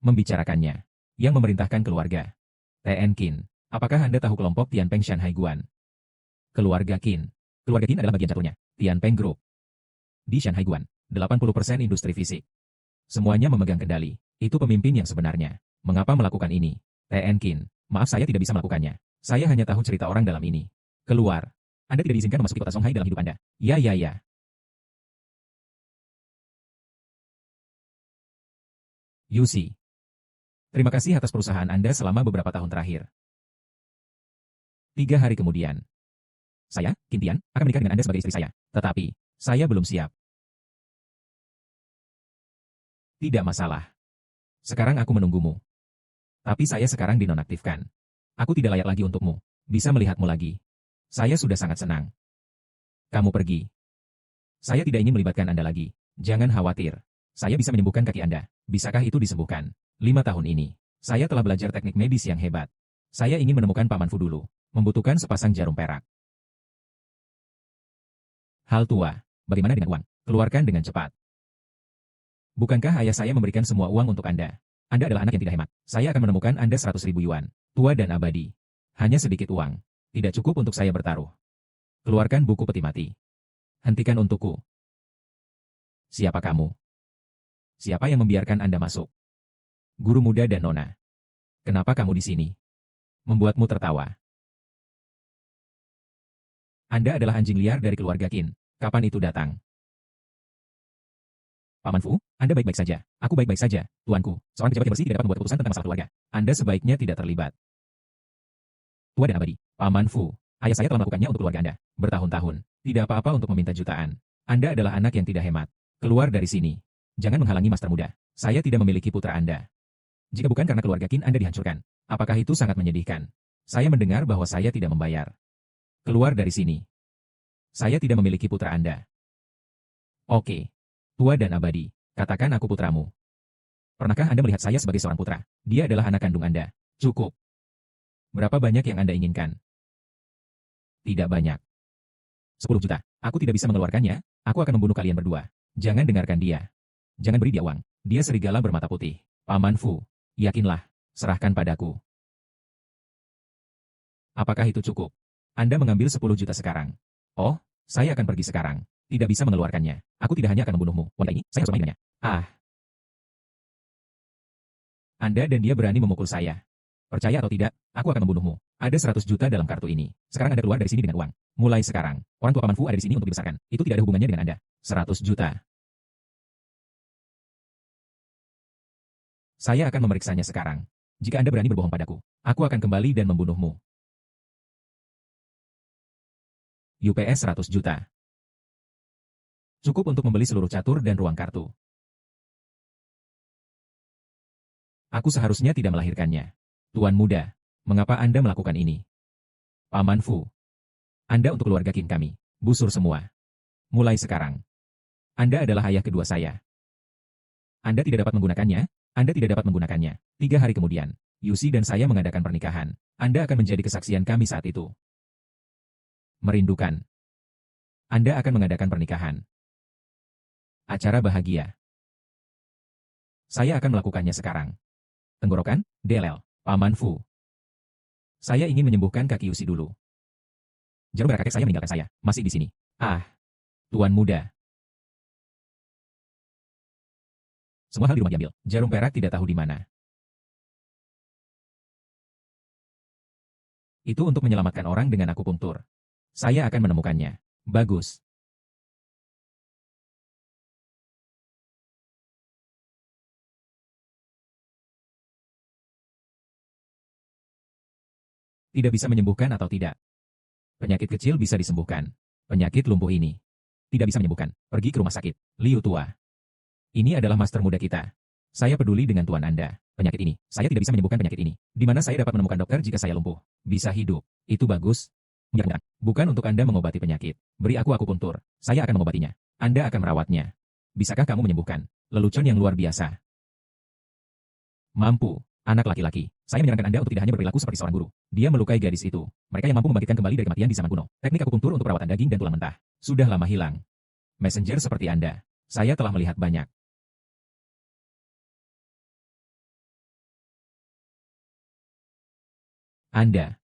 membicarakannya. Yang memerintahkan keluarga. TN Qin. Apakah Anda tahu kelompok Tianpeng Shanghai Guan? Keluarga Qin. Keluarga Qin adalah bagian caturnya. Tianpeng Group. Di Shanghai Guan, 80% industri fisik. Semuanya memegang kendali. Itu pemimpin yang sebenarnya. Mengapa melakukan ini? TN Qin. Maaf, saya tidak bisa melakukannya. Saya hanya tahu cerita orang dalam ini. Keluar. Anda tidak diizinkan memasuki kota Songhai dalam hidup Anda. Ya. Yusi. Terima kasih atas perusahaan Anda selama beberapa tahun terakhir. 3 hari kemudian. Saya, Qin Tian, akan menikah dengan Anda sebagai istri saya. Tetapi, saya belum siap. Tidak masalah. Sekarang aku menunggumu. Tapi saya sekarang dinonaktifkan. Aku tidak layak lagi untukmu. Bisa melihatmu lagi. Saya sudah sangat senang. Kamu pergi. Saya tidak ingin melibatkan Anda lagi. Jangan khawatir. Saya bisa menyembuhkan kaki Anda. Bisakah itu disembuhkan? 5 tahun ini, saya telah belajar teknik medis yang hebat. Saya ingin menemukan Paman Fu dulu. Membutuhkan sepasang jarum perak. Hal tua. Bagaimana dengan uang? Keluarkan dengan cepat. Bukankah ayah saya memberikan semua uang untuk Anda? Anda adalah anak yang tidak hemat. Saya akan menemukan Anda 100.000 yuan. Tua dan abadi. Hanya sedikit uang. Tidak cukup untuk saya bertaruh. Keluarkan buku peti mati. Hentikan untukku. Siapa kamu? Siapa yang membiarkan Anda masuk? Guru muda dan nona. Kenapa kamu di sini? Membuatmu tertawa. Anda adalah anjing liar dari keluarga Qin. Kapan itu datang? Paman Fu, Anda baik-baik saja. Aku baik-baik saja, tuanku. Seorang pejabat yang bersih tidak dapat membuat keputusan tentang masalah keluarga. Anda sebaiknya tidak terlibat. Tua dan abadi. Paman Fu, ayah saya telah melakukannya untuk keluarga Anda. Bertahun-tahun. Tidak apa-apa untuk meminta jutaan. Anda adalah anak yang tidak hemat. Keluar dari sini. Jangan menghalangi master muda. Saya tidak memiliki putra Anda. Jika bukan karena keluarga Qin Anda dihancurkan. Apakah itu sangat menyedihkan? Saya mendengar bahwa saya tidak membayar. Keluar dari sini. Saya tidak memiliki putra Anda. Oke. Tua dan abadi. Katakan aku putramu. Pernahkah Anda melihat saya sebagai seorang putra? Dia adalah anak kandung Anda. Cukup. Berapa banyak yang Anda inginkan? Tidak banyak. 10 juta. Aku tidak bisa mengeluarkannya. Aku akan membunuh kalian berdua. Jangan dengarkan dia. Jangan beri dia uang. Dia serigala bermata putih. Paman Fu. Yakinlah. Serahkan padaku. Apakah itu cukup? Anda mengambil 10 juta sekarang. Oh, saya akan pergi sekarang. Tidak bisa mengeluarkannya. Aku tidak hanya akan membunuhmu. Wanita ini, saya harus bermain dengannya. Anda dan dia berani memukul saya. Percaya atau tidak, aku akan membunuhmu. Ada 100 juta dalam kartu ini. Sekarang Anda keluar dari sini dengan uang. Mulai sekarang, orang tua Paman Fu ada di sini untuk dibesarkan. Itu tidak ada hubungannya dengan Anda. 100 juta. Saya akan memeriksanya sekarang. Jika Anda berani berbohong padaku, aku akan kembali dan membunuhmu. UPS 100 juta. Cukup untuk membeli seluruh catur dan ruang kartu. Aku seharusnya tidak melahirkannya. Tuan muda, mengapa Anda melakukan ini? Paman Fu. Anda untuk keluarga Qin kami. Busur semua. Mulai sekarang. Anda adalah ayah kedua saya. Anda tidak dapat menggunakannya. Anda tidak dapat menggunakannya. 3 hari kemudian, Yusi dan saya mengadakan pernikahan. Anda akan menjadi kesaksian kami saat itu. Merindukan. Anda akan mengadakan pernikahan. Acara bahagia. Saya akan melakukannya sekarang. Tenggorokan, DLL, Paman Fu. Saya ingin menyembuhkan kaki Yusi dulu. Jarum merah kakek saya meninggalkan saya, masih di sini. Tuan muda. Semua hal di rumah diambil. Jarum perak tidak tahu di mana. Itu untuk menyelamatkan orang dengan akupunktur. Saya akan menemukannya. Bagus. Tidak bisa menyembuhkan atau tidak. Penyakit kecil bisa disembuhkan. Penyakit lumpuh ini tidak bisa menyembuhkan. Pergi ke rumah sakit. Liu tua. Ini adalah master muda kita. Saya peduli dengan tuan Anda. Penyakit ini, saya tidak bisa menyembuhkan penyakit ini. Di mana saya dapat menemukan dokter jika saya lumpuh? Bisa hidup. Itu bagus. Bukan untuk Anda mengobati penyakit. Beri aku akupuntur. Saya akan mengobatinya. Anda akan merawatnya. Bisakah kamu menyembuhkan? Lelucon yang luar biasa. Mampu. Anak laki-laki. Saya menyarankan Anda untuk tidak hanya berperilaku seperti seorang guru. Dia melukai gadis itu. Mereka yang mampu membangkitkan kembali dari kematian di zaman kuno. Teknik akupunktur untuk perawatan daging dan tulang mentah. Sudah lama hilang. Messenger seperti Anda. Saya telah melihat banyak. Anda.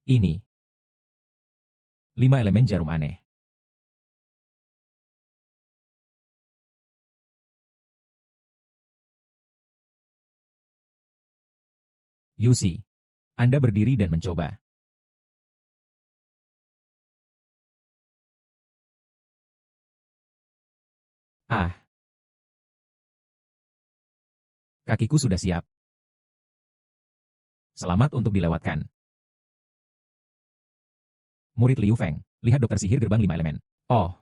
Ini. 5 elemen jarum aneh. Yusi. Anda berdiri dan mencoba. Ah. Kakiku sudah siap. Selamat untuk dilewatkan. Murid Liu Feng, lihat dokter sihir gerbang 5 elemen. Oh.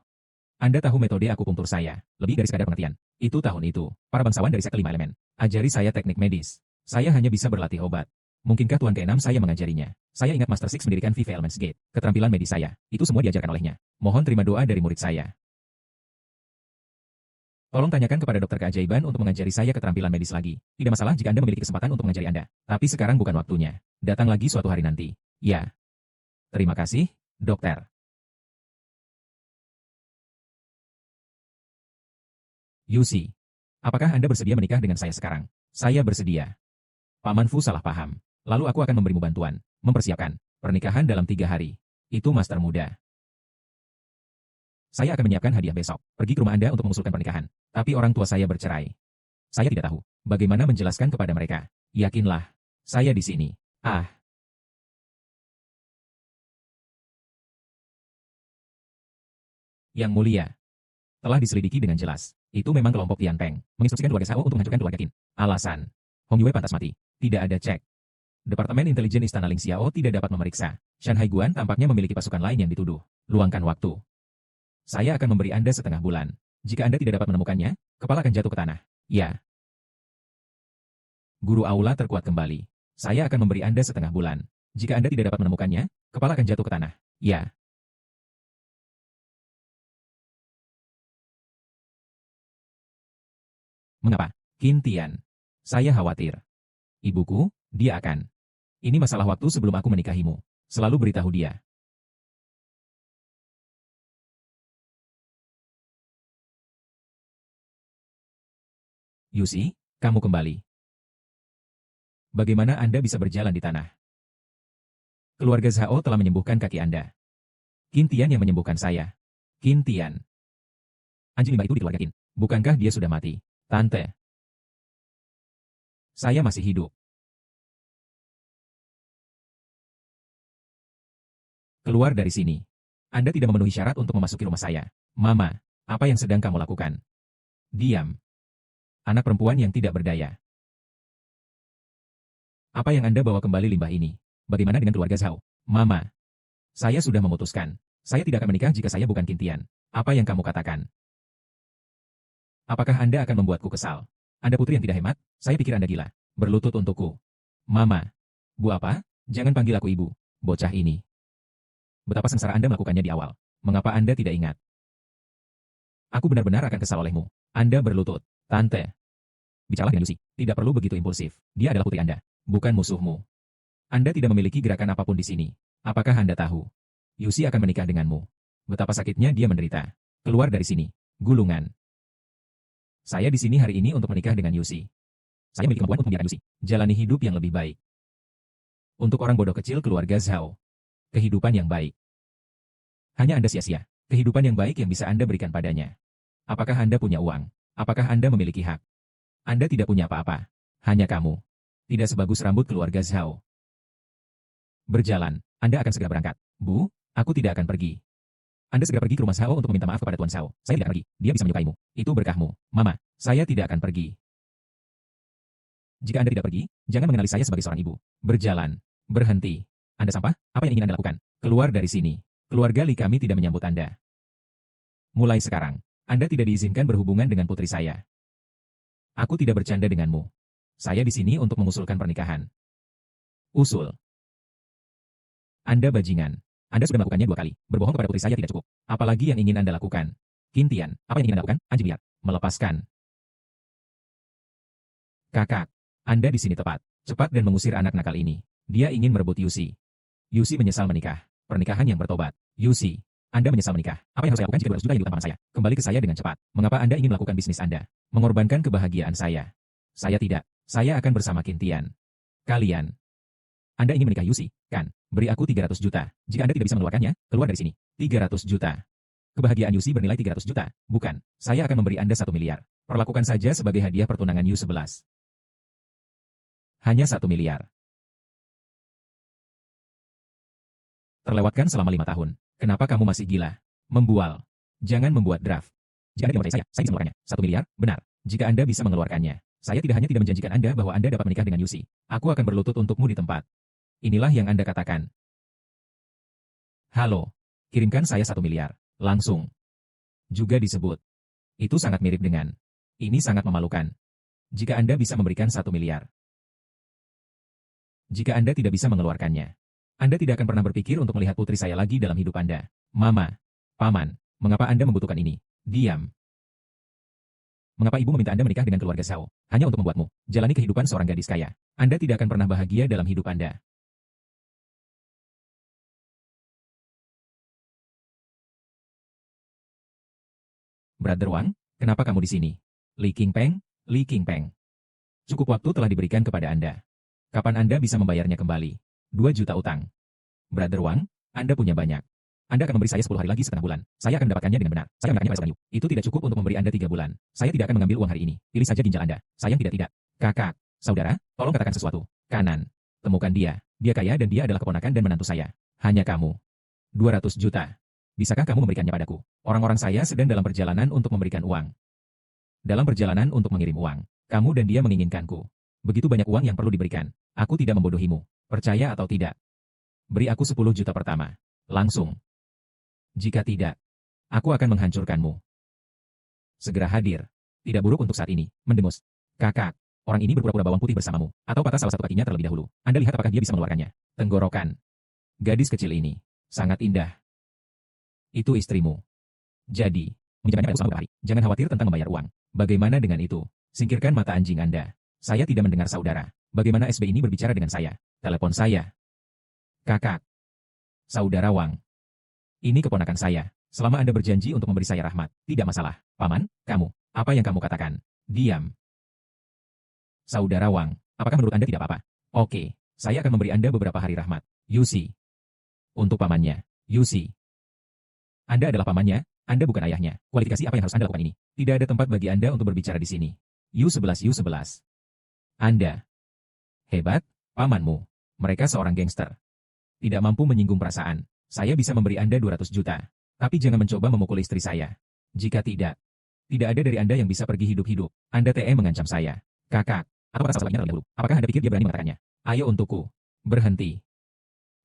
Anda tahu metode akupunktur saya, lebih dari sekadar pengertian. Itu tahun itu, para bangsawan dari sekte 5 elemen. Ajari saya teknik medis. Saya hanya bisa berlatih obat. Mungkinkah Tuan ke-6 saya mengajarinya? Saya ingat Master Six mendirikan Vive Elements Gate. Keterampilan medis saya, itu semua diajarkan olehnya. Mohon terima doa dari murid saya. Tolong tanyakan kepada dokter keajaiban untuk mengajari saya keterampilan medis lagi. Tidak masalah jika Anda memiliki kesempatan untuk mengajari Anda. Tapi sekarang bukan waktunya. Datang lagi suatu hari nanti. Ya. Terima kasih, dokter. Yusi. Apakah Anda bersedia menikah dengan saya sekarang? Saya bersedia. Paman Fu salah paham. Lalu aku akan memberimu bantuan. Mempersiapkan. Pernikahan dalam 3 hari. Itu master muda. Saya akan menyiapkan hadiah besok. Pergi ke rumah Anda untuk mengusulkan pernikahan. Tapi orang tua saya bercerai. Saya tidak tahu bagaimana menjelaskan kepada mereka. Yakinlah, saya di sini. Ah. Yang mulia. Telah diselidiki dengan jelas. Itu memang kelompok Tian Peng. Menginstruksikan keluarga Sao untuk menghancurkan keluarga Qin. Alasan. Hong Yue pantas mati. Tidak ada cek. Departemen Intelijen Istana Ling Xiao tidak dapat memeriksa. Shanghai Guan tampaknya memiliki pasukan lain yang dituduh. Luangkan waktu. Saya akan memberi Anda setengah bulan. Jika Anda tidak dapat menemukannya, kepala akan jatuh ke tanah. Ya. Guru aula terkuat kembali. Saya akan memberi Anda setengah bulan. Jika Anda tidak dapat menemukannya, kepala akan jatuh ke tanah. Ya. Mengapa? Qin Tian. Saya khawatir. Ibuku, dia akan. Ini masalah waktu sebelum aku menikahimu. Selalu beritahu dia. Yusi, kamu kembali. Bagaimana Anda bisa berjalan di tanah? Keluarga Zhao telah menyembuhkan kaki Anda. Qin Tian yang menyembuhkan saya. Qin Tian. Anjing limbah itu di keluarga Qin. Bukankah dia sudah mati? Tante. Saya masih hidup. Keluar dari sini. Anda tidak memenuhi syarat untuk memasuki rumah saya. Mama, apa yang sedang kamu lakukan? Diam. Anak perempuan yang tidak berdaya. Apa yang Anda bawa kembali limbah ini? Bagaimana dengan keluarga Zhao? Mama, saya sudah memutuskan. Saya tidak akan menikah jika saya bukan Qin Tian. Apa yang kamu katakan? Apakah Anda akan membuatku kesal? Anda putri yang tidak hemat? Saya pikir Anda gila. Berlutut untukku. Mama. Bu apa? Jangan panggil aku ibu. Bocah ini. Betapa sengsara Anda melakukannya di awal. Mengapa Anda tidak ingat? Aku benar-benar akan kesal olehmu. Anda berlutut. Tante. Bicaralah dengan Yusi. Tidak perlu begitu impulsif. Dia adalah putri Anda. Bukan musuhmu. Anda tidak memiliki gerakan apapun di sini. Apakah Anda tahu? Yusi akan menikah denganmu. Betapa sakitnya dia menderita. Keluar dari sini. Gulungan. Saya di sini hari ini untuk menikah dengan Yusi. Saya memiliki kemampuan untuk membiarkan Yusi jalani hidup yang lebih baik. Untuk orang bodoh kecil keluarga Zhao. Kehidupan yang baik. Hanya Anda sia-sia. Kehidupan yang baik yang bisa Anda berikan padanya. Apakah Anda punya uang? Apakah Anda memiliki hak? Anda tidak punya apa-apa. Hanya kamu. Tidak sebagus rambut keluarga Zhao. Berjalan. Anda akan segera berangkat. Bu, aku tidak akan pergi. Anda segera pergi ke rumah Zhao untuk meminta maaf kepada Tuan Zhao. Saya tidak akan pergi. Dia bisa menyukaimu. Itu berkahmu. Mama, saya tidak akan pergi. Jika Anda tidak pergi, jangan mengenali saya sebagai seorang ibu. Berjalan. Berhenti. Anda sampah? Apa yang ingin Anda lakukan? Keluar dari sini. Keluarga Li kami tidak menyambut Anda. Mulai sekarang, Anda tidak diizinkan berhubungan dengan putri saya. Aku tidak bercanda denganmu. Saya di sini untuk mengusulkan pernikahan. Usul. Anda bajingan. Anda sudah melakukannya 2 kali. Berbohong kepada putri saya tidak cukup. Apalagi yang ingin Anda lakukan? Qin Tian, apa yang ingin Anda lakukan? Anjing liar. Melepaskan. Kakak. Anda di sini tepat. Cepat dan mengusir anak nakal ini. Dia ingin merebut Yusi. Yusi menyesal menikah. Pernikahan yang bertobat. Yusi, Anda menyesal menikah. Apa yang harus saya lakukan jika 200 juta yang diutang paman saya? Kembali ke saya dengan cepat. Mengapa Anda ingin melakukan bisnis Anda? Mengorbankan kebahagiaan saya. Saya tidak. Saya akan bersama Kintian. Kalian. Anda ingin menikah Yusi, kan? Beri aku 300 juta. Jika Anda tidak bisa mengeluarkannya, keluar dari sini. 300 juta. Kebahagiaan Yusi bernilai 300 juta. Bukan. Saya akan memberi Anda 1 miliar. Perlakukan saja sebagai hadiah pertunangan Yu-11. Hanya 1 miliar. Terlewatkan selama 5 tahun. Kenapa kamu masih gila? Membual. Jangan membuat draft. Jika Anda tidak percaya saya bisa mengeluarkannya. 1 miliar, benar. Jika Anda bisa mengeluarkannya, saya tidak hanya tidak menjanjikan Anda bahwa Anda dapat menikah dengan Yusi. Aku akan berlutut untukmu di tempat. Inilah yang Anda katakan. Halo. Kirimkan saya 1 miliar. Langsung. Juga disebut. Itu sangat mirip dengan. Ini sangat memalukan. Jika Anda bisa memberikan 1 miliar. Jika Anda tidak bisa mengeluarkannya, Anda tidak akan pernah berpikir untuk melihat putri saya lagi dalam hidup Anda. Mama. Paman. Mengapa Anda membutuhkan ini? Diam. Mengapa ibu meminta Anda menikah dengan keluarga Zhao? Hanya untuk membuatmu jalani kehidupan seorang gadis kaya. Anda tidak akan pernah bahagia dalam hidup Anda. Brother Wang, kenapa kamu di sini? Li Qingpeng, Li Qingpeng. Cukup waktu telah diberikan kepada Anda. Kapan Anda bisa membayarnya kembali? 2 juta utang. Brother Wang, Anda punya banyak. Anda akan memberi saya 10 hari lagi setengah bulan. Saya akan mendapatkannya dengan benar. Saya mengatakannya pada seorang. Itu tidak cukup untuk memberi Anda 3 bulan. Saya tidak akan mengambil uang hari ini. Pilih saja ginjal Anda. Sayang tidak. Kakak, saudara, tolong katakan sesuatu. Kanan. Temukan dia. Dia kaya dan dia adalah keponakan dan menantu saya. Hanya kamu. 200 juta. Bisakah kamu memberikannya padaku? Orang-orang saya sedang dalam perjalanan untuk memberikan uang. Dalam perjalanan untuk mengirim uang. Kamu dan dia menginginkanku. Begitu banyak uang yang perlu diberikan. Aku tidak membodohimu. Percaya atau tidak? Beri aku 10 juta pertama. Langsung. Jika tidak, aku akan menghancurkanmu. Segera hadir. Tidak buruk untuk saat ini. Mendengus. Kakak, orang ini berpura-pura bawang putih bersamamu. Atau patah salah satu kakinya terlebih dahulu. Anda lihat apakah dia bisa mengeluarkannya. Tenggorokan. Gadis kecil ini. Sangat indah. Itu istrimu. Jadi, meminjamnya pada selama beberapa hari. Jangan khawatir tentang membayar uang. Bagaimana dengan itu? Singkirkan mata anjing Anda. Saya tidak mendengar saudara. Bagaimana SB ini berbicara dengan saya? Telepon saya. Kakak. Saudara Wang. Ini keponakan saya. Selama Anda berjanji untuk memberi saya rahmat, tidak masalah. Paman, kamu. Apa yang kamu katakan? Diam. Saudara Wang, apakah menurut Anda tidak apa-apa? Oke, saya akan memberi Anda beberapa hari rahmat. Yusi. Untuk pamannya. Yusi. Anda adalah pamannya, Anda bukan ayahnya. Kualifikasi apa yang harus Anda lakukan ini? Tidak ada tempat bagi Anda untuk berbicara di sini. Yu-11. Anda. Hebat, pamanmu. Mereka seorang gangster. Tidak mampu menyinggung perasaan. Saya bisa memberi Anda 200 juta. Tapi jangan mencoba memukul istri saya. Jika tidak ada dari Anda yang bisa pergi hidup-hidup. Anda mengancam saya. Kakak, atau pada salah terlebih dahulu. Apakah Anda pikir dia berani mengatakannya? Ayo untukku. Berhenti.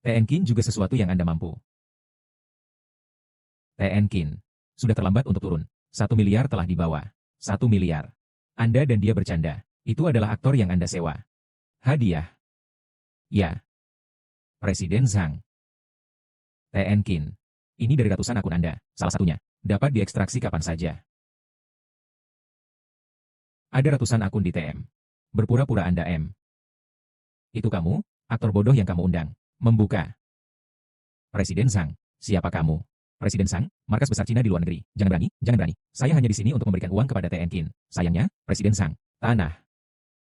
Qin juga sesuatu yang Anda mampu. Qin. Sudah terlambat untuk turun. 1 miliar telah dibawa. 1 miliar. Anda dan dia bercanda. Itu adalah aktor yang Anda sewa. Hadiah. Ya. Presiden Zhang. Qin. Ini dari ratusan akun Anda. Salah satunya. Dapat diekstraksi kapan saja. Ada ratusan akun di TM. Berpura-pura Anda Itu kamu, aktor bodoh yang kamu undang. Membuka. Presiden Zhang. Siapa kamu? Presiden Zhang, markas besar Cina di luar negeri. Jangan berani. Saya hanya di sini untuk memberikan uang kepada Qin. Sayangnya, Presiden Zhang, tanah.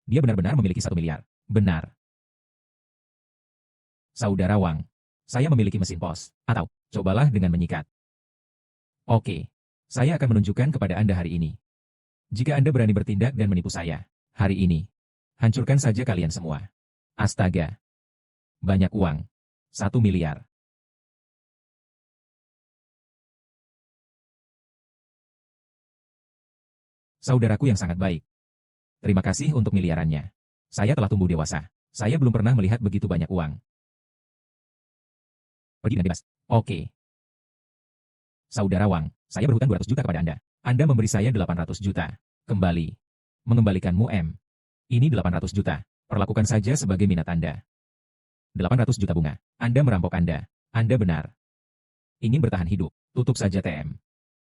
Dia benar-benar memiliki 1 miliar. Benar. Saudara Wang, saya memiliki mesin pos. Atau, cobalah dengan menyikat. Oke. Saya akan menunjukkan kepada Anda hari ini. Jika Anda berani bertindak dan menipu saya, hari ini, hancurkan saja kalian semua. Astaga. Banyak uang. 1 miliar. Saudaraku yang sangat baik. Terima kasih untuk miliarannya. Saya telah tumbuh dewasa. Saya belum pernah melihat begitu banyak uang. Pergi dengan bebas. Oke. Saudara Wang, saya berhutang 200 juta kepada Anda. Anda memberi saya 800 juta. Kembali. Mengembalikanmu Ini 800 juta. Perlakukan saja sebagai minat Anda. 800 juta bunga. Anda merampok Anda. Anda benar. Ingin bertahan hidup. Tutup saja TM.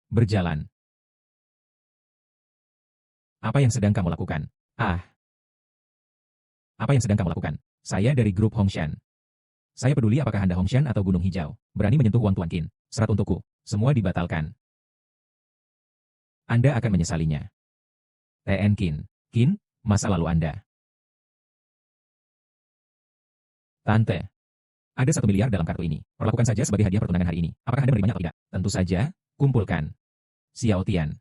Berjalan. Apa yang sedang kamu lakukan? Apa yang sedang kamu lakukan? Saya dari grup Hongshan. Saya peduli apakah Anda Hongshan atau Gunung Hijau. Berani menyentuh uang Tuan Qin. Serat untukku. Semua dibatalkan. Anda akan menyesalinya. TN Qin. Qin, masa lalu Anda. Tante. Ada 1 miliar dalam kartu ini. Perlakukan saja sebagai hadiah pertunangan hari ini. Apakah Anda menerimanya atau tidak? Tentu saja. Kumpulkan. Xiao Tian.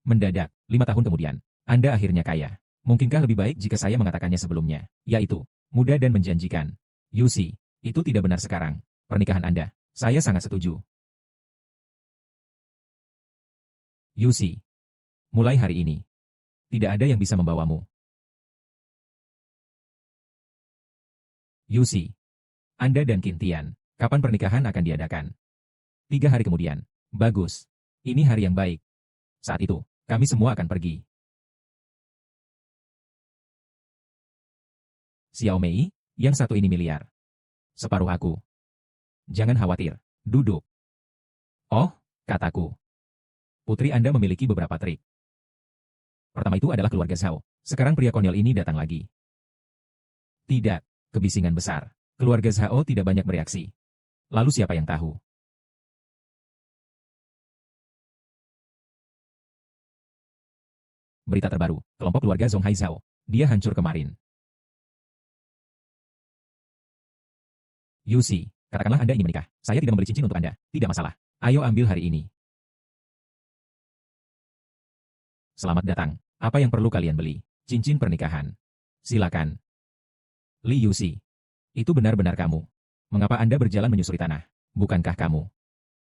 Mendadak, 5 tahun kemudian, Anda akhirnya kaya. Mungkinkah lebih baik jika saya mengatakannya sebelumnya? Yaitu, muda dan menjanjikan. Yusi, itu tidak benar sekarang. Pernikahan Anda, saya sangat setuju. Yusi, mulai hari ini, tidak ada yang bisa membawamu. Yusi, Anda dan Qin Tian, kapan pernikahan akan diadakan? 3 hari kemudian. Bagus. Ini hari yang baik. Saat itu, kami semua akan pergi. Xiao Mei, yang satu ini miliar. Separuh aku. Jangan khawatir. Duduk. Oh, kataku. Putri Anda memiliki beberapa trik. Pertama itu adalah keluarga Zhao. Sekarang pria konyol ini datang lagi. Tidak. Kebisingan besar. Keluarga Zhao tidak banyak bereaksi. Lalu siapa yang tahu? Berita terbaru, kelompok keluarga Zonghai Zhao. Dia hancur kemarin. Yusi, katakanlah Anda ingin menikah. Saya tidak membeli cincin untuk Anda. Tidak masalah. Ayo ambil hari ini. Selamat datang. Apa yang perlu kalian beli? Cincin pernikahan. Silakan. Li Yusi. Itu benar-benar kamu. Mengapa Anda berjalan menyusuri tanah? Bukankah kamu?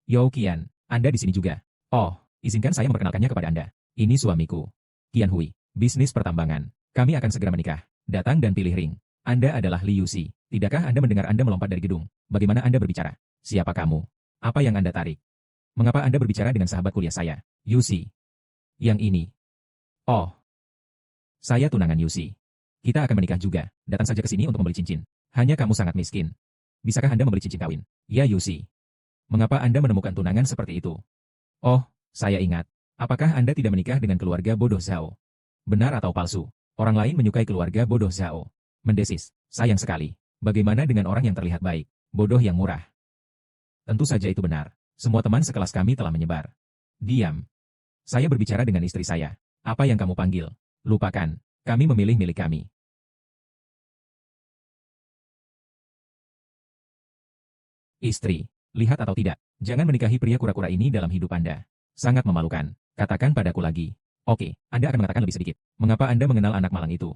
Yao Qian, Anda di sini juga. Oh, izinkan saya memperkenalkannya kepada Anda. Ini suamiku. Qian Hui, bisnis pertambangan. Kami akan segera menikah. Datang dan pilih ring. Anda adalah Li Yusi. Tidakkah Anda mendengar Anda melompat dari gedung? Bagaimana Anda berbicara? Siapa kamu? Apa yang Anda tarik? Mengapa Anda berbicara dengan sahabat kuliah saya? Yusi. Yang ini. Oh. Saya tunangan Yusi. Kita akan menikah juga. Datang saja ke sini untuk membeli cincin. Hanya kamu sangat miskin. Bisakah Anda membeli cincin kawin? Ya Yusi. Mengapa Anda menemukan tunangan seperti itu? Oh, saya ingat. Apakah Anda tidak menikah dengan keluarga bodoh Zhao? Benar atau palsu? Orang lain menyukai keluarga bodoh Zhao. Mendesis. Sayang sekali. Bagaimana dengan orang yang terlihat baik? Bodoh yang murah. Tentu saja itu benar. Semua teman sekelas kami telah menyebar. Diam. Saya berbicara dengan istri saya. Apa yang kamu panggil? Lupakan. Kami memilih milik kami. Istri. Lihat atau tidak, jangan menikahi pria kura-kura ini dalam hidup Anda. Sangat memalukan. Katakan padaku lagi. Oke, Anda akan mengatakan lebih sedikit. Mengapa Anda mengenal anak malang itu?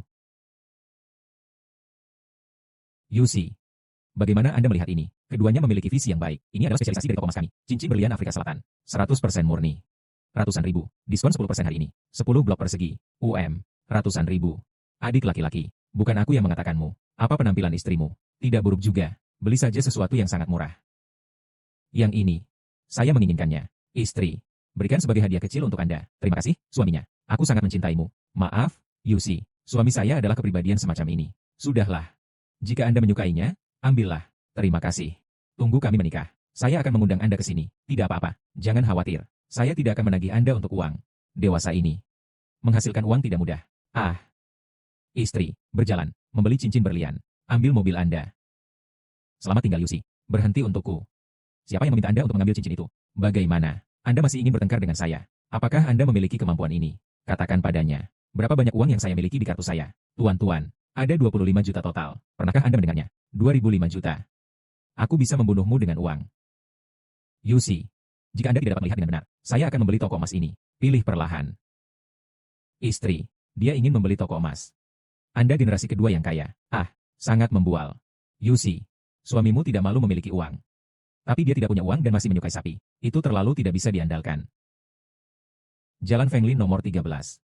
Yusi. Bagaimana Anda melihat ini? Keduanya memiliki visi yang baik. Ini adalah spesialisasi dari toko emas kami. Cincin berlian Afrika Selatan. 100% murni. Ratusan ribu. Diskon 10% hari ini. 10 blok persegi. Ratusan ribu. Adik laki-laki. Bukan aku yang mengatakanmu. Apa penampilan istrimu? Tidak buruk juga. Beli saja sesuatu yang sangat murah. Yang ini. Saya menginginkannya. Istri. Berikan sebagai hadiah kecil untuk Anda. Terima kasih, suaminya. Aku sangat mencintaimu. Maaf, Yusi. Suami saya adalah kepribadian semacam ini. Sudahlah. Jika Anda menyukainya, ambillah. Terima kasih. Tunggu kami menikah. Saya akan mengundang Anda ke sini. Tidak apa-apa. Jangan khawatir. Saya tidak akan menagih Anda untuk uang. Dewasa ini. Menghasilkan uang tidak mudah. Ah. Istri. Berjalan. Membeli cincin berlian. Ambil mobil Anda. Selamat tinggal Yusi. Berhenti untukku. Siapa yang meminta Anda untuk mengambil cincin itu? Bagaimana? Anda masih ingin bertengkar dengan saya? Apakah Anda memiliki kemampuan ini? Katakan padanya. Berapa banyak uang yang saya miliki di kartu saya? Tuan-tuan. Ada 25 juta total. Pernahkah Anda mendengarnya? 2005 juta. Aku bisa membunuhmu dengan uang. Yusi. Jika Anda tidak dapat melihat dengan benar, saya akan membeli toko emas ini. Pilih perlahan. Istri. Dia ingin membeli toko emas. Anda generasi kedua yang kaya. Ah, sangat membual. Yusi. Suamimu tidak malu memiliki uang. Tapi dia tidak punya uang dan masih menyukai sapi. Itu terlalu tidak bisa diandalkan. Jalan Fenglin nomor 13.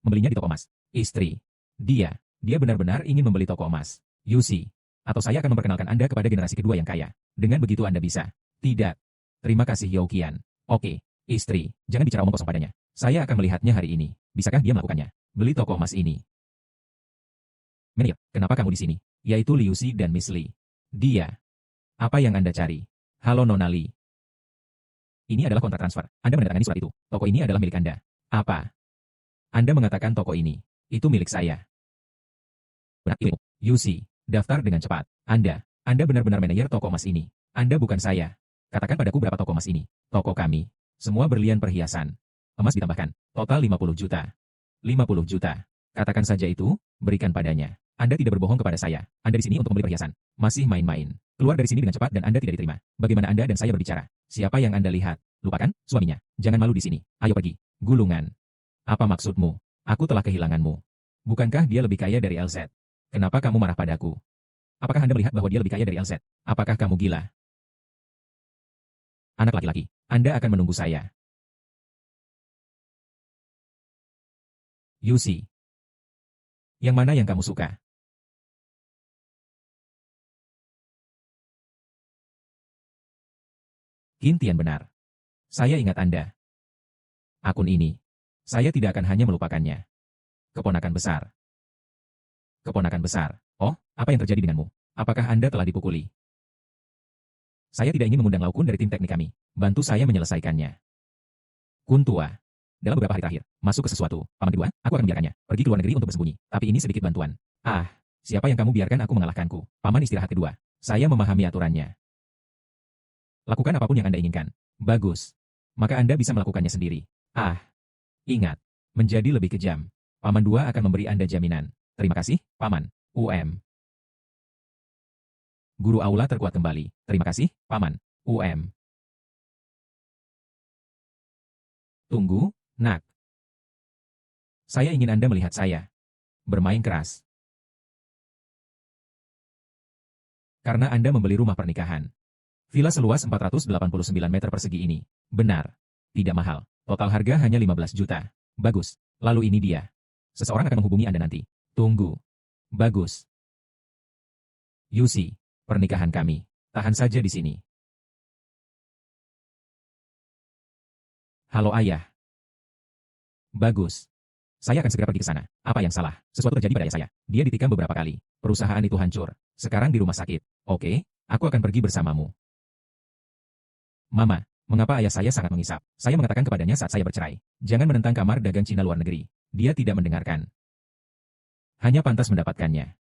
Membelinya di toko emas. Istri. Dia benar-benar ingin membeli toko emas. Yusi. Atau saya akan memperkenalkan Anda kepada generasi kedua yang kaya. Dengan begitu Anda bisa. Tidak. Terima kasih Yao Qian. Oke. Istri. Jangan bicara omong kosong padanya. Saya akan melihatnya hari ini. Bisakah dia melakukannya? Beli toko emas ini. Menir, kenapa kamu di sini? Yaitu Liu Si dan Miss Li. Dia. Apa yang Anda cari? Halo Nona Li. Ini adalah kontrak transfer. Anda menandatangani surat itu. Toko ini adalah milik Anda. Apa? Anda mengatakan toko ini. Itu milik saya. Benar, Yusi. Daftar dengan cepat. Anda Anda benar-benar manajer toko emas ini. Anda bukan saya. Katakan padaku berapa toko emas ini. Toko kami. Semua berlian perhiasan. Emas ditambahkan. Total 50 juta. 50 juta. Katakan saja itu, berikan padanya. Anda tidak berbohong kepada saya. Anda di sini untuk membeli perhiasan. Masih main-main. Keluar dari sini dengan cepat dan Anda tidak diterima. Bagaimana Anda dan saya berbicara? Siapa yang Anda lihat? Lupakan, suaminya. Jangan malu di sini. Ayo pergi. Gulungan. Apa maksudmu? Aku telah kehilanganmu. Bukankah dia lebih kaya dari LZ? Kenapa kamu marah padaku? Apakah Anda melihat bahwa dia lebih kaya dari LZ? Apakah kamu gila? Anak laki-laki, Anda akan menunggu saya. Yusi. Yang mana yang kamu suka? Qin Tian benar. Saya ingat Anda. Akun ini. Saya tidak akan hanya melupakannya. Keponakan besar. Keponakan besar. Oh, apa yang terjadi denganmu? Apakah Anda telah dipukuli? Saya tidak ingin mengundang Laokun dari tim teknik kami. Bantu saya menyelesaikannya. Kun tua. Dalam beberapa hari terakhir, masuk ke sesuatu. Paman kedua, aku akan membiarkannya. Pergi ke luar negeri untuk bersembunyi. Tapi ini sedikit bantuan. Ah, siapa yang kamu biarkan aku mengalahkanku? Paman istirahat kedua. Saya memahami aturannya. Lakukan apapun yang Anda inginkan. Bagus. Maka Anda bisa melakukannya sendiri. Ah, ingat. Menjadi lebih kejam. Paman dua akan memberi Anda jaminan. Terima kasih, Paman. Guru aula terkuat kembali. Terima kasih, Paman. Tunggu, nak. Saya ingin Anda melihat saya. Bermain keras. Karena Anda membeli rumah pernikahan. Villa seluas 489 meter persegi ini. Benar. Tidak mahal. Total harga hanya 15 juta. Bagus. Lalu ini dia. Seseorang akan menghubungi Anda nanti. Tunggu. Bagus. Yusi. Pernikahan kami. Tahan saja di sini. Halo ayah. Bagus. Saya akan segera pergi ke sana. Apa yang salah? Sesuatu terjadi pada ayah saya. Dia ditikam beberapa kali. Perusahaan itu hancur. Sekarang di rumah sakit. Oke, aku akan pergi bersamamu. Mama, mengapa ayah saya sangat mengisap? Saya mengatakan kepadanya saat saya bercerai. Jangan menentang kamar dagang Cina luar negeri. Dia tidak mendengarkan. Hanya pantas mendapatkannya.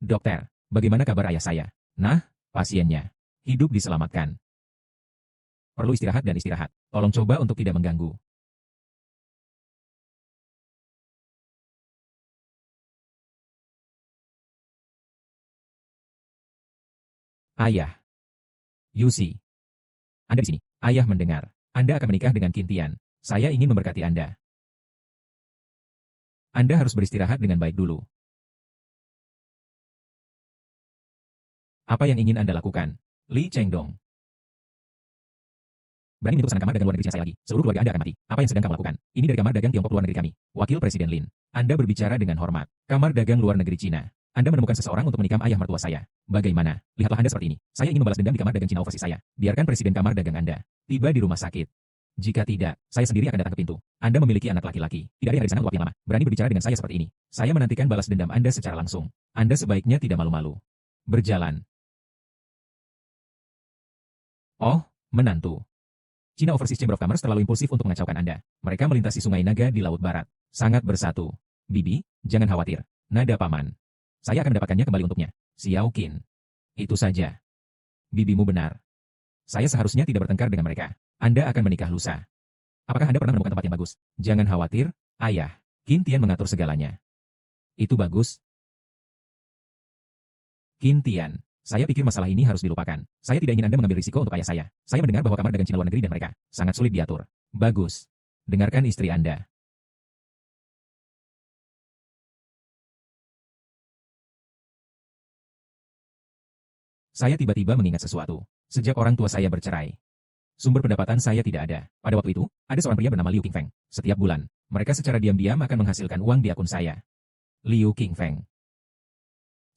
Dokter, bagaimana kabar ayah saya? Nah, pasiennya. Hidup diselamatkan. Perlu istirahat dan istirahat. Tolong coba untuk tidak mengganggu. Ayah. Yusi. Anda di sini. Ayah mendengar. Anda akan menikah dengan Qin Tian. Saya ingin memberkati Anda. Anda harus beristirahat dengan baik dulu. Apa yang ingin Anda lakukan? Li Chengdong. Berani menyentuh pesanan kamar dagang luar negeri China saya lagi. Seluruh keluarga Anda akan mati. Apa yang sedang kamu lakukan? Ini dari kamar dagang Tiongkok luar negeri kami. Wakil Presiden Lin. Anda berbicara dengan hormat. Kamar dagang luar negeri Cina. Anda menemukan seseorang untuk menikam ayah mertua saya. Bagaimana? Lihatlah Anda seperti ini. Saya ingin membalas dendam di kamar dagang Cina versi saya. Biarkan Presiden kamar dagang Anda tiba di rumah sakit. Jika tidak, saya sendiri akan datang ke pintu. Anda memiliki anak laki-laki. Tidak ada yang ada di sana untuk waktu yang lama. Berani berbicara dengan saya seperti ini. Saya menantikan balas dendam Anda secara langsung. Anda sebaiknya tidak malu-malu. Berjalan. Oh, menantu. China Overseas Chamber of Commerce terlalu impulsif untuk mengacaukan Anda. Mereka melintasi Sungai Naga di Laut Barat. Sangat bersatu. Bibi, jangan khawatir. Nada paman. Saya akan mendapatkannya kembali untuknya. Xiao Qin. Itu saja. Bibimu benar. Saya seharusnya tidak bertengkar dengan mereka. Anda akan menikah lusa. Apakah Anda pernah menemukan tempat yang bagus? Jangan khawatir, ayah. Qin Tian mengatur segalanya. Itu bagus. Qin Tian. Saya pikir masalah ini harus dilupakan. Saya tidak ingin Anda mengambil risiko untuk ayah saya. Saya mendengar bahwa kamar dagang Cina luar negeri dan mereka sangat sulit diatur. Bagus. Dengarkan istri Anda. Saya tiba-tiba mengingat sesuatu. Sejak orang tua saya bercerai, sumber pendapatan saya tidak ada. Pada waktu itu, ada seorang pria bernama Liu Qingfeng. Setiap bulan, mereka secara diam-diam akan menghasilkan uang di akun saya. Liu Qingfeng.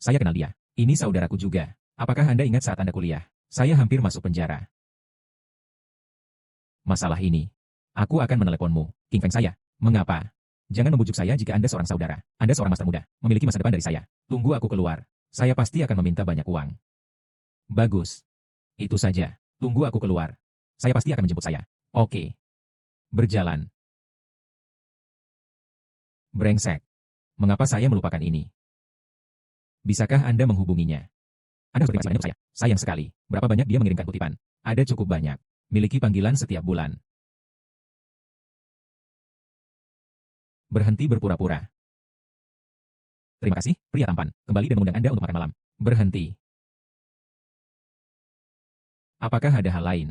Saya kenal dia. Ini saudaraku juga. Apakah Anda ingat saat Anda kuliah? Saya hampir masuk penjara. Masalah ini. Aku akan meneleponmu, Qingfeng saya. Mengapa? Jangan membujuk saya jika Anda seorang saudara. Anda seorang master muda, memiliki masa depan dari saya. Tunggu aku keluar. Saya pasti akan meminta banyak uang. Bagus. Itu saja. Tunggu aku keluar. Saya pasti akan menjemput saya. Oke. Berjalan. Brengsek. Mengapa saya melupakan ini? Bisakah Anda menghubunginya? Anda harus berterima kasih banyak untuk saya. Sayang sekali. Berapa banyak dia mengirimkan kutipan? Ada cukup banyak. Miliki panggilan setiap bulan. Berhenti berpura-pura. Terima kasih, pria tampan. Kembali dan mengundang Anda untuk makan malam. Berhenti. Apakah ada hal lain?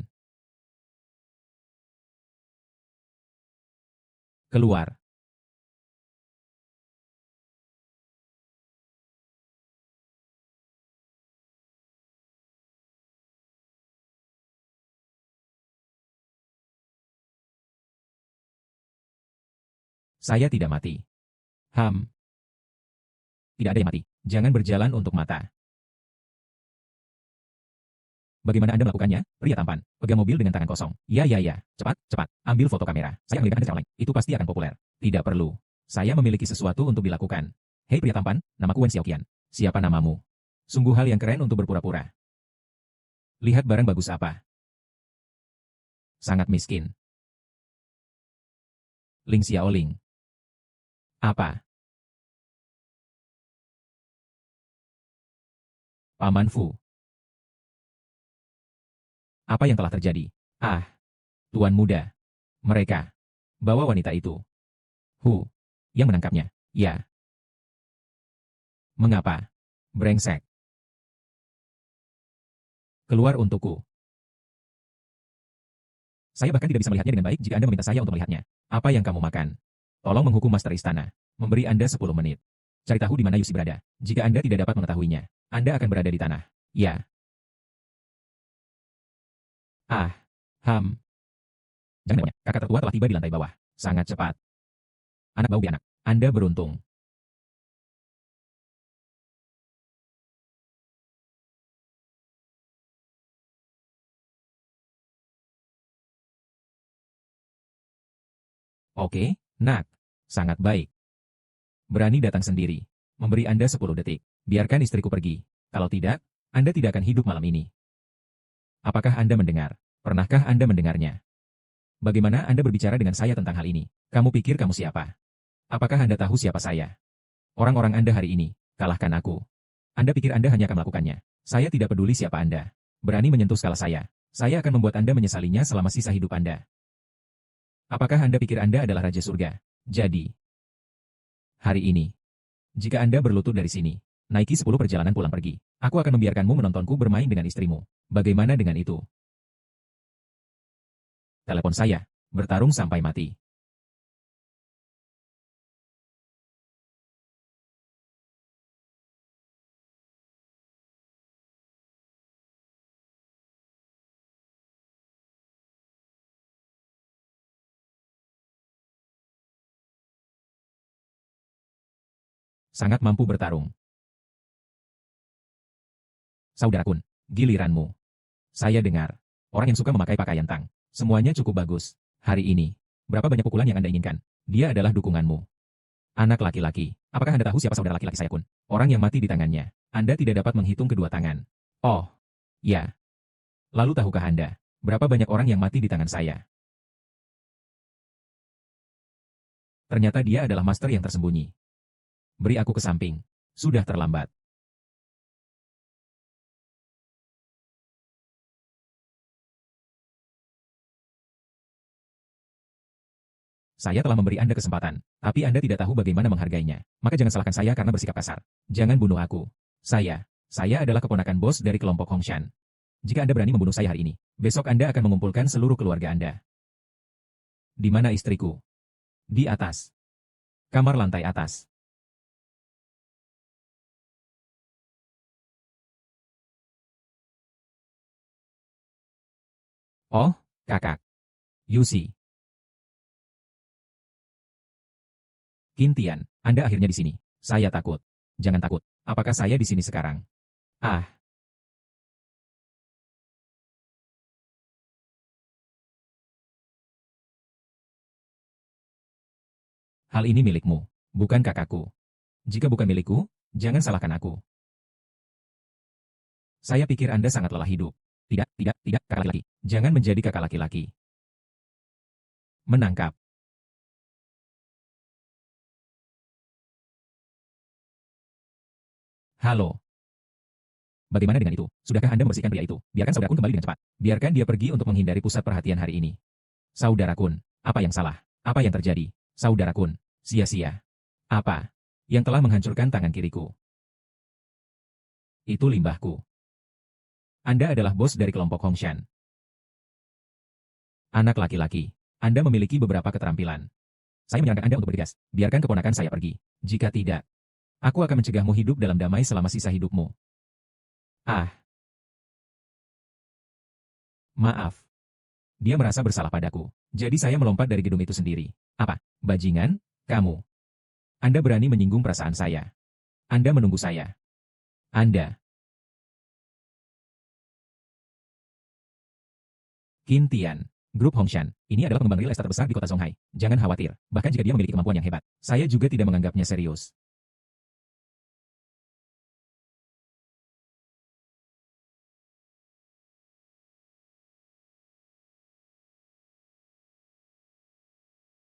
Keluar. Saya tidak mati. Tidak ada yang mati. Jangan berjalan untuk mata. Bagaimana Anda melakukannya? Pria tampan. Pegang mobil dengan tangan kosong. Ya. Cepat, cepat. Ambil foto kamera. Saya akan mengirimkan Anda secara online. Itu pasti akan populer. Tidak perlu. Saya memiliki sesuatu untuk dilakukan. Hei pria tampan, namaku Wen Xiaoqian. Siapa namamu? Sungguh hal yang keren untuk berpura-pura. Lihat barang bagus apa. Sangat miskin. Ling Xiaoling. Apa? Paman Fu. Apa yang telah terjadi? Ah, tuan muda. Mereka. Bawa wanita itu. Yang menangkapnya. Ya. Mengapa? Brengsek. Keluar untukku. Saya bahkan tidak bisa melihatnya dengan baik jika Anda meminta saya untuk melihatnya. Apa yang kamu makan? Tolong menghukum Master Istana. Memberi Anda 10 menit. Cari tahu di mana Yusi berada. Jika Anda tidak dapat mengetahuinya, Anda akan berada di tanah. Ya. Ah. Jangan banyak. Kakak tertua telah tiba di lantai bawah. Sangat cepat. Anak bau anak. Anda beruntung. Oke, nak. Sangat baik. Berani datang sendiri. Memberi Anda 10 detik. Biarkan istriku pergi. Kalau tidak, Anda tidak akan hidup malam ini. Apakah Anda mendengar? Pernahkah Anda mendengarnya? Bagaimana Anda berbicara dengan saya tentang hal ini? Kamu pikir kamu siapa? Apakah Anda tahu siapa saya? Orang-orang Anda hari ini, kalahkan aku. Anda pikir Anda hanya akan melakukannya. Saya tidak peduli siapa Anda. Berani menyentuh skala saya. Saya akan membuat Anda menyesalinya selama sisa hidup Anda. Apakah Anda pikir Anda adalah Raja Surga? Jadi, hari ini, jika Anda berlutut dari sini, naiki 10 perjalanan pulang pergi. Aku akan membiarkanmu menontonku bermain dengan istrimu. Bagaimana dengan itu? Telepon saya. Bertarung sampai mati. Sangat mampu bertarung. Saudara Kun, giliranmu. Saya dengar. Orang yang suka memakai pakaian tang. Semuanya cukup bagus. Hari ini, berapa banyak pukulan yang Anda inginkan? Dia adalah dukunganmu. Anak laki-laki. Apakah Anda tahu siapa saudara laki-laki saya Kun? Orang yang mati di tangannya. Anda tidak dapat menghitung kedua tangan. Oh, ya. Lalu tahukah Anda, berapa banyak orang yang mati di tangan saya? Ternyata dia adalah master yang tersembunyi. Beri aku ke samping. Sudah terlambat. Saya telah memberi Anda kesempatan, tapi Anda tidak tahu bagaimana menghargainya. Maka jangan salahkan saya karena bersikap kasar. Jangan bunuh aku. Saya adalah keponakan bos dari kelompok Hongshan. Jika Anda berani membunuh saya hari ini, besok Anda akan mengumpulkan seluruh keluarga Anda. Di mana istriku? Di atas. Kamar lantai atas. Oh, kakak. Yusi. Kintian, Anda akhirnya di sini. Saya takut. Jangan takut. Apakah saya di sini sekarang? Ah, hal ini milikmu, bukan kakakku. Jika bukan milikku, jangan salahkan aku. Saya pikir Anda sangat lelah hidup. Tidak, kakak laki-laki. Jangan menjadi kakak laki-laki. Menangkap. Halo. Bagaimana dengan itu? Sudahkah Anda membersihkan pria itu? Biarkan Saudara Kun kembali dengan cepat. Biarkan dia pergi untuk menghindari pusat perhatian hari ini. Saudara Kun, apa yang salah? Apa yang terjadi? Saudara Kun, sia-sia. Apa yang telah menghancurkan tangan kiriku? Itu limbahku. Anda adalah bos dari kelompok Hongshan. Anak laki-laki, Anda memiliki beberapa keterampilan. Saya menyarankan Anda untuk bergegas. Biarkan keponakan saya pergi. Jika tidak, aku akan mencegahmu hidup dalam damai selama sisa hidupmu. Ah. Maaf. Dia merasa bersalah padaku. Jadi saya melompat dari gedung itu sendiri. Apa? Bajingan? Kamu. Anda berani menyinggung perasaan saya. Anda menunggu saya. Anda. Qin Tian. Grup Hongshan, ini adalah pengembang real estate terbesar di kota Zonghai. Jangan khawatir, bahkan jika dia memiliki kemampuan yang hebat, saya juga tidak menganggapnya serius.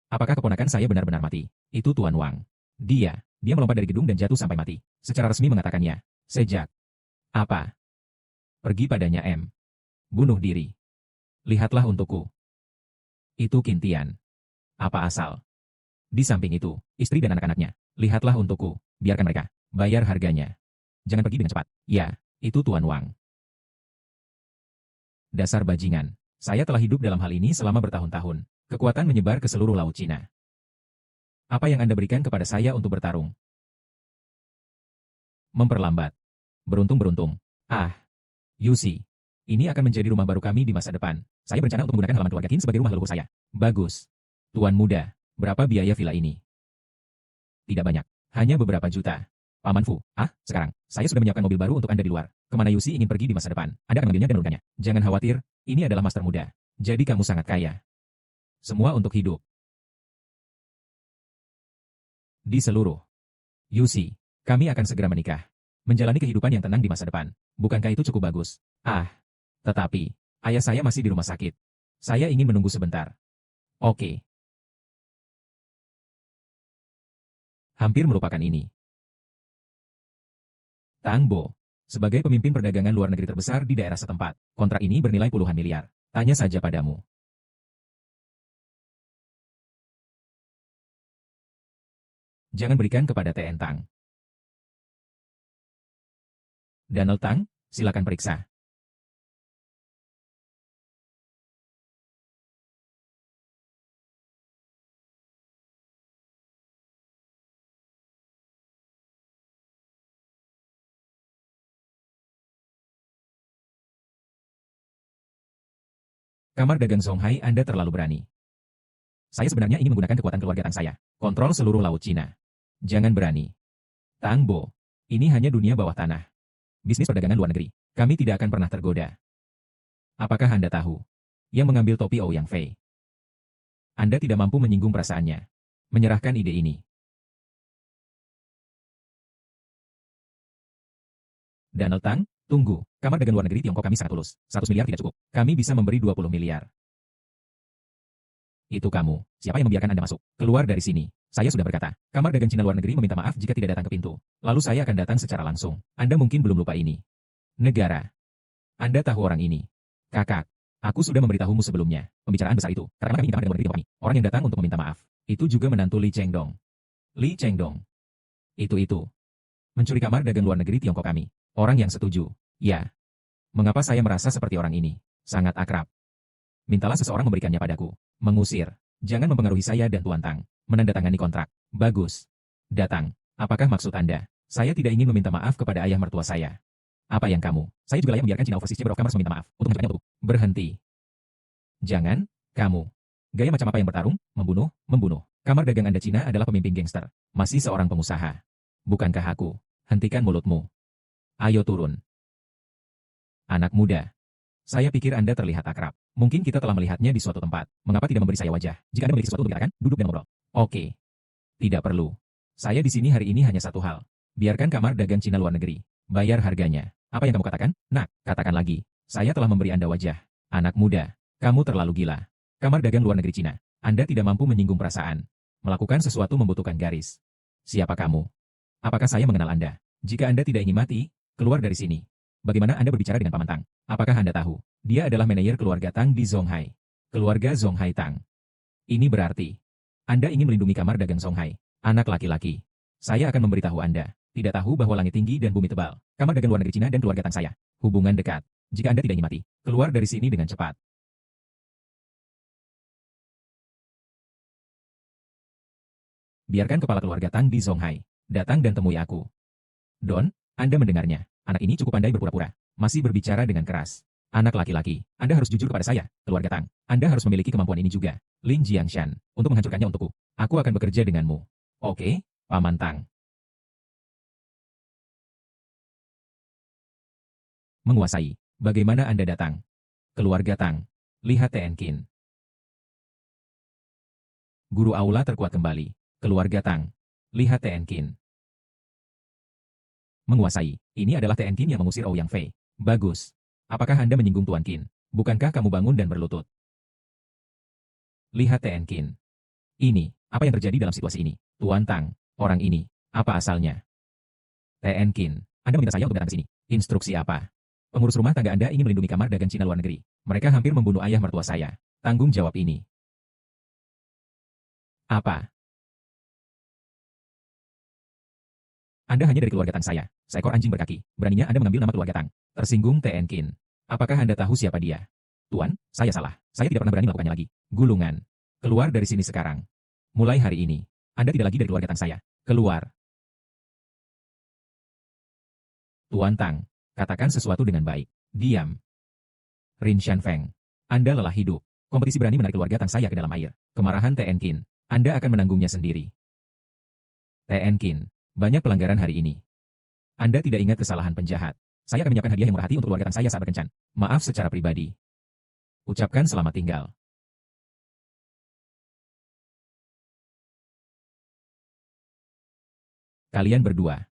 Apakah keponakan saya benar-benar mati? Itu Tuan Wang. Dia melompat dari gedung dan jatuh sampai mati. Secara resmi mengatakannya. Sejak. Apa? Pergi padanya M. Bunuh diri. Lihatlah untukku. Itu Qin Tian. Apa asal? Di samping itu, istri dan anak-anaknya. Lihatlah untukku. Biarkan mereka. Bayar harganya. Jangan pergi dengan cepat. Ya, itu Tuan Wang. Dasar bajingan. Saya telah hidup dalam hal ini selama bertahun-tahun. Kekuatan menyebar ke seluruh Laut Cina. Apa yang Anda berikan kepada saya untuk bertarung? Memperlambat. Beruntung-beruntung. Ah. Yusi. Ini akan menjadi rumah baru kami di masa depan. Saya berencana untuk menggunakan halaman keluarga Qin sebagai rumah leluhur saya. Bagus. Tuan muda, berapa biaya villa ini? Tidak banyak. Hanya beberapa juta. Paman Fu, sekarang, saya sudah menyiapkan mobil baru untuk Anda di luar. Kemana Yusi ingin pergi di masa depan? Anda akan mengambilnya dan menurunkannya. Jangan khawatir, ini adalah master muda. Jadi kamu sangat kaya. Semua untuk hidup. Di seluruh. Yusi, kami akan segera menikah. Menjalani kehidupan yang tenang di masa depan. Bukankah itu cukup bagus? Tetapi, ayah saya masih di rumah sakit. Saya ingin menunggu sebentar. Oke. Hampir melupakan ini. Tang Bo, sebagai pemimpin perdagangan luar negeri terbesar di daerah setempat, kontrak ini bernilai puluhan miliar. Tanya saja padamu. Jangan berikan kepada TN Tang. Donald Tang, silakan periksa. Kamar dagang Zonghai Anda terlalu berani. Saya sebenarnya ingin menggunakan kekuatan keluarga Tang saya. Kontrol seluruh Laut Cina. Jangan berani. Tang Bo, ini hanya dunia bawah tanah. Bisnis perdagangan luar negeri. Kami tidak akan pernah tergoda. Apakah Anda tahu? Yang mengambil topi Ouyang Fei. Anda tidak mampu menyinggung perasaannya. Menyerahkan ide ini. Donald Tang, tunggu. Kamar dagang luar negeri Tiongkok kami sangat tulus. 100 miliar tidak cukup. Kami bisa memberi 20 miliar. Itu kamu. Siapa yang membiarkan Anda masuk? Keluar dari sini. Saya sudah berkata, kamar dagang Cina luar negeri meminta maaf jika tidak datang ke pintu. Lalu saya akan datang secara langsung. Anda mungkin belum lupa ini. Negara. Anda tahu orang ini. Kakak. Aku sudah memberitahumu sebelumnya. Pembicaraan besar itu. Katakanlah kami ingin kamar dagang luar negeri Tiongkok kami. Orang yang datang untuk meminta maaf. Itu juga menantu Li Chengdong. Li Chengdong. Itu. Mencuri kamar dagang luar negeri Tiongkok kami. Orang yang setuju. Ya. Mengapa saya merasa seperti orang ini? Sangat akrab. Mintalah seseorang memberikannya padaku. Mengusir. Jangan mempengaruhi saya dan Tuan Tang. Menandatangani kontrak. Bagus. Datang. Apakah maksud Anda? Saya tidak ingin meminta maaf kepada ayah mertua saya. Apa yang kamu? Saya juga layak membiarkan China Overseas Chamber of Commerce meminta maaf. Untuk mencegahnya untuk berhenti. Jangan. Kamu. Gaya macam apa yang bertarung? Membunuh. Kamar dagang Anda Cina adalah pemimpin gangster. Masih seorang pengusaha. Bukankah aku? Hentikan mulutmu. Ayo turun. Anak muda. Saya pikir Anda terlihat akrab. Mungkin kita telah melihatnya di suatu tempat. Mengapa tidak memberi saya wajah? Jika Anda memiliki sesuatu untuk dikatakan, duduk dan ngobrol. Oke. Tidak perlu. Saya di sini hari ini hanya satu hal. Biarkan kamar dagang Cina luar negeri. Bayar harganya. Apa yang kamu katakan? Nak, katakan lagi. Saya telah memberi Anda wajah. Anak muda. Kamu terlalu gila. Kamar dagang luar negeri Cina. Anda tidak mampu menyinggung perasaan. Melakukan sesuatu membutuhkan garis. Siapa kamu? Apakah saya mengenal Anda? Jika Anda tidak ingin mati, keluar dari sini. Bagaimana Anda berbicara dengan Paman Tang? Apakah Anda tahu? Dia adalah manajer keluarga Tang di Zonghai. Keluarga Zonghai Tang. Ini berarti Anda ingin melindungi kamar dagang Zonghai. Anak laki-laki. Saya akan memberitahu Anda. Tidak tahu bahwa langit tinggi dan bumi tebal. Kamar dagang luar negeri Cina dan keluarga Tang saya. Hubungan dekat. Jika Anda tidak ingin mati, keluar dari sini dengan cepat. Biarkan kepala keluarga Tang di Zonghai datang dan temui aku. Don, Anda mendengarnya. Anak ini cukup pandai berpura-pura. Masih berbicara dengan keras. Anak laki-laki, Anda harus jujur kepada saya, keluarga Tang. Anda harus memiliki kemampuan ini juga. Lin Jiangshan, untuk menghancurkannya untukku. Aku akan bekerja denganmu. Oke, Paman Tang. Menguasai. Bagaimana Anda datang? Keluarga Tang. Lihat Tenkin. Guru aula terkuat kembali. Keluarga Tang. Lihat Tenkin. Menguasai. Ini adalah Tenkin yang mengusir Ouyang Fei. Bagus. Apakah Anda menyinggung Tuan Qin? Bukankah kamu bangun dan berlutut? Lihat Tenkin. Ini, apa yang terjadi dalam situasi ini? Tuan Tang, orang ini, apa asalnya? Tenkin, Anda meminta saya untuk datang ke sini. Instruksi apa? Pengurus rumah tangga Anda ingin melindungi kamar dagang Cina luar negeri. Mereka hampir membunuh ayah mertua saya. Tanggung jawab ini. Apa? Anda hanya dari keluarga Tang saya. Seekor anjing berkaki. Beraninya Anda mengambil nama keluarga Tang. Tersinggung Tenkin. Apakah Anda tahu siapa dia? Tuan, saya salah. Saya tidak pernah berani melakukannya lagi. Gulungan. Keluar dari sini sekarang. Mulai hari ini, Anda tidak lagi dari keluarga Tang saya. Keluar. Tuan Tang, katakan sesuatu dengan baik. Diam. Rin Shanfeng. Anda lelah hidup. Kompetisi berani menarik keluarga Tang saya ke dalam air. Kemarahan Tenkin. Anda akan menanggungnya sendiri. Tenkin. Banyak pelanggaran hari ini. Anda tidak ingat kesalahan penjahat. Saya akan menyiapkan hadiah yang murah hati untuk keluarga Tang saya saat berkencan. Maaf secara pribadi. Ucapkan selamat tinggal. Kalian berdua.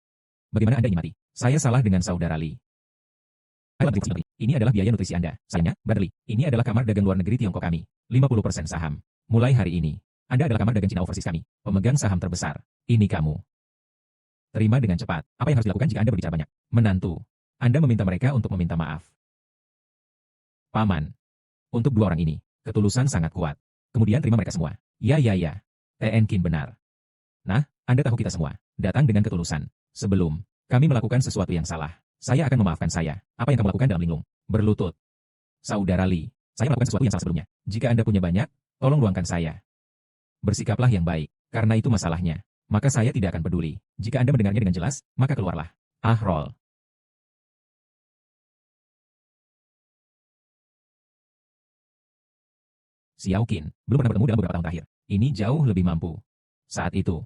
Bagaimana Anda ingin mati? Saya salah dengan saudara Li. Ini adalah biaya nutrisi Anda. Sayangnya, Brother Li, ini adalah kamar dagang luar negeri Tiongkok kami. 50% saham. Mulai hari ini, Anda adalah kamar dagang Cina overseas kami. Pemegang saham terbesar. Ini kamu. Terima dengan cepat. Apa yang harus dilakukan jika Anda berbicara banyak? Menantu. Anda meminta mereka untuk meminta maaf. Paman. Untuk dua orang ini, ketulusan sangat kuat. Kemudian terima mereka semua. Ya. Tenkin benar. Nah, Anda tahu kita semua. Datang dengan ketulusan. Sebelum kami melakukan sesuatu yang salah, saya akan memaafkan saya. Apa yang kamu lakukan dalam linglung? Berlutut. Saudara Li, saya melakukan sesuatu yang salah sebelumnya. Jika Anda punya banyak, tolong luangkan saya. Bersikaplah yang baik, karena itu masalahnya. Maka saya tidak akan peduli. Jika Anda mendengarnya dengan jelas, maka keluarlah. Roll. Xiao Qin, belum pernah bertemu dalam beberapa tahun terakhir. Ini jauh lebih mampu. Saat itu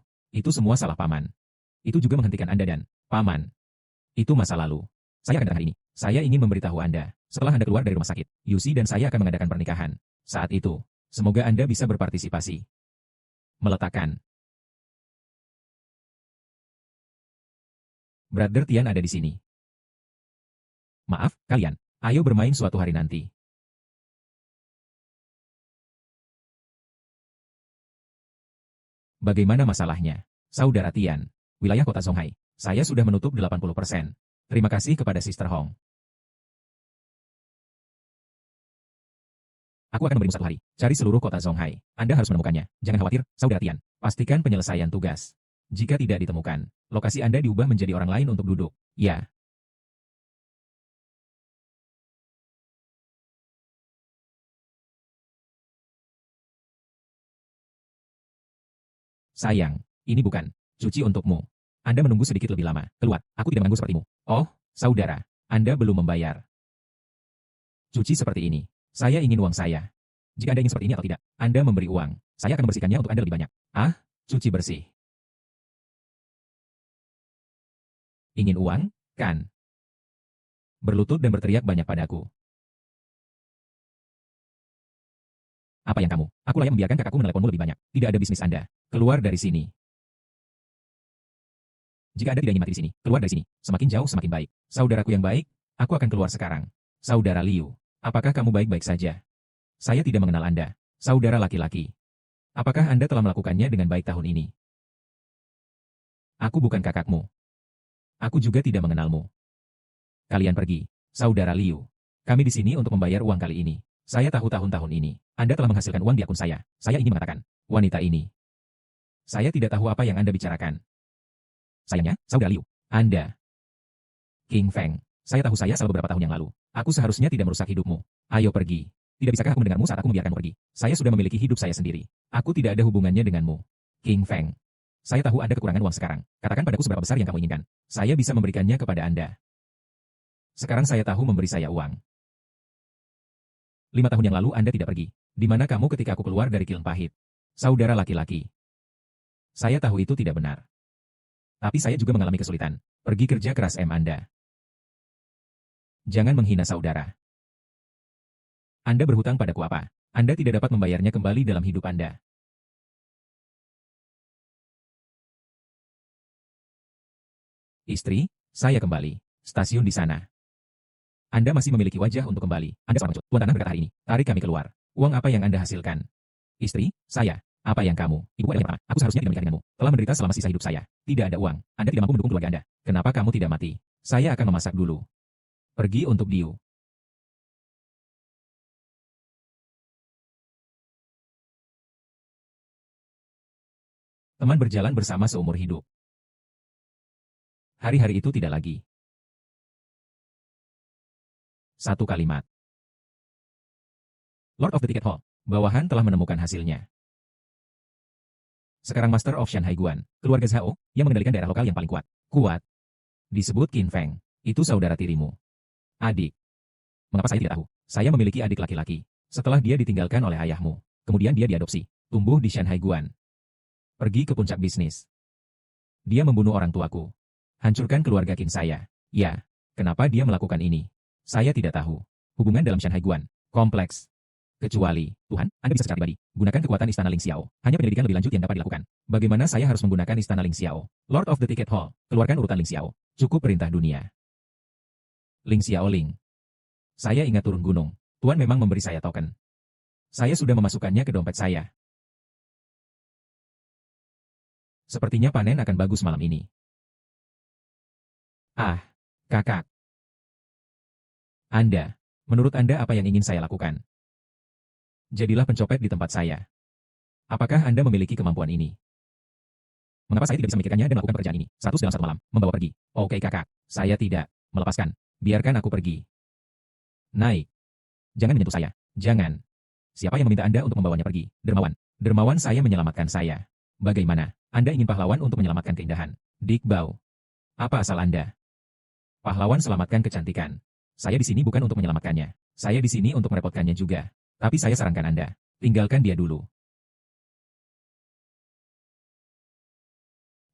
semua salah Paman. Itu juga menghentikan Anda dan Paman. Itu masa lalu. Saya akan datang hari ini. Saya ingin memberitahu Anda, setelah Anda keluar dari rumah sakit, Yusi dan saya akan mengadakan pernikahan. Saat itu, semoga Anda bisa berpartisipasi. Meletakkan. Brother Tian ada di sini. Maaf, kalian. Ayo bermain suatu hari nanti. Bagaimana masalahnya? Saudara Tian, wilayah kota Zonghai. Saya sudah menutup 80%. Terima kasih kepada Sister Hong. Aku akan memberimu satu hari. Cari seluruh kota Zonghai. Anda harus menemukannya. Jangan khawatir, Saudara Tian. Pastikan penyelesaian tugas. Jika tidak ditemukan, lokasi Anda diubah menjadi orang lain untuk duduk. Ya. Sayang, ini bukan cuci untukmu. Anda menunggu sedikit lebih lama. Keluar, aku tidak mengganggu sepertimu. Oh, saudara, Anda belum membayar. Cuci seperti ini. Saya ingin uang saya. Jika Anda ingin seperti ini atau tidak, Anda memberi uang. Saya akan membersihkannya untuk Anda lebih banyak. Cuci bersih. Ingin uang, kan? Berlutut dan berteriak banyak padaku. Apa yang kamu? Aku layak membiarkan kakakku meneleponmu lebih banyak. Tidak ada bisnis Anda. Keluar dari sini. Jika Anda tidak ingin mati di sini, keluar dari sini. Semakin jauh semakin baik. Saudaraku yang baik, aku akan keluar sekarang. Saudara Liu, apakah kamu baik-baik saja? Saya tidak mengenal Anda. Saudara laki-laki. Apakah Anda telah melakukannya dengan baik tahun ini? Aku bukan kakakmu. Aku juga tidak mengenalmu. Kalian pergi. Saudara Liu, kami di sini untuk membayar uang kali ini. Saya tahu tahun-tahun ini, Anda telah menghasilkan uang di akun saya. Saya ingin mengatakan, wanita ini. Saya tidak tahu apa yang Anda bicarakan. Sayangnya, Saudara Liu, Anda. King Feng, saya tahu saya salah beberapa tahun yang lalu. Aku seharusnya tidak merusak hidupmu. Ayo pergi. Tidak bisakah aku mendengarmu saat aku membiarkanmu pergi? Saya sudah memiliki hidup saya sendiri. Aku tidak ada hubungannya denganmu. King Feng. Saya tahu Anda kekurangan uang sekarang. Katakan padaku seberapa besar yang kamu inginkan. Saya bisa memberikannya kepada Anda. Sekarang saya tahu memberi saya uang. 5 tahun yang lalu Anda tidak pergi. Di mana kamu ketika aku keluar dari kiln pahit? Saudara laki-laki. Saya tahu itu tidak benar. Tapi saya juga mengalami kesulitan. Pergi kerja keras Anda. Jangan menghina saudara. Anda berhutang padaku apa? Anda tidak dapat membayarnya kembali dalam hidup Anda. Istri, saya kembali. Stasiun di sana. Anda masih memiliki wajah untuk kembali. Anda seorang pecut. Tuan Tanah berkata hari ini, tarik kami keluar. Uang apa yang Anda hasilkan? Istri, saya. Apa yang kamu? Ibu adalah yang pertama. Aku seharusnya tidak menikah denganmu. Telah menderita selama sisa hidup saya. Tidak ada uang. Anda tidak mampu mendukung keluarga Anda. Kenapa kamu tidak mati? Saya akan memasak dulu. Pergi untuk Diu. Teman berjalan bersama seumur hidup. Hari-hari itu tidak lagi. Satu kalimat. Lord of the Ticket Hall. Bawahan telah menemukan hasilnya. Sekarang Master of Shanghai Guan, keluarga Zhao, yang mengendalikan daerah lokal yang paling kuat. Kuat. Disebut Qin Feng. Itu saudara tirimu. Adik. Mengapa saya tidak tahu? Saya memiliki adik laki-laki. Setelah dia ditinggalkan oleh ayahmu. Kemudian dia diadopsi. Tumbuh di Shanghai Guan. Pergi ke puncak bisnis. Dia membunuh orang tuaku. Hancurkan keluarga Qin saya. Ya. Kenapa dia melakukan ini? Saya tidak tahu. Hubungan dalam Shanghai Guan. Kompleks. Kecuali, Tuhan, Anda bisa secara pribadi. Gunakan kekuatan Istana Ling Xiao. Hanya penyelidikan lebih lanjut yang dapat dilakukan. Bagaimana saya harus menggunakan Istana Ling Xiao? Lord of the Ticket Hall. Keluarkan urutan Ling Xiao. Cukup perintah dunia. Ling Xiao Ling. Saya ingat turun gunung. Tuan memang memberi saya token. Saya sudah memasukkannya ke dompet saya. Sepertinya panen akan bagus malam ini. Ah, kakak. Menurut Anda apa yang ingin saya lakukan? Jadilah pencopet di tempat saya. Apakah Anda memiliki kemampuan ini? Mengapa saya tidak bisa memikirkannya dan melakukan pekerjaan ini? 100 dalam 1 malam, membawa pergi. Oke kakak, saya tidak. Melepaskan. Biarkan aku pergi. Naik. Jangan menyentuh saya. Jangan. Siapa yang meminta Anda untuk membawanya pergi? Dermawan. Dermawan saya menyelamatkan saya. Bagaimana? Anda ingin pahlawan untuk menyelamatkan keindahan? Dick Bao. Apa asal Anda? Pahlawan selamatkan kecantikan. Saya di sini bukan untuk menyelamatkannya. Saya di sini untuk merepotkannya juga. Tapi saya sarankan Anda, tinggalkan dia dulu.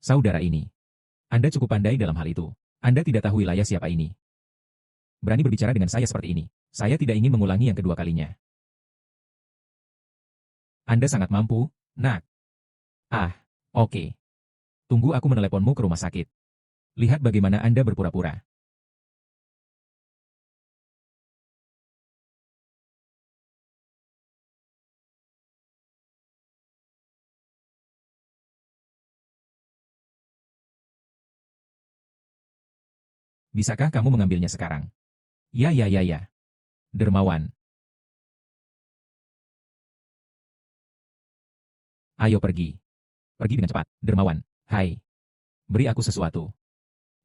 Saudara ini. Anda cukup pandai dalam hal itu. Anda tidak tahu wilayah siapa ini. Berani berbicara dengan saya seperti ini. Saya tidak ingin mengulangi yang kedua kalinya. Anda sangat mampu, nak. Ah, oke. Tunggu aku meneleponmu ke rumah sakit. Lihat bagaimana Anda berpura-pura. Bisakah kamu mengambilnya sekarang? Ya. Dermawan. Ayo pergi. Pergi dengan cepat, Dermawan. Hai. Beri aku sesuatu.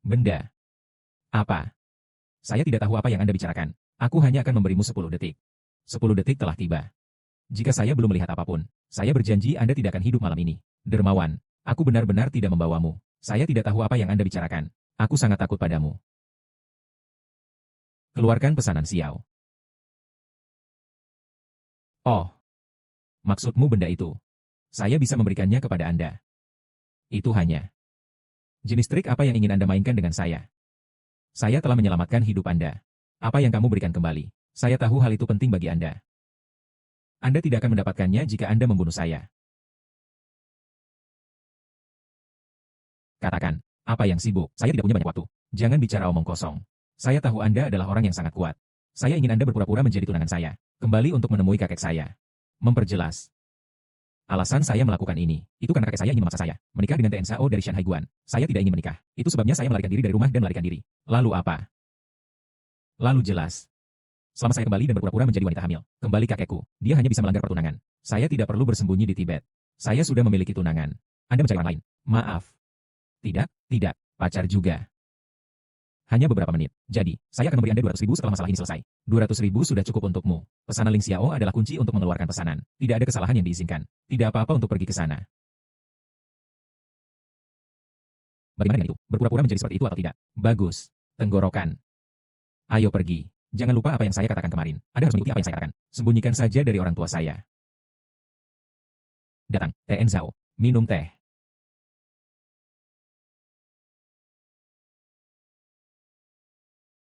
Benda. Apa? Saya tidak tahu apa yang Anda bicarakan. Aku hanya akan memberimu 10 detik. 10 detik telah tiba. Jika saya belum melihat apapun, saya berjanji Anda tidak akan hidup malam ini. Dermawan, aku benar-benar tidak membawamu. Saya tidak tahu apa yang Anda bicarakan. Aku sangat takut padamu. Keluarkan pesanan Xiao. Oh. Maksudmu benda itu. Saya bisa memberikannya kepada Anda. Itu hanya. Jenis trik apa yang ingin Anda mainkan dengan saya? Saya telah menyelamatkan hidup Anda. Apa yang kamu berikan kembali? Saya tahu hal itu penting bagi Anda. Anda tidak akan mendapatkannya jika Anda membunuh saya. Katakan, apa yang sibuk? Saya tidak punya banyak waktu. Jangan bicara omong kosong. Saya tahu Anda adalah orang yang sangat kuat. Saya ingin Anda berpura-pura menjadi tunangan saya. Kembali untuk menemui kakek saya. Memperjelas. Alasan saya melakukan ini, itu karena kakek saya ingin memaksa saya menikah dengan TNSAO dari Shanghai Guan. Saya tidak ingin menikah. Itu sebabnya saya melarikan diri dari rumah dan melarikan diri. Lalu apa? Lalu jelas. Selama saya kembali dan berpura-pura menjadi wanita hamil, kembali kakekku, dia hanya bisa melanggar pertunangan. Saya tidak perlu bersembunyi di Tibet. Saya sudah memiliki tunangan. Anda mencari orang lain. Maaf. Tidak, tidak, pacar juga. Hanya beberapa menit. Jadi, saya akan memberi Anda 200.000 setelah masalah ini selesai. 200.000 sudah cukup untukmu. Pesanan Ling Xiao adalah kunci untuk mengeluarkan pesanan. Tidak ada kesalahan yang diizinkan. Tidak apa-apa untuk pergi ke sana. Bagaimana dengan itu? Berpura-pura menjadi seperti itu atau tidak? Bagus. Tenggorokan. Ayo pergi. Jangan lupa apa yang saya katakan kemarin. Anda harus mengikuti apa yang saya katakan. Sembunyikan saja dari orang tua saya. Datang, Tn Zhao. Minum teh.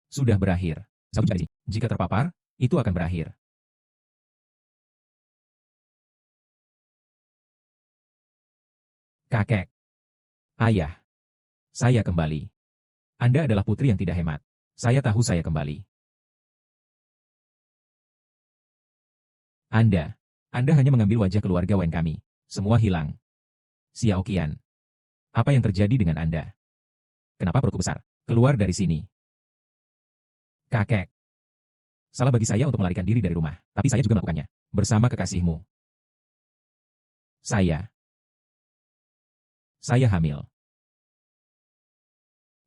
Sudah berakhir. Zhao jadi. Jika terpapar, itu akan berakhir. Kakek. Ayah. Saya kembali. Anda adalah putri yang tidak hemat. Saya tahu saya kembali. Anda hanya mengambil wajah keluarga Wen kami. Semua hilang. Xiao Qian. Apa yang terjadi dengan Anda? Kenapa perutku besar? Keluar dari sini. Kakek. Salah bagi saya untuk melarikan diri dari rumah, tapi saya juga melakukannya. Bersama kekasihmu. Saya hamil.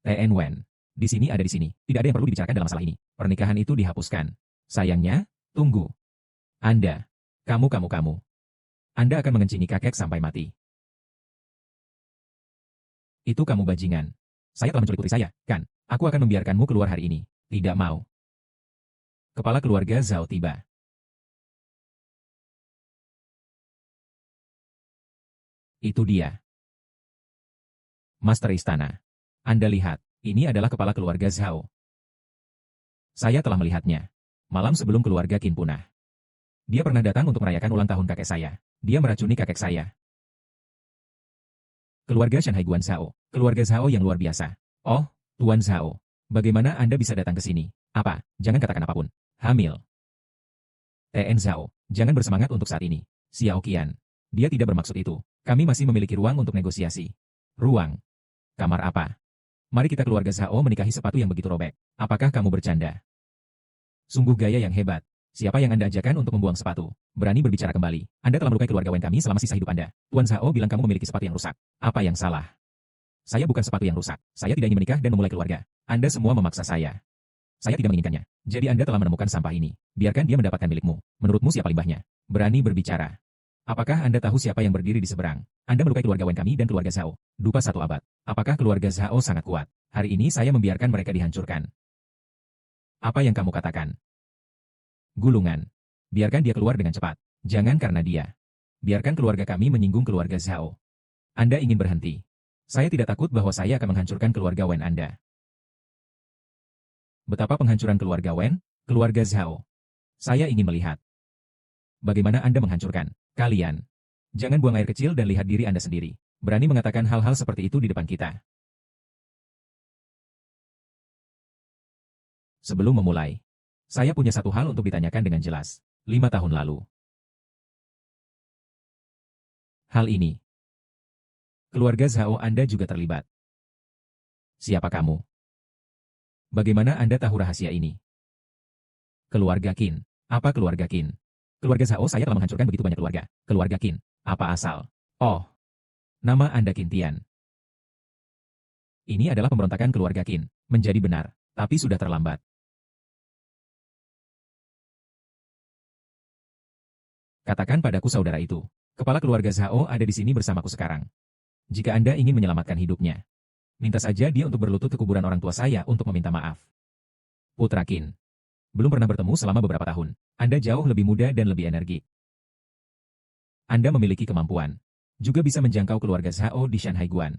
Tn Wen. Di sini ada di sini. Tidak ada yang perlu dibicarakan dalam masalah ini. Pernikahan itu dihapuskan. Sayangnya, tunggu. Anda. Kamu. Anda akan mengencingi kakek sampai mati. Itu kamu bajingan. Saya telah menculik putri saya, kan? Aku akan membiarkanmu keluar hari ini. Tidak mau. Kepala keluarga Zhao tiba. Itu dia. Master Istana. Anda lihat, ini adalah kepala keluarga Zhao. Saya telah melihatnya. Malam sebelum keluarga Qin punah. Dia pernah datang untuk merayakan ulang tahun kakek saya. Dia meracuni kakek saya. Keluarga Shanhai Guan Zhao. Keluarga Zhao yang luar biasa. Oh, Tuan Zhao. Bagaimana Anda bisa datang ke sini? Apa? Jangan katakan apapun. Hamil. Tn Zhao. Jangan bersemangat untuk saat ini. Xiao Qian. Dia tidak bermaksud itu. Kami masih memiliki ruang untuk negosiasi. Ruang. Kamar apa? Mari kita keluarga Zhao menikahi sepatu yang begitu robek. Apakah kamu bercanda? Sungguh gaya yang hebat. Siapa yang Anda ajakan untuk membuang sepatu? Berani berbicara kembali. Anda telah melukai keluarga Wen kami selama sisa hidup Anda. Tuan Zhao bilang kamu memiliki sepatu yang rusak. Apa yang salah? Saya bukan sepatu yang rusak. Saya tidak ingin menikah dan memulai keluarga. Anda semua memaksa saya. Saya tidak menginginkannya. Jadi Anda telah menemukan sampah ini. Biarkan dia mendapatkan milikmu. Menurutmu siapa limbahnya? Berani berbicara. Apakah Anda tahu siapa yang berdiri di seberang? Anda melukai keluarga Wen kami dan keluarga Zhao. Dupa 1 abad. Apakah keluarga Zhao sangat kuat? Hari ini saya membiarkan mereka dihancurkan. Apa yang kamu katakan? Gulungan. Biarkan dia keluar dengan cepat. Jangan karena dia. Biarkan keluarga kami menyinggung keluarga Zhao. Anda ingin berhenti. Saya tidak takut bahwa saya akan menghancurkan keluarga Wen Anda. Betapa penghancuran keluarga Wen, keluarga Zhao. Saya ingin melihat. Bagaimana Anda menghancurkan kalian? Jangan buang air kecil dan lihat diri Anda sendiri. Berani mengatakan hal-hal seperti itu di depan kita. Sebelum memulai, saya punya satu hal untuk ditanyakan dengan jelas. 5 tahun lalu. Hal ini. Keluarga Zhao Anda juga terlibat. Siapa kamu? Bagaimana Anda tahu rahasia ini? Keluarga Qin. Apa keluarga Qin? Keluarga Zhao saya telah menghancurkan begitu banyak keluarga. Keluarga Qin. Apa asal? Oh. Nama Anda Qin Tian. Ini adalah pemberontakan keluarga Qin. Menjadi benar. Tapi sudah terlambat. Katakan padaku saudara itu. Kepala keluarga Zhao ada di sini bersamaku sekarang. Jika Anda ingin menyelamatkan hidupnya, minta saja dia untuk berlutut ke kuburan orang tua saya untuk meminta maaf. Putra Qin. Belum pernah bertemu selama beberapa tahun. Anda jauh lebih muda dan lebih energik. Anda memiliki kemampuan. Juga bisa menjangkau keluarga Zhao di Shanhai Guan.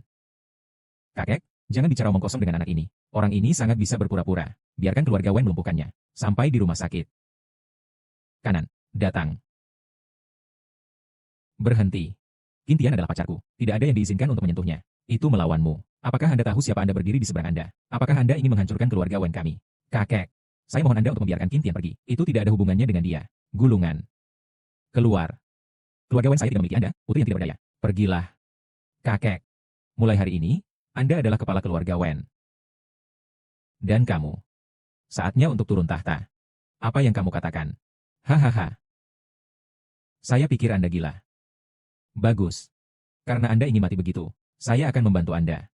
Kakek, jangan bicara omong kosong dengan anak ini. Orang ini sangat bisa berpura-pura. Biarkan keluarga Wen melumpuhkannya. Sampai di rumah sakit. Kanan. Datang. Berhenti. Qin Tian adalah pacarku. Tidak ada yang diizinkan untuk menyentuhnya. Itu melawanmu. Apakah Anda tahu siapa Anda berdiri di seberang Anda? Apakah Anda ingin menghancurkan keluarga Wen kami? Kakek. Saya mohon Anda untuk membiarkan Qin Tian pergi. Itu tidak ada hubungannya dengan dia. Gulungan. Keluar. Keluarga Wen saya tidak memiliki Anda, putri yang tidak berdaya. Pergilah. Kakek. Mulai hari ini, Anda adalah kepala keluarga Wen. Dan kamu. Saatnya untuk turun tahta. Apa yang kamu katakan? Hahaha. Saya pikir Anda gila. Bagus. Karena Anda ingin mati begitu, saya akan membantu Anda.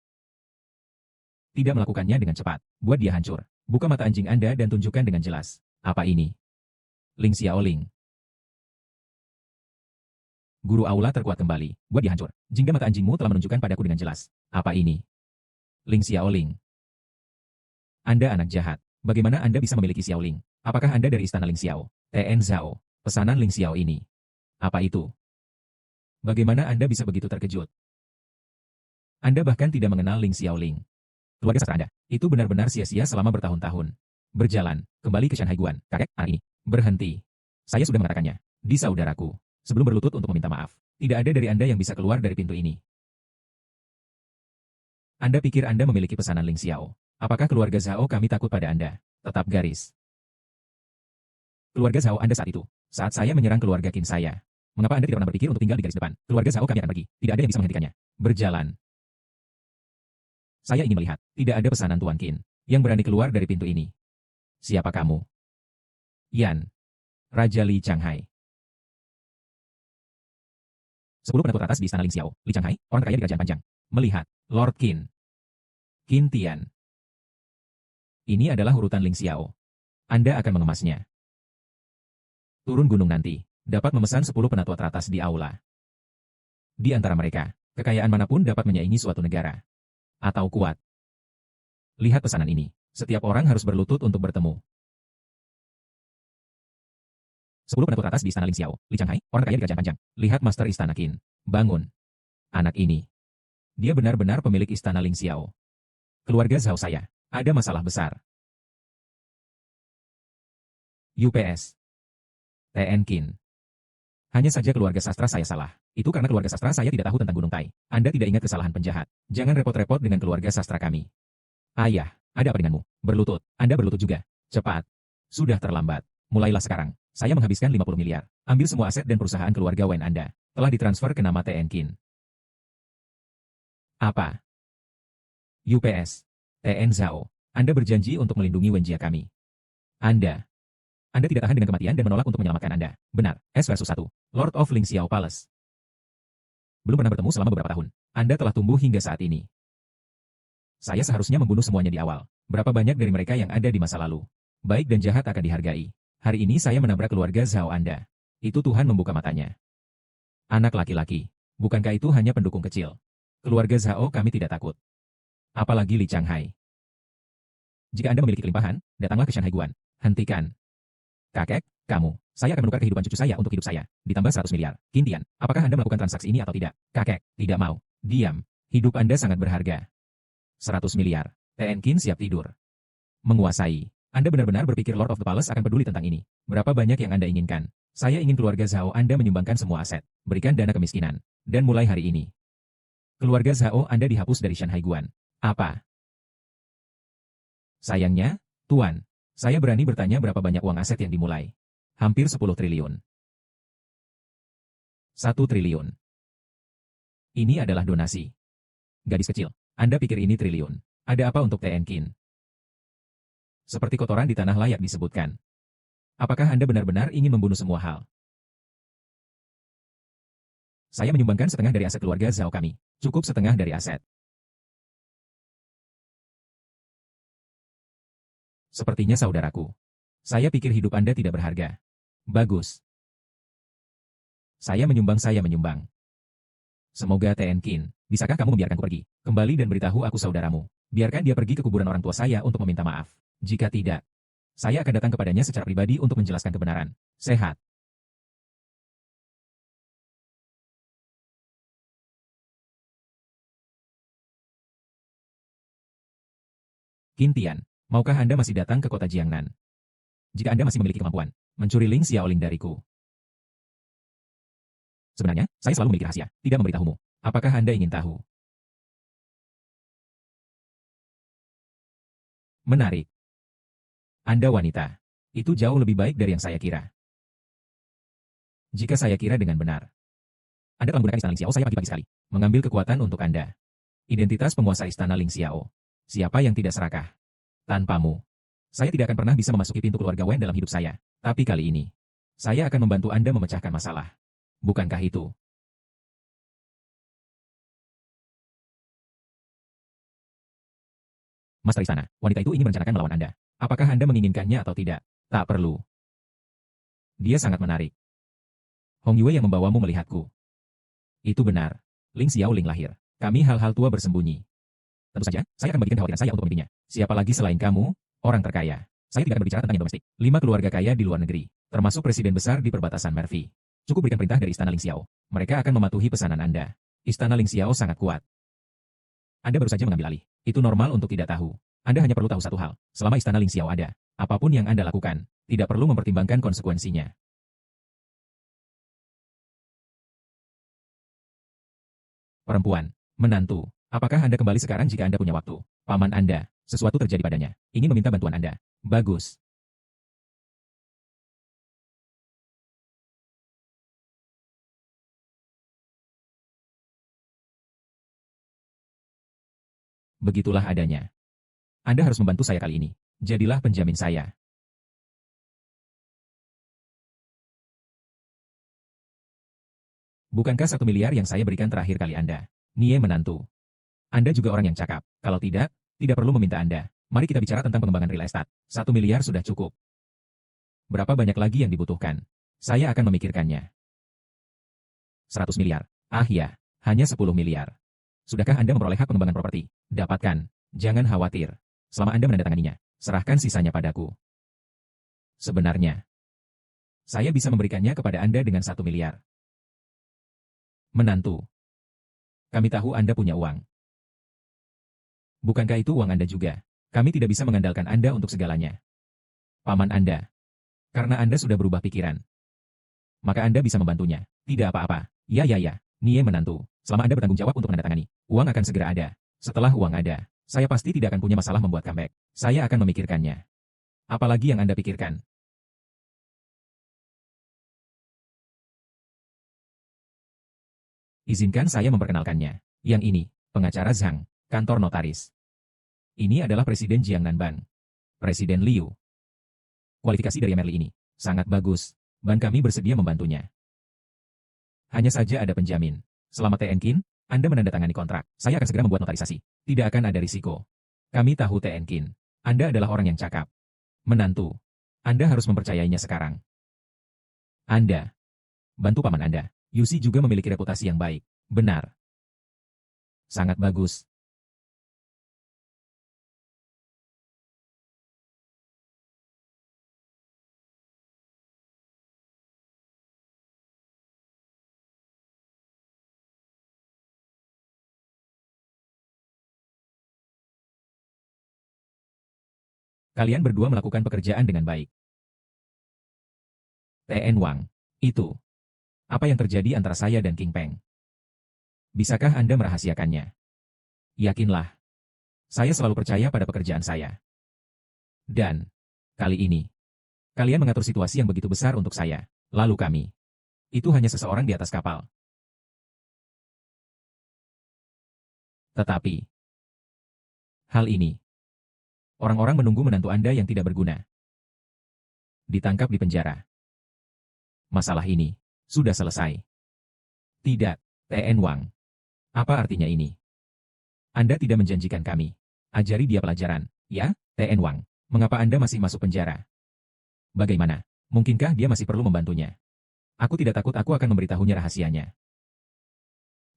Tidak melakukannya dengan cepat. Buat dia hancur. Buka mata anjing Anda dan tunjukkan dengan jelas. Apa ini? Ling Xiaoling. Guru aula terkuat kembali. Buat dia hancur. Jingga mata anjingmu telah menunjukkan padaku dengan jelas. Apa ini? Ling Xiaoling. Anda anak jahat. Bagaimana Anda bisa memiliki Xiaoling? Apakah Anda dari istana Ling Xiao? TN Zhao. Pesanan Ling Xiao ini. Apa itu? Bagaimana Anda bisa begitu terkejut? Anda bahkan tidak mengenal Ling Xiaoling. Keluarga sastra Anda. Itu benar-benar sia-sia selama bertahun-tahun. Berjalan. Kembali ke Shanghai Guan. Kakek, anak ini. Berhenti. Saya sudah mengatakannya. Di saudaraku. Sebelum berlutut untuk meminta maaf. Tidak ada dari Anda yang bisa keluar dari pintu ini. Anda pikir Anda memiliki pesanan Ling Xiao. Apakah keluarga Zhao kami takut pada Anda? Tetap garis. Keluarga Zhao Anda saat itu. Saat saya menyerang keluarga Qin saya. Mengapa Anda tidak pernah berpikir untuk tinggal di garis depan? Keluarga Zhao kami akan pergi. Tidak ada yang bisa menghentikannya. Berjalan. Saya ingin melihat. Tidak ada pesanan Tuan Qin yang berani keluar dari pintu ini. Siapa kamu? Yan. Raja Li Changhai. 10 penatua teratas di istana Ling Xiao. Li Changhai, orang terkaya di kerajaan panjang. Melihat. Lord Qin. Qin Tian. Ini adalah urutan Ling Xiao. Anda akan mengemasnya. Turun gunung nanti. Dapat memesan 10 penatua teratas di aula. Di antara mereka, kekayaan manapun dapat menyaingi suatu negara. Atau kuat. Lihat pesanan ini. Setiap orang harus berlutut untuk bertemu. 10 penatua teratas di istana Ling Xiao. Li Changhai, orang kaya di kerajaan panjang. Lihat master istana Qin. Bangun. Anak ini. Dia benar-benar pemilik istana Ling Xiao. Keluarga Zhao saya. Ada masalah besar. UPS. TN Qin. Hanya saja keluarga sastra saya salah. Itu karena keluarga sastra saya tidak tahu tentang Gunung Tai. Anda tidak ingat kesalahan penjahat. Jangan repot-repot dengan keluarga sastra kami. Ayah, ada apa denganmu? Berlutut. Anda berlutut juga. Cepat. Sudah terlambat. Mulailah sekarang. Saya menghabiskan 50 miliar. Ambil semua aset dan perusahaan keluarga Wen Anda. Telah ditransfer ke nama TN Qin. Apa? UPS. TN Zhao. Anda berjanji untuk melindungi Wenjia kami. Anda tidak tahan dengan kematian dan menolak untuk menyelamatkan Anda. Benar. S versus 1. Lord of Ling Xiao Palace. Belum pernah bertemu selama beberapa tahun. Anda telah tumbuh hingga saat ini. Saya seharusnya membunuh semuanya di awal. Berapa banyak dari mereka yang ada di masa lalu? Baik dan jahat akan dihargai. Hari ini saya menabrak keluarga Zhao Anda. Itu Tuhan membuka matanya. Anak laki-laki. Bukankah itu hanya pendukung kecil? Keluarga Zhao kami tidak takut. Apalagi Li Changhai. Jika Anda memiliki kelimpahan, datanglah ke Shanghai Guan. Hentikan. Kakek, kamu. Saya akan menukar kehidupan cucu saya untuk hidup saya. Ditambah 100 miliar. Qin Tian, apakah Anda melakukan transaksi ini atau tidak? Kakek, tidak mau. Diam. Hidup Anda sangat berharga. 100 miliar. TN Qin siap tidur. Menguasai. Anda benar-benar berpikir Lord of the Palace akan peduli tentang ini. Berapa banyak yang Anda inginkan? Saya ingin keluarga Zhao Anda menyumbangkan semua aset. Berikan dana kemiskinan. Dan mulai hari ini. Keluarga Zhao Anda dihapus dari Shanghai Guan. Apa? Sayangnya, Tuan. Saya berani bertanya berapa banyak uang aset yang dimulai. Hampir 10 triliun. 1 triliun. Ini adalah donasi. Gadis kecil, Anda pikir ini triliun. Ada apa untuk TN Qin? Seperti kotoran di tanah layak disebutkan. Apakah Anda benar-benar ingin membunuh semua hal? Saya menyumbangkan setengah dari aset keluarga Zhao kami. Cukup setengah dari aset. Sepertinya saudaraku. Saya pikir hidup Anda tidak berharga. Bagus. Saya menyumbang. Semoga TN Qin, bisakah kamu membiarkanku pergi? Kembali dan beritahu aku saudaramu. Biarkan dia pergi ke kuburan orang tua saya untuk meminta maaf. Jika tidak, saya akan datang kepadanya secara pribadi untuk menjelaskan kebenaran. Sehat. Qin Tian, maukah Anda masih datang ke kota Jiangnan? Jika Anda masih memiliki kemampuan, mencuri Ling Xiaoling dariku. Sebenarnya, saya selalu memiliki rahasia, tidak memberitahumu. Apakah Anda ingin tahu? Menarik. Anda wanita. Itu jauh lebih baik dari yang saya kira. Jika saya kira dengan benar. Anda telah menggunakan istana Ling Xiao saya pagi-pagi sekali. Mengambil kekuatan untuk Anda. Identitas penguasa istana Ling Xiao. Siapa yang tidak serakah? Tanpamu. Saya tidak akan pernah bisa memasuki pintu keluarga Wen dalam hidup saya. Tapi kali ini, saya akan membantu Anda memecahkan masalah. Bukankah itu? Master Istana, wanita itu ingin merencanakan melawan Anda. Apakah Anda menginginkannya atau tidak? Tak perlu. Dia sangat menarik. Hong Yue yang membawamu melihatku. Itu benar. Ling Xiaoling lahir. Kami hal-hal tua bersembunyi. Tentu saja, saya akan bagikan kekhawatiran saya untuk pemimpinnya. Siapa lagi selain kamu, orang terkaya. Saya tidak akan berbicara tentang yang domestik. 5 keluarga kaya di luar negeri, termasuk presiden besar di perbatasan Mervy. Cukup berikan perintah dari Istana Ling Xiao. Mereka akan mematuhi pesanan Anda. Istana Ling Xiao sangat kuat. Anda baru saja mengambil alih. Itu normal untuk tidak tahu. Anda hanya perlu tahu satu hal. Selama Istana Ling Xiao ada, apapun yang Anda lakukan, tidak perlu mempertimbangkan konsekuensinya. Perempuan, menantu, apakah Anda kembali sekarang jika Anda punya waktu? Paman Anda, sesuatu terjadi padanya. Ingin meminta bantuan Anda. Bagus. Begitulah adanya. Anda harus membantu saya kali ini. Jadilah penjamin saya. Bukankah 1 miliar yang saya berikan terakhir kali Anda? Nie menantu. Anda juga orang yang cakap. Kalau tidak perlu meminta Anda. Mari kita bicara tentang pengembangan real estate. 1 miliar sudah cukup. Berapa banyak lagi yang dibutuhkan? Saya akan memikirkannya. 100 miliar. Ah ya, hanya 10 miliar. Sudahkah Anda memperoleh hak pengembangan properti? Dapatkan. Jangan khawatir. Selama Anda menandatanganinya, serahkan sisanya padaku. Sebenarnya, saya bisa memberikannya kepada Anda dengan 1 miliar. Menantu. Kami tahu Anda punya uang. Bukankah itu uang Anda juga? Kami tidak bisa mengandalkan Anda untuk segalanya. Paman Anda. Karena Anda sudah berubah pikiran. Maka Anda bisa membantunya. Tidak apa-apa. Ya. Nie menantu. Selama Anda bertanggung jawab untuk menandatangani, uang akan segera ada. Setelah uang ada, saya pasti tidak akan punya masalah membuat comeback. Saya akan memikirkannya. Apalagi yang Anda pikirkan? Izinkan saya memperkenalkannya. Yang ini, pengacara Zhang, kantor notaris. Ini adalah Presiden Jiang Nanban. Presiden Liu. Kualifikasi dari Emerly ini sangat bagus. Ban kami bersedia membantunya. Hanya saja ada penjamin. Selama Tenkin, Anda menandatangani kontrak, saya akan segera membuat notarisasi. Tidak akan ada risiko. Kami tahu Tenkin. Anda adalah orang yang cakap. Menantu. Anda harus mempercayainya sekarang. Anda. Bantu paman Anda. Yusi juga memiliki reputasi yang baik. Benar. Sangat bagus. Kalian berdua melakukan pekerjaan dengan baik. T.N. Wang. Itu. Apa yang terjadi antara saya dan King Peng? Bisakah Anda merahasiakannya? Yakinlah. Saya selalu percaya pada pekerjaan saya. Dan, kali ini, kalian mengatur situasi yang begitu besar untuk saya. Lalu kami. Itu hanya seseorang di atas kapal. Tetapi, hal ini, orang-orang menunggu menantu Anda yang tidak berguna. Ditangkap di penjara. Masalah ini, sudah selesai. Tidak, T.N. Wang. Apa artinya ini? Anda tidak menjanjikan kami. Ajari dia pelajaran, ya, T.N. Wang. Mengapa Anda masih masuk penjara? Bagaimana? Mungkinkah dia masih perlu membantunya? Aku tidak takut aku akan memberitahunya rahasianya.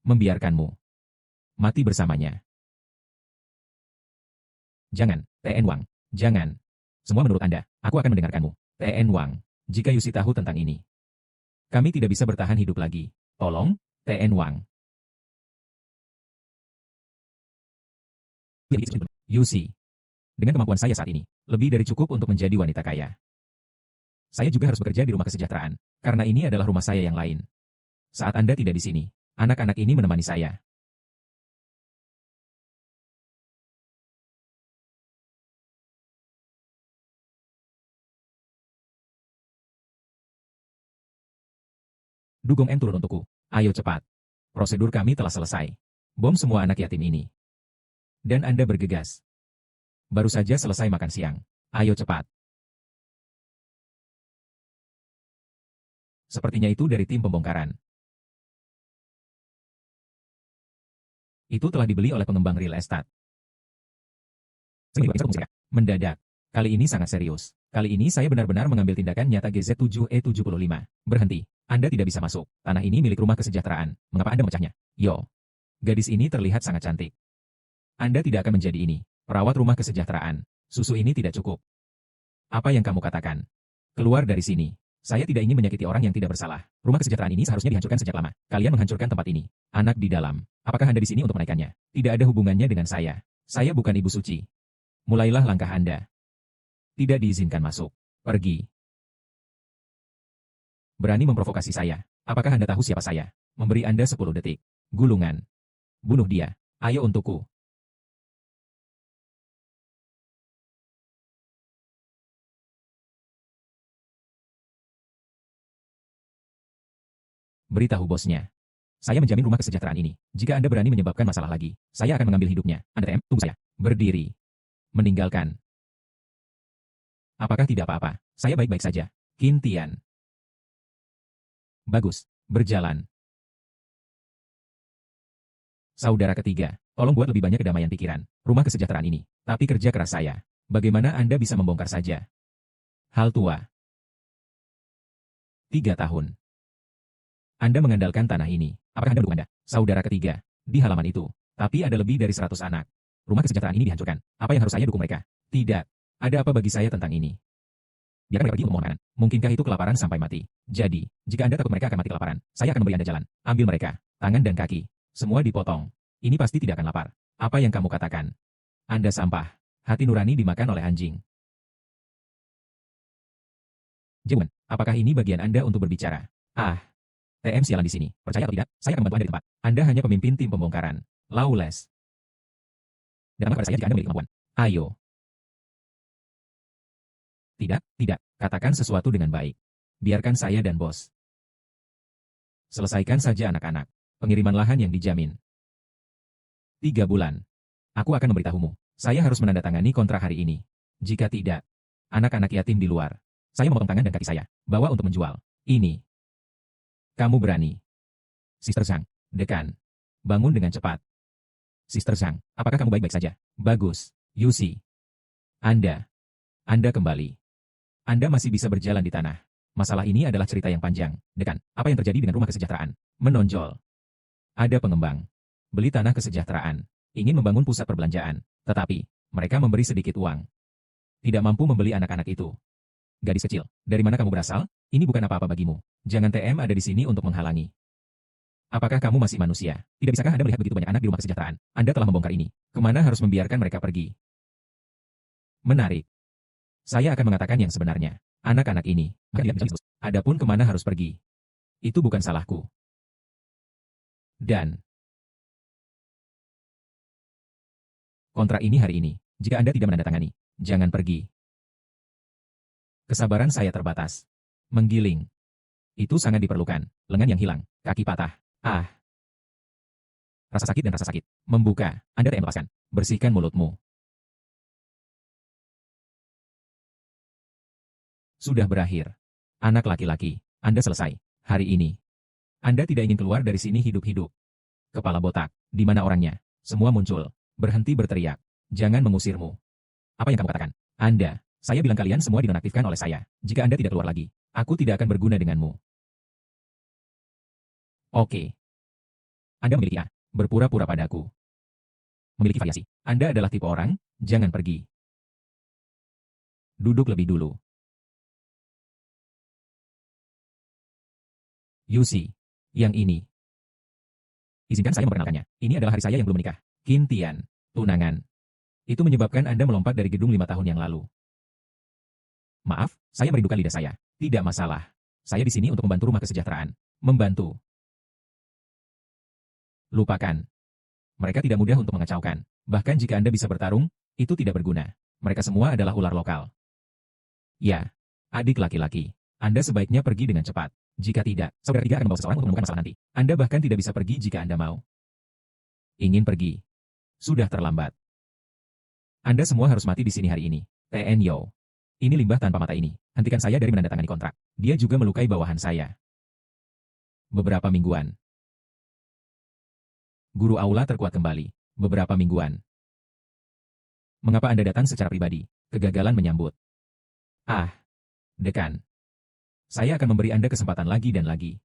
Membiarkanmu mati bersamanya. Jangan, T.N. Wang. Jangan. Semua menurut Anda, aku akan mendengarkanmu. T.N. Wang. Jika Yusi tahu tentang ini, kami tidak bisa bertahan hidup lagi. Tolong, T.N. Wang. Yusi. Dengan kemampuan saya saat ini, lebih dari cukup untuk menjadi wanita kaya. Saya juga harus bekerja di rumah kesejahteraan, karena ini adalah rumah saya yang lain. Saat Anda tidak di sini, anak-anak ini menemani saya. Dugong M turun untukku. Ayo cepat. Prosedur kami telah selesai. Bom semua anak yatim ini. Dan Anda bergegas. Baru saja selesai makan siang. Ayo cepat. Sepertinya itu dari tim pembongkaran. Itu telah dibeli oleh pengembang real estate. Mendadak. Kali ini sangat serius. Kali ini saya benar-benar mengambil tindakan nyata GZ7E75. Berhenti. Anda tidak bisa masuk. Tanah ini milik rumah kesejahteraan. Mengapa Anda memecahnya? Yo. Gadis ini terlihat sangat cantik. Anda tidak akan menjadi ini. Perawat rumah kesejahteraan. Susu ini tidak cukup. Apa yang kamu katakan? Keluar dari sini. Saya tidak ingin menyakiti orang yang tidak bersalah. Rumah kesejahteraan ini seharusnya dihancurkan sejak lama. Kalian menghancurkan tempat ini. Anak di dalam. Apakah Anda di sini untuk menaikkannya? Tidak ada hubungannya dengan saya. Saya bukan ibu suci. Mulailah langkah Anda. Tidak diizinkan masuk. Pergi. Berani memprovokasi saya. Apakah Anda tahu siapa saya? Memberi Anda 10 detik. Gulungan. Bunuh dia. Ayo untukku. Beritahu bosnya. Saya menjamin rumah kesejahteraan ini. Jika Anda berani menyebabkan masalah lagi, saya akan mengambil hidupnya. Anda TM, tunggu saya. Berdiri. Meninggalkan. Apakah tidak apa-apa? Saya baik-baik saja. Qin Tian. Bagus. Berjalan. Saudara ketiga, tolong buat lebih banyak kedamaian pikiran. Rumah kesejahteraan ini. Tapi kerja keras saya. Bagaimana Anda bisa membongkar saja? Hal tua. 3 tahun. Anda mengandalkan tanah ini. Apakah Anda mendukung Anda? Saudara ketiga. Di halaman itu. Tapi ada lebih dari 100 anak. Rumah kesejahteraan ini dihancurkan. Apa yang harus saya dukung mereka? Tidak. Ada apa bagi saya tentang ini? Biarkan mereka pergi untuk makanan. Mungkinkah itu kelaparan sampai mati? Jadi, jika Anda takut mereka akan mati kelaparan, saya akan memberi Anda jalan. Ambil mereka. Tangan dan kaki. Semua dipotong. Ini pasti tidak akan lapar. Apa yang kamu katakan? Anda sampah. Hati nurani dimakan oleh anjing. Jawan, apakah ini bagian Anda untuk berbicara? TM sialan di sini. Percaya atau tidak, saya akan membantu Anda di tempat. Anda hanya pemimpin tim pembongkaran. Lawless. Dan kepada saya jika Anda memiliki kemampuan. Ayo. Tidak. Katakan sesuatu dengan baik. Biarkan saya dan bos. Selesaikan saja anak-anak. Pengiriman lahan yang dijamin. 3 bulan. Aku akan memberitahumu. Saya harus menandatangani kontrak hari ini. Jika tidak, anak-anak yatim di luar. Saya memotong tangan dan kaki saya. Bawa untuk menjual. Ini. Kamu berani. Sister Zhang, dekan. Bangun dengan cepat. Sister Zhang, apakah kamu baik-baik saja? Bagus. Yusi. Anda kembali. Anda masih bisa berjalan di tanah. Masalah ini adalah cerita yang panjang. Dekan, apa yang terjadi dengan rumah kesejahteraan? Menonjol. Ada pengembang. Beli tanah kesejahteraan. Ingin membangun pusat perbelanjaan. Tetapi, mereka memberi sedikit uang. Tidak mampu membeli anak-anak itu. Gadis kecil, dari mana kamu berasal? Ini bukan apa-apa bagimu. Jangan TM ada di sini untuk menghalangi. Apakah kamu masih manusia? Tidak bisakah Anda melihat begitu banyak anak di rumah kesejahteraan? Anda telah membongkar ini. Kemana harus membiarkan mereka pergi? Menarik. Saya akan mengatakan yang sebenarnya. Anak-anak ini. Adapun kemana harus pergi? Itu bukan salahku. Dan kontrak ini hari ini. Jika Anda tidak menandatangani, jangan pergi. Kesabaran saya terbatas. Menggiling. Itu sangat diperlukan. Lengan yang hilang, kaki patah. Rasa sakit dan rasa sakit. Membuka. Anda TM lepaskan. Bersihkan mulutmu. Sudah berakhir. Anak laki-laki. Anda selesai. Hari ini. Anda tidak ingin keluar dari sini hidup-hidup. Kepala botak. Di mana orangnya? Semua muncul. Berhenti berteriak. Jangan mengusirmu. Apa yang kamu katakan? Saya bilang kalian semua dinonaktifkan oleh saya. Jika Anda tidak keluar lagi, aku tidak akan berguna denganmu. Oke. Anda memiliki berpura-pura padaku. Memiliki variasi. Anda adalah tipe orang, jangan pergi. Duduk lebih dulu. Yusi. Yang ini. Izinkan saya memperkenalkannya. Ini adalah hari saya yang belum menikah. Qin Tian. Tunangan. Itu menyebabkan Anda melompat dari gedung 5 tahun yang lalu. Maaf, saya merindukan lidah saya. Tidak masalah. Saya di sini untuk membantu rumah kesejahteraan. Membantu. Lupakan. Mereka tidak mudah untuk mengacaukan. Bahkan jika Anda bisa bertarung, itu tidak berguna. Mereka semua adalah ular lokal. Ya, adik laki-laki. Anda sebaiknya pergi dengan cepat. Jika tidak, saudara ketiga akan membawa seseorang untuk menemukan masalah nanti. Anda bahkan tidak bisa pergi jika Anda mau. Ingin pergi. Sudah terlambat. Anda semua harus mati di sini hari ini. TN Yo. Ini limbah tanpa mata ini. Hentikan saya dari menandatangani kontrak. Dia juga melukai bawahan saya. Beberapa mingguan. Guru aula terkuat kembali. Beberapa mingguan. Mengapa Anda datang secara pribadi? Kegagalan menyambut. Ah, dekan. Saya akan memberi Anda kesempatan lagi dan lagi.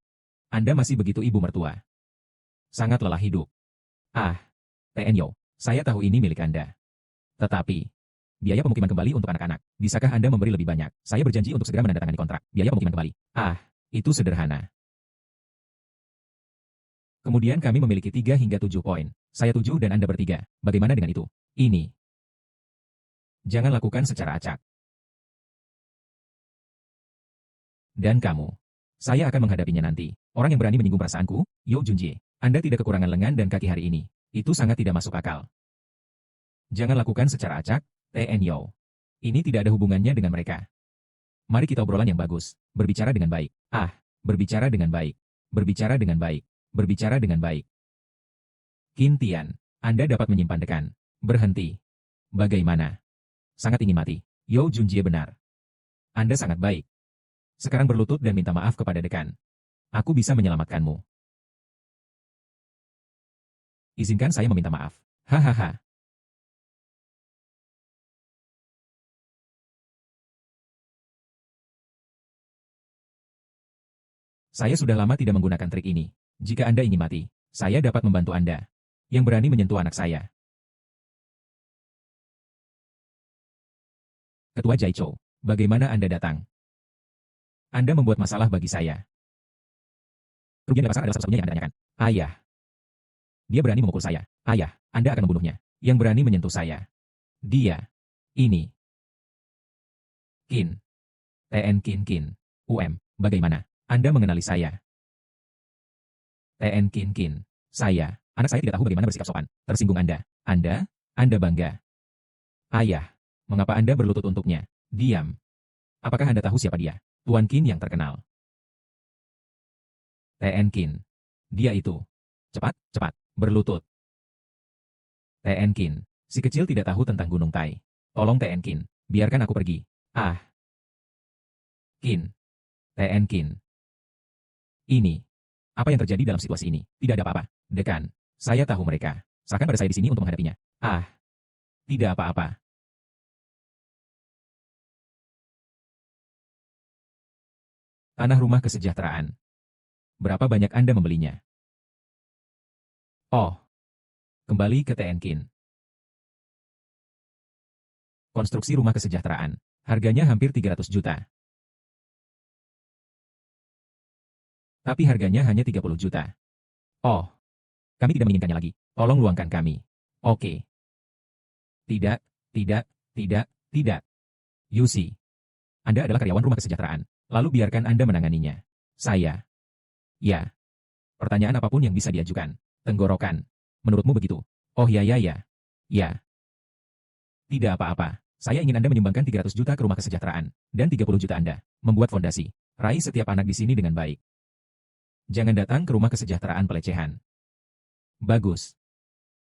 Anda masih begitu ibu mertua. Sangat lelah hidup. Ah, TNYO, saya tahu ini milik Anda. Tetapi, biaya pemukiman kembali untuk anak-anak. Bisakah Anda memberi lebih banyak? Saya berjanji untuk segera menandatangani kontrak. Biaya pemukiman kembali. Ah, itu sederhana. Kemudian kami memiliki 3 hingga 7 poin. Saya 7 dan Anda bertiga. Bagaimana dengan itu? Ini. Jangan lakukan secara acak. Dan kamu. Saya akan menghadapinya nanti. Orang yang berani menyinggung perasaanku, Yo Junjie. Anda tidak kekurangan lengan dan kaki hari ini. Itu sangat tidak masuk akal. Jangan lakukan secara acak, TNYO. Ini tidak ada hubungannya dengan mereka. Mari kita obrolan yang bagus. Berbicara dengan baik. Ah, berbicara dengan baik. Berbicara dengan baik. Berbicara dengan baik. Qin Tian, Anda dapat menyimpan dekan. Berhenti. Bagaimana? Sangat ingin mati. Yo Junjie benar. Anda sangat baik. Sekarang berlutut dan minta maaf kepada dekan. Aku bisa menyelamatkanmu. Izinkan saya meminta maaf. Hahaha. Saya sudah lama tidak menggunakan trik ini. Jika Anda ingin mati, saya dapat membantu Anda. Yang berani menyentuh anak saya. Ketua Jaicho, bagaimana Anda datang? Anda membuat masalah bagi saya. Kerugian di pasar adalah satu-satunya yang Anda tanyakan. Ayah. Dia berani memukul saya. Ayah, Anda akan membunuhnya. Yang berani menyentuh saya. Dia. Ini. Qin. Qin. Bagaimana? Anda mengenali saya. Qin. Saya. Anak saya tidak tahu bagaimana bersikap sopan. Tersinggung Anda. Anda bangga. Ayah. Mengapa Anda berlutut untuknya? Diam. Apakah Anda tahu siapa dia? Tuan Qin yang terkenal. Qin. Dia itu. Cepat. Berlutut. Qin. Si kecil tidak tahu tentang Gunung Tai. Tolong Qin. Biarkan aku pergi. Ah. Qin. Qin. Ini. Apa yang terjadi dalam situasi ini? Tidak ada apa-apa. Dekan. Saya tahu mereka. Serahkan pada saya di sini untuk menghadapinya. Ah. Tidak apa-apa. Tanah rumah kesejahteraan. Berapa banyak Anda membelinya? Oh. Kembali ke Qin. Konstruksi rumah kesejahteraan. Harganya hampir 300 juta. Tapi harganya hanya 30 juta. Oh. Kami tidak menginginkannya lagi. Tolong luangkan kami. Oke. Tidak. Yusi. Anda adalah karyawan rumah kesejahteraan. Lalu biarkan Anda menanganinya. Saya. Ya. Pertanyaan apapun yang bisa diajukan. Tenggorokan. Menurutmu begitu? Oh ya. Ya. Tidak apa-apa. Saya ingin Anda menyumbangkan 300 juta ke rumah kesejahteraan. Dan 30 juta Anda. Membuat fondasi. Raih setiap anak di sini dengan baik. Jangan datang ke rumah kesejahteraan pelecehan. Bagus.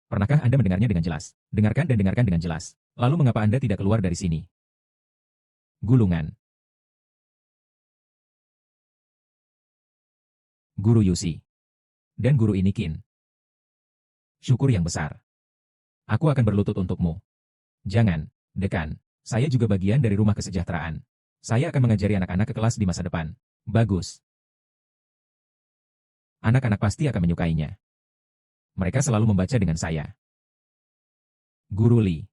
Pernahkah Anda mendengarnya dengan jelas? Dengarkan dan dengarkan dengan jelas. Lalu mengapa Anda tidak keluar dari sini? Gulungan. Guru Yusi. Dan guru ini Qin. Syukur yang besar. Aku akan berlutut untukmu. Jangan, dekan. Saya juga bagian dari rumah kesejahteraan. Saya akan mengajari anak-anak ke kelas di masa depan. Bagus. Anak-anak pasti akan menyukainya. Mereka selalu membaca dengan saya. Guru Li.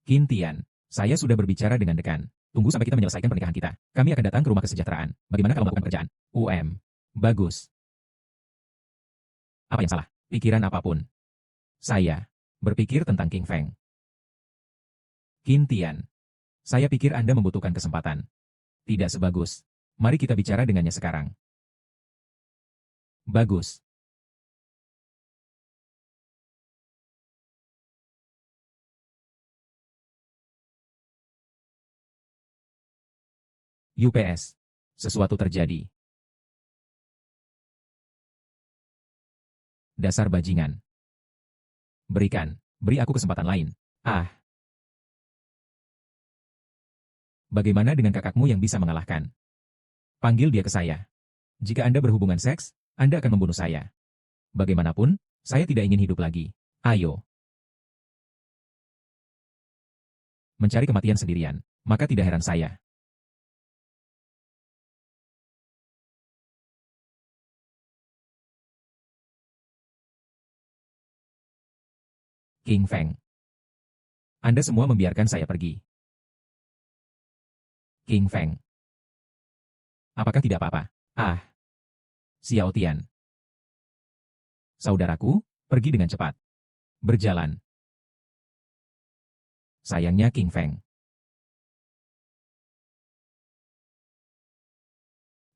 Qin Tian, saya sudah berbicara dengan dekan. Tunggu sampai kita menyelesaikan pernikahan kita. Kami akan datang ke rumah kesejahteraan. Bagaimana kalau melakukan pekerjaan? Bagus. Apa yang salah? Pikiran apapun. Saya berpikir tentang King Feng. Qin Tian, saya pikir Anda membutuhkan kesempatan. Tidak sebagus. Mari kita bicara dengannya sekarang. Bagus. UPS. Sesuatu terjadi. Dasar bajingan. Beri aku kesempatan lain. Ah. Bagaimana dengan kakakmu yang bisa mengalahkan? Panggil dia ke saya. Jika Anda berhubungan seks, Anda akan membunuh saya. Bagaimanapun, saya tidak ingin hidup lagi. Ayo. Mencari kematian sendirian, maka tidak heran saya. King Feng. Anda semua membiarkan saya pergi. King Feng. Apakah tidak apa-apa? Ah, Xiao Tian. Saudaraku, pergi dengan cepat. Berjalan. Sayangnya King Feng.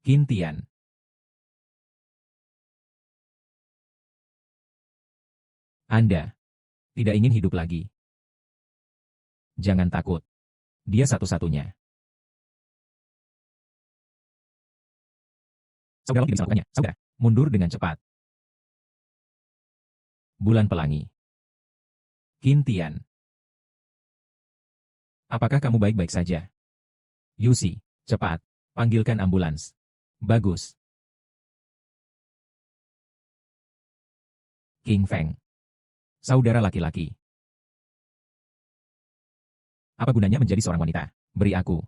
Qin Tian. Anda tidak ingin hidup lagi. Jangan takut. Dia satu-satunya. Saudara tidak bisa melakukannya. Saudara, mundur dengan cepat. Bulan Pelangi. Qin Tian. Apakah kamu baik-baik saja? Yusi, cepat. Panggilkan ambulans. Bagus. King Feng. Saudara laki-laki. Apa gunanya menjadi seorang wanita? Beri aku.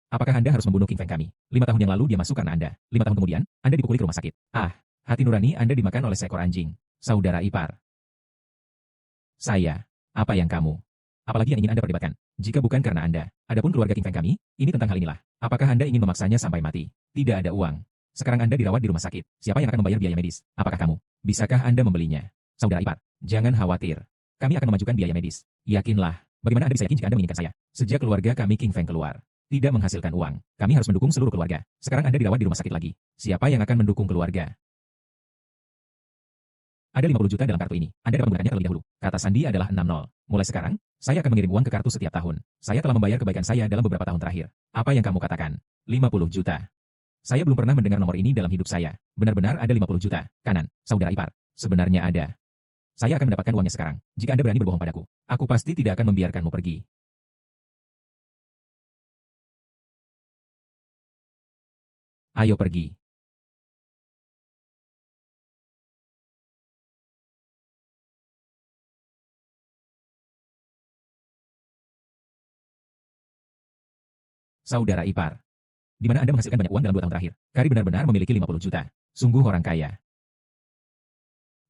Apakah Anda harus membunuh King Feng kami? 5 tahun yang lalu dia masuk karena Anda. 5 tahun kemudian, Anda dipukuli ke rumah sakit. Ah, hati nurani Anda dimakan oleh seekor anjing. Saudara ipar. Saya. Apa yang kamu? Apalagi yang ingin Anda perdebatkan? Jika bukan karena Anda, adapun keluarga King Feng kami, ini tentang hal inilah. Apakah Anda ingin memaksanya sampai mati? Tidak ada uang. Sekarang Anda dirawat di rumah sakit. Siapa yang akan membayar biaya medis? Apakah kamu? Bisakah Anda membelinya? Saudara ipar, jangan khawatir. Kami akan memajukan biaya medis. Yakinlah. Bagaimana Anda bisa yakin jika Anda menginginkan saya? Sejak keluarga kami King Feng keluar, tidak menghasilkan uang. Kami harus mendukung seluruh keluarga. Sekarang Anda dirawat di rumah sakit lagi. Siapa yang akan mendukung keluarga? Ada 50 juta dalam kartu ini. Anda dapat menggunakannya terlebih dahulu. Kata Sandi adalah 60. Mulai sekarang, saya akan mengirim uang ke kartu setiap tahun. Saya telah membayar kebaikan saya dalam beberapa tahun terakhir. Apa yang kamu katakan? 50 juta. Saya belum pernah mendengar nomor ini dalam hidup saya. Benar-benar ada 50 juta. Kanan, saudara ipar. Sebenarnya ada. Saya akan mendapatkan uangnya sekarang. Jika Anda berani berbohong padaku, aku pasti tidak akan membiarkanmu pergi. Ayo pergi. Saudara ipar. Di mana Anda menghasilkan banyak uang dalam 2 tahun terakhir? Kari benar-benar memiliki 50 juta. Sungguh orang kaya.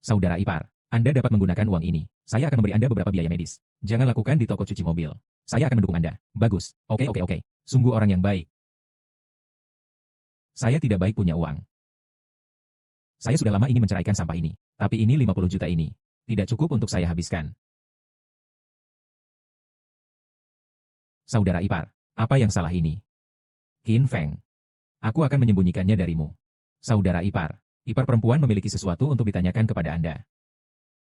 Saudara ipar, Anda dapat menggunakan uang ini. Saya akan memberi Anda beberapa biaya medis. Jangan lakukan di toko cuci mobil. Saya akan mendukung Anda. Bagus. Oke, oke, oke. Sungguh orang yang baik. Saya tidak baik punya uang. Saya sudah lama ingin menceraikan sampah ini. Tapi ini 50 juta ini. Tidak cukup untuk saya habiskan. Saudara ipar, apa yang salah ini? Qin Feng. Aku akan menyembunyikannya darimu. Saudara ipar. Ipar perempuan memiliki sesuatu untuk ditanyakan kepada Anda.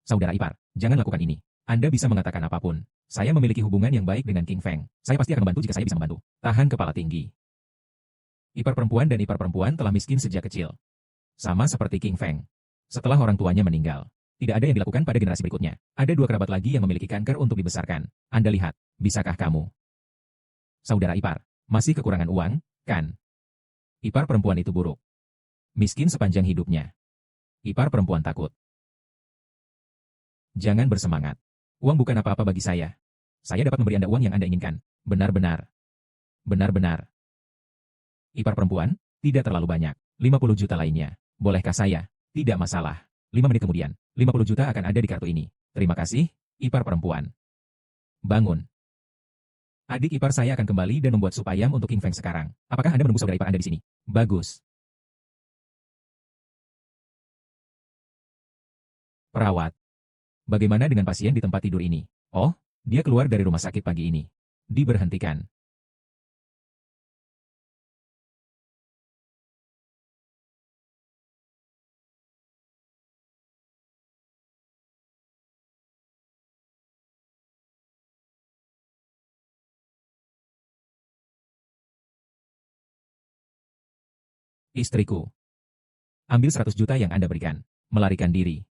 Saudara ipar, jangan lakukan ini. Anda bisa mengatakan apapun. Saya memiliki hubungan yang baik dengan King Feng. Saya pasti akan membantu jika saya bisa membantu. Tahan kepala tinggi. Ipar perempuan dan ipar perempuan telah miskin sejak kecil. Sama seperti King Feng. Setelah orang tuanya meninggal, tidak ada yang dilakukan pada generasi berikutnya. Ada 2 kerabat lagi yang memiliki kanker untuk dibesarkan. Anda lihat, bisakah kamu? Saudara ipar, masih kekurangan uang, kan? Ipar perempuan itu buruk. Miskin sepanjang hidupnya. Ipar perempuan takut. Jangan bersemangat. Uang bukan apa-apa bagi saya. Saya dapat memberi Anda uang yang Anda inginkan. Benar-benar. Benar-benar. Ipar perempuan, tidak terlalu banyak. 50 juta lainnya. Bolehkah saya? Tidak masalah. 5 menit kemudian, 50 juta akan ada di kartu ini. Terima kasih, ipar perempuan. Bangun. Adik ipar saya akan kembali dan membuat sup ayam untuk King Feng sekarang. Apakah Anda menunggu saudara ipar Anda di sini? Bagus. Perawat. Bagaimana dengan pasien di tempat tidur ini? Oh, dia keluar dari rumah sakit pagi ini. Diberhentikan. Istriku. Ambil 100 juta yang Anda berikan. Melarikan diri.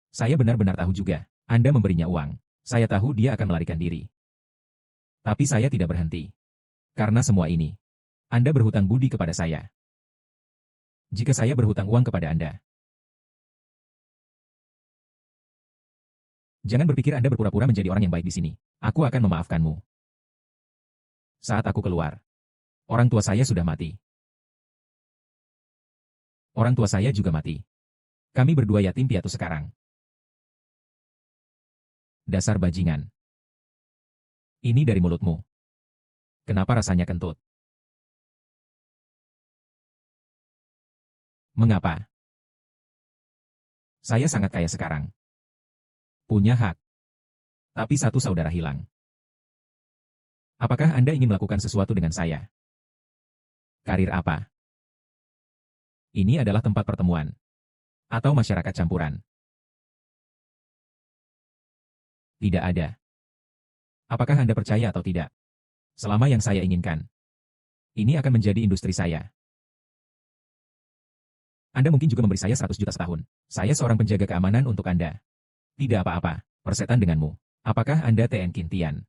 Saya benar-benar tahu juga. Anda memberinya uang. Saya tahu dia akan melarikan diri. Tapi saya tidak berhenti. Karena semua ini. Anda berhutang budi kepada saya. Jika saya berhutang uang kepada Anda, jangan berpikir Anda berpura-pura menjadi orang yang baik di sini. Aku akan memaafkanmu. Saat aku keluar, orang tua saya sudah mati. Orang tua saya juga mati. Kami berdua yatim piatu sekarang. Dasar bajingan. Ini dari mulutmu. Kenapa rasanya kentut? Mengapa? Saya sangat kaya sekarang. Punya hak. Tapi satu saudara hilang. Apakah Anda ingin melakukan sesuatu dengan saya? Karir apa? Ini adalah tempat pertemuan. Atau masyarakat campuran. Tidak ada. Apakah Anda percaya atau tidak? Selama yang saya inginkan. Ini akan menjadi industri saya. Anda mungkin juga memberi saya 100 juta setahun. Saya seorang penjaga keamanan untuk Anda. Tidak apa-apa, persetan denganmu. Apakah Anda TN Kintian?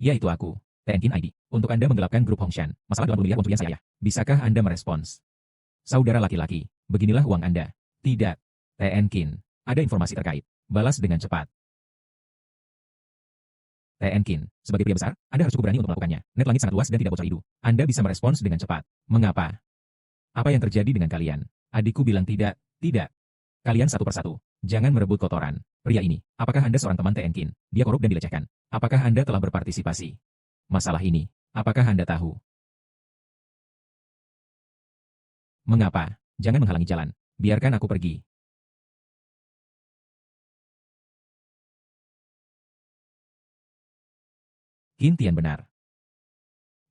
Ya, itu aku, TN Kin ID. Untuk Anda menggelapkan grup Hongshan, masalah 80 miliar uang saya. Bisakah Anda merespons? Saudara laki-laki, beginilah uang Anda. Tidak. TN Kin, ada informasi terkait. Balas dengan cepat. TN Kin, sebagai pria besar, Anda harus cukup berani untuk melakukannya. Net langit sangat luas dan tidak bocor hidu. Anda bisa merespons dengan cepat. Mengapa? Apa yang terjadi dengan kalian? Adikku bilang tidak, tidak. Kalian satu persatu. Jangan merebut kotoran. Pria ini, apakah Anda seorang teman TN Kin? Dia korup dan dilecehkan. Apakah Anda telah berpartisipasi? Masalah ini, apakah Anda tahu? Mengapa? Jangan menghalangi jalan. Biarkan aku pergi. Kintian benar.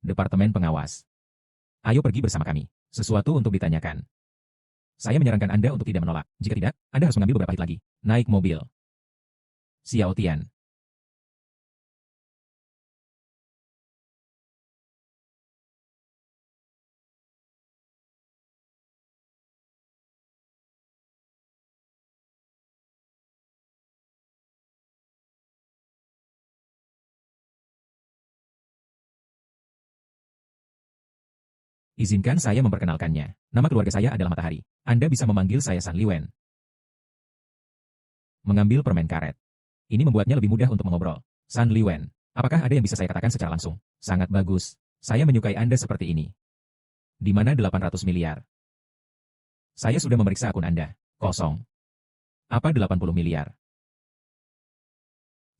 Departemen Pengawas. Ayo pergi bersama kami. Sesuatu untuk ditanyakan. Saya menyarankan Anda untuk tidak menolak. Jika tidak, Anda harus mengambil beberapa hit lagi. Naik mobil. Xiao Tian. Izinkan saya memperkenalkannya. Nama keluarga saya adalah Matahari. Anda bisa memanggil saya San Liwen. Mengambil permen karet. Ini membuatnya lebih mudah untuk mengobrol. San Liwen. Apakah ada yang bisa saya katakan secara langsung? Sangat bagus. Saya menyukai Anda seperti ini. Di mana 800 miliar? Saya sudah memeriksa akun Anda. Kosong. Apa 80 miliar?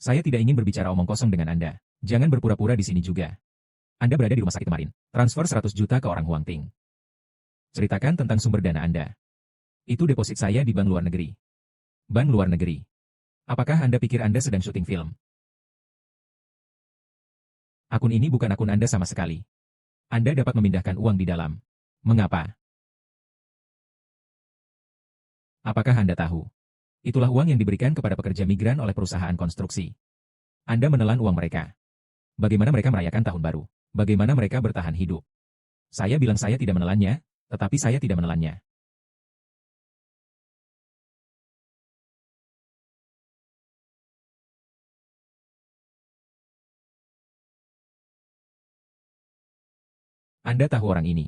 Saya tidak ingin berbicara omong kosong dengan Anda. Jangan berpura-pura di sini juga. Anda berada di rumah sakit kemarin. Transfer 100 juta ke orang Huang Ting. Ceritakan tentang sumber dana Anda. Itu deposit saya di bank luar negeri. Bank luar negeri. Apakah Anda pikir Anda sedang syuting film? Akun ini bukan akun Anda sama sekali. Anda dapat memindahkan uang di dalam. Mengapa? Apakah Anda tahu? Itulah uang yang diberikan kepada pekerja migran oleh perusahaan konstruksi. Anda menelan uang mereka. Bagaimana mereka merayakan tahun baru? Bagaimana mereka bertahan hidup? Saya bilang saya tidak menelannya, tetapi saya tidak menelannya. Anda tahu orang ini.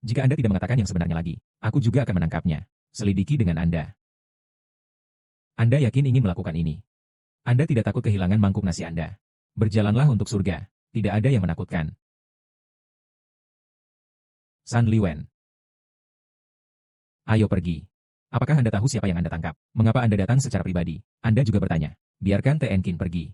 Jika Anda tidak mengatakan yang sebenarnya lagi, aku juga akan menangkapnya. Selidiki dengan Anda. Anda yakin ingin melakukan ini? Anda tidak takut kehilangan mangkuk nasi Anda. Berjalanlah untuk surga. Tidak ada yang menakutkan. San Liwen. Ayo pergi. Apakah Anda tahu siapa yang Anda tangkap? Mengapa Anda datang secara pribadi? Anda juga bertanya. Biarkan TN Kin pergi.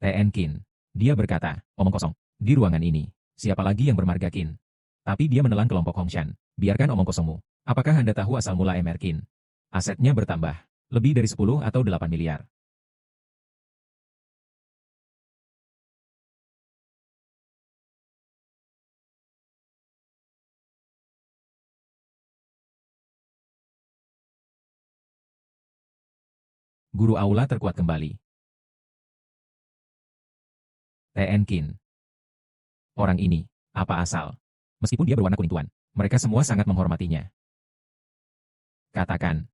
TN Kin. Dia berkata, omong kosong. Di ruangan ini, siapa lagi yang bermarga Kin? Tapi dia menelan kelompok Hongshan. Biarkan omong kosongmu. Apakah Anda tahu asal mula MR Kin? Asetnya bertambah. Lebih dari 10 atau 8 miliar. Guru aula terkuat kembali. TN Qin. Orang ini, apa asal? Meskipun dia berwarna kuning tuan, mereka semua sangat menghormatinya. Katakan,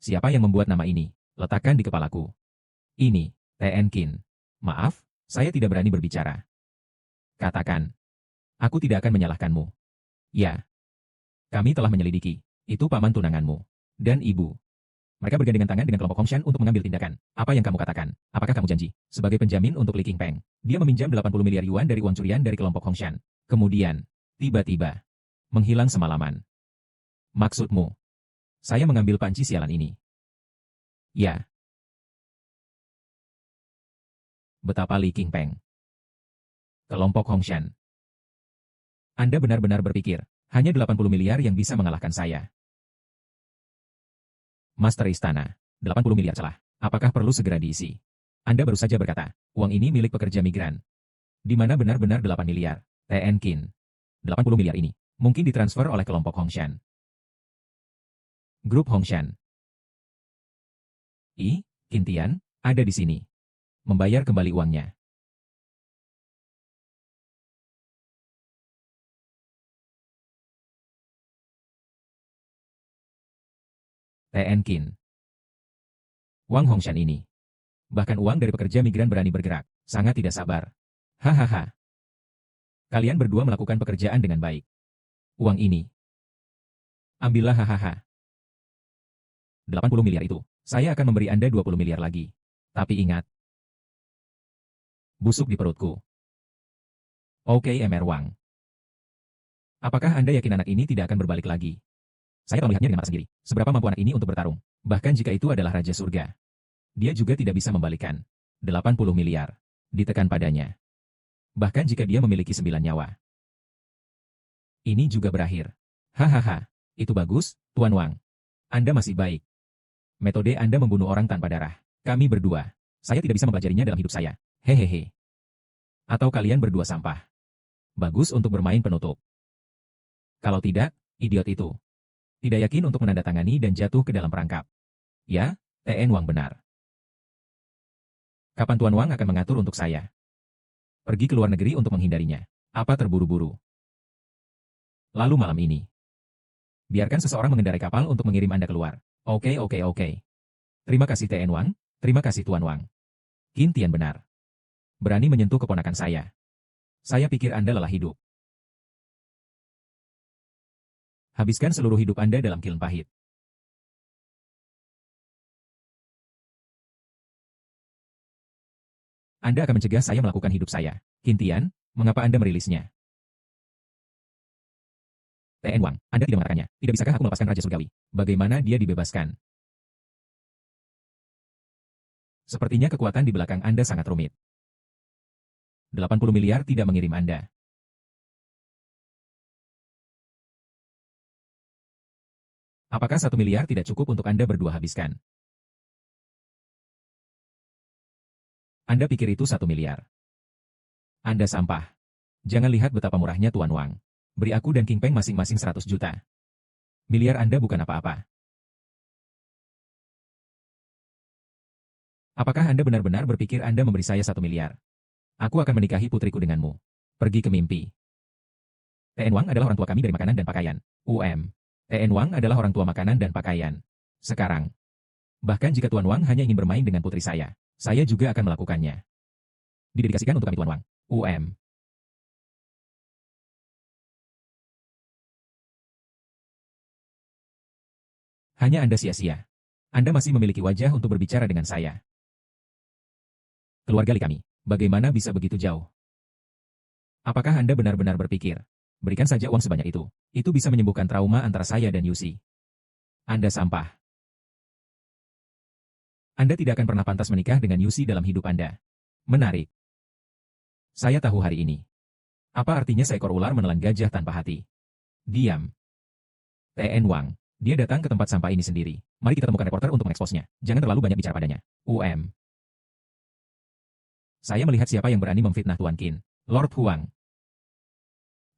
siapa yang membuat nama ini? Letakkan di kepalaku. Ini, TN Qin. Maaf, saya tidak berani berbicara. Katakan, aku tidak akan menyalahkanmu. Ya, kami telah menyelidiki. Itu paman tunanganmu. Dan ibu. Mereka bergandengan tangan dengan kelompok Hongshan untuk mengambil tindakan. Apa yang kamu katakan? Apakah kamu janji? Sebagai penjamin untuk Li Qingpeng, dia meminjam 80 miliar yuan dari uang curian dari kelompok Hongshan. Kemudian, tiba-tiba, menghilang semalaman. Maksudmu? Saya mengambil panci sialan ini. Ya. Betapa Li Qingpeng. Kelompok Hongshan. Anda benar-benar berpikir, hanya 80 miliar yang bisa mengalahkan saya. Master Istana, 80 miliar celah. Apakah perlu segera diisi? Anda baru saja berkata, uang ini milik pekerja migran. Di mana benar-benar 8 miliar. TN Qin. 80 miliar ini, mungkin ditransfer oleh kelompok Hongshan. Grup Hongshan. Qin Tian, ada di sini. Membayar kembali uangnya. TN Qin. Wang Hongshan ini. Bahkan uang dari pekerja migran berani bergerak. Sangat tidak sabar. Hahaha. Kalian berdua melakukan pekerjaan dengan baik. Uang ini. Ambillah hahaha. 80 miliar itu. Saya akan memberi Anda 20 miliar lagi. Tapi ingat. Busuk di perutku. Oke Mr. Wang. Apakah Anda yakin anak ini tidak akan berbalik lagi? Saya telah melihatnya dengan mata sendiri. Seberapa mampu anak ini untuk bertarung. Bahkan jika itu adalah Raja Surga. Dia juga tidak bisa membalikan. 80 miliar. Ditekan padanya. Bahkan jika dia memiliki 9 nyawa. Ini juga berakhir. Hahaha. Itu bagus, Tuan Wang. Anda masih baik. Metode Anda membunuh orang tanpa darah. Kami berdua. Saya tidak bisa mempelajarinya dalam hidup saya. Hehehe. Atau kalian berdua sampah. Bagus untuk bermain penutup. Kalau tidak, idiot itu. Tidak yakin untuk menandatangani dan jatuh ke dalam perangkap. Ya, TN Wang benar. Kapan Tuan Wang akan mengatur untuk saya? Pergi ke luar negeri untuk menghindarinya. Apa terburu-buru? Lalu malam ini. Biarkan seseorang mengendarai kapal untuk mengirim Anda keluar. Oke. Terima kasih TN Wang, terima kasih Tuan Wang. Qin Tian benar. Berani menyentuh keponakan saya. Saya pikir Anda lelah hidup. Habiskan seluruh hidup Anda dalam kiln pahit. Anda akan mencegah saya melakukan hidup saya. Qin Tian, mengapa Anda merilisnya? TN Wang, Anda tidak mengatakannya. Tidak bisakah aku melepaskan Raja Surgawi? Bagaimana dia dibebaskan? Sepertinya kekuatan di belakang Anda sangat rumit. 80 miliar tidak mengirim Anda. Apakah 1 miliar tidak cukup untuk Anda berdua habiskan? Anda pikir itu 1 miliar. Anda sampah. Jangan lihat betapa murahnya Tuan Wang. Beri aku dan Qingpeng masing-masing 100 juta. Miliar Anda bukan apa-apa. Apakah Anda benar-benar berpikir Anda memberi saya 1 miliar? Aku akan menikahi putriku denganmu. Pergi ke mimpi. TN Wang adalah orang tua kami dari makanan dan pakaian. TN Wang adalah orang tua makanan dan pakaian. Sekarang. Bahkan jika Tuan Wang hanya ingin bermain dengan putri saya juga akan melakukannya. Didedikasikan untuk kami Tuan Wang. Hanya Anda sia-sia. Anda masih memiliki wajah untuk berbicara dengan saya. Keluarga Li kami, bagaimana bisa begitu jauh? Apakah Anda benar-benar berpikir, berikan saja uang sebanyak itu bisa menyembuhkan trauma antara saya dan Yusi? Anda sampah. Anda tidak akan pernah pantas menikah dengan Yusi dalam hidup Anda. Menarik. Saya tahu hari ini. Apa artinya seekor ular menelan gajah tanpa hati? Diam. TN Wang. Dia datang ke tempat sampah ini sendiri. Mari kita temukan reporter untuk mengeksposnya. Jangan terlalu banyak bicara padanya. Saya melihat siapa yang berani memfitnah Tuan Qin. Lord Huang.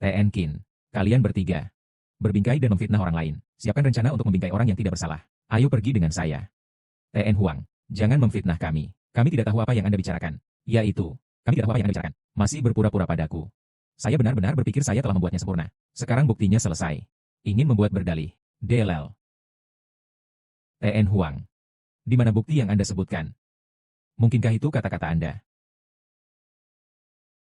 TN Qin. Kalian bertiga. Berbingkai dan memfitnah orang lain. Siapkan rencana untuk membingkai orang yang tidak bersalah. Ayo pergi dengan saya. TN Huang. Jangan memfitnah kami. Kami tidak tahu apa yang Anda bicarakan. Yaitu. Kami tidak tahu apa yang Anda bicarakan. Masih berpura-pura padaku. Saya benar-benar berpikir saya telah membuatnya sempurna. Sekarang buktinya selesai. Ingin membuat berdalih. DLL. TN Huang. Di mana bukti yang Anda sebutkan? Mungkinkah itu kata-kata Anda?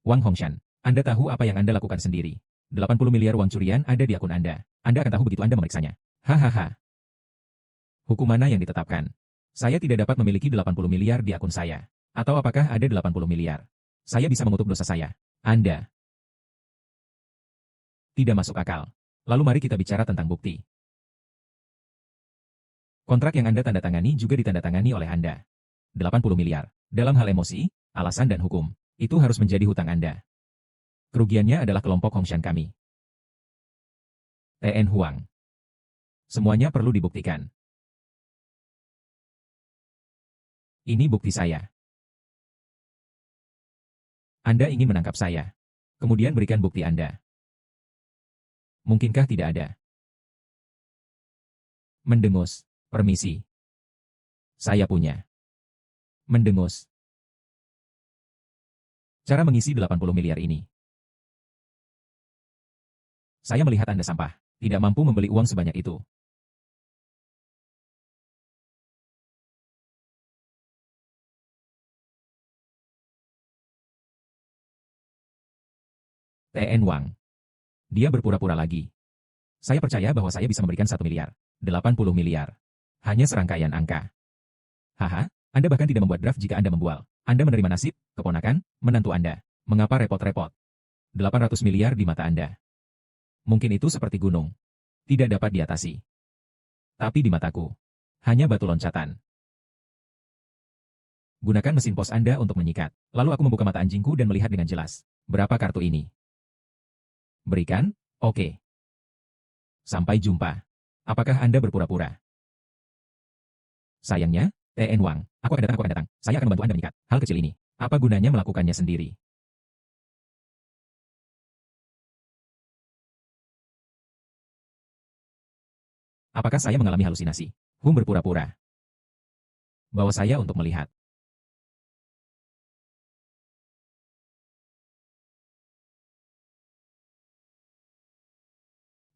Wang Hongshan, Anda tahu apa yang Anda lakukan sendiri. 80 miliar uang curian ada di akun Anda. Anda akan tahu begitu Anda memeriksanya. Hahaha. Hukum mana yang ditetapkan? Saya tidak dapat memiliki 80 miliar di akun saya. Atau apakah ada 80 miliar? Saya bisa mengutuk dosa saya. Anda. Tidak masuk akal. Lalu mari kita bicara tentang bukti. Kontrak yang Anda tanda tangani juga ditandatangani oleh Anda. 80 miliar. Dalam hal emosi, alasan dan hukum, itu harus menjadi hutang Anda. Kerugiannya adalah kelompok Hongshan kami. TN Huang. Semuanya perlu dibuktikan. Ini bukti saya. Anda ingin menangkap saya. Kemudian berikan bukti Anda. Mungkinkah tidak ada? Mendengus. Permisi. Saya punya. Mendengus. Cara mengisi 80 miliar ini. Saya melihat Anda sampah. Tidak mampu membeli uang sebanyak itu. TN Wang. Dia berpura-pura lagi. Saya percaya bahwa saya bisa memberikan 1 miliar. 80 miliar. Hanya serangkaian angka. Haha, Anda bahkan tidak membuat draft jika Anda membual. Anda menerima nasib, keponakan, menantu Anda. Mengapa repot-repot? 800 miliar di mata Anda. Mungkin itu seperti gunung. Tidak dapat diatasi. Tapi di mataku, hanya batu loncatan. Gunakan mesin pos Anda untuk menyikat. Lalu aku membuka mata anjingku dan melihat dengan jelas. Berapa kartu ini? Berikan? Oke. Sampai jumpa. Apakah Anda berpura-pura? Sayangnya, TN Wang, aku akan datang. Saya akan membantu Anda menyikat. Hal kecil ini, apa gunanya melakukannya sendiri? Apakah saya mengalami halusinasi? Berpura-pura. Bawa saya untuk melihat.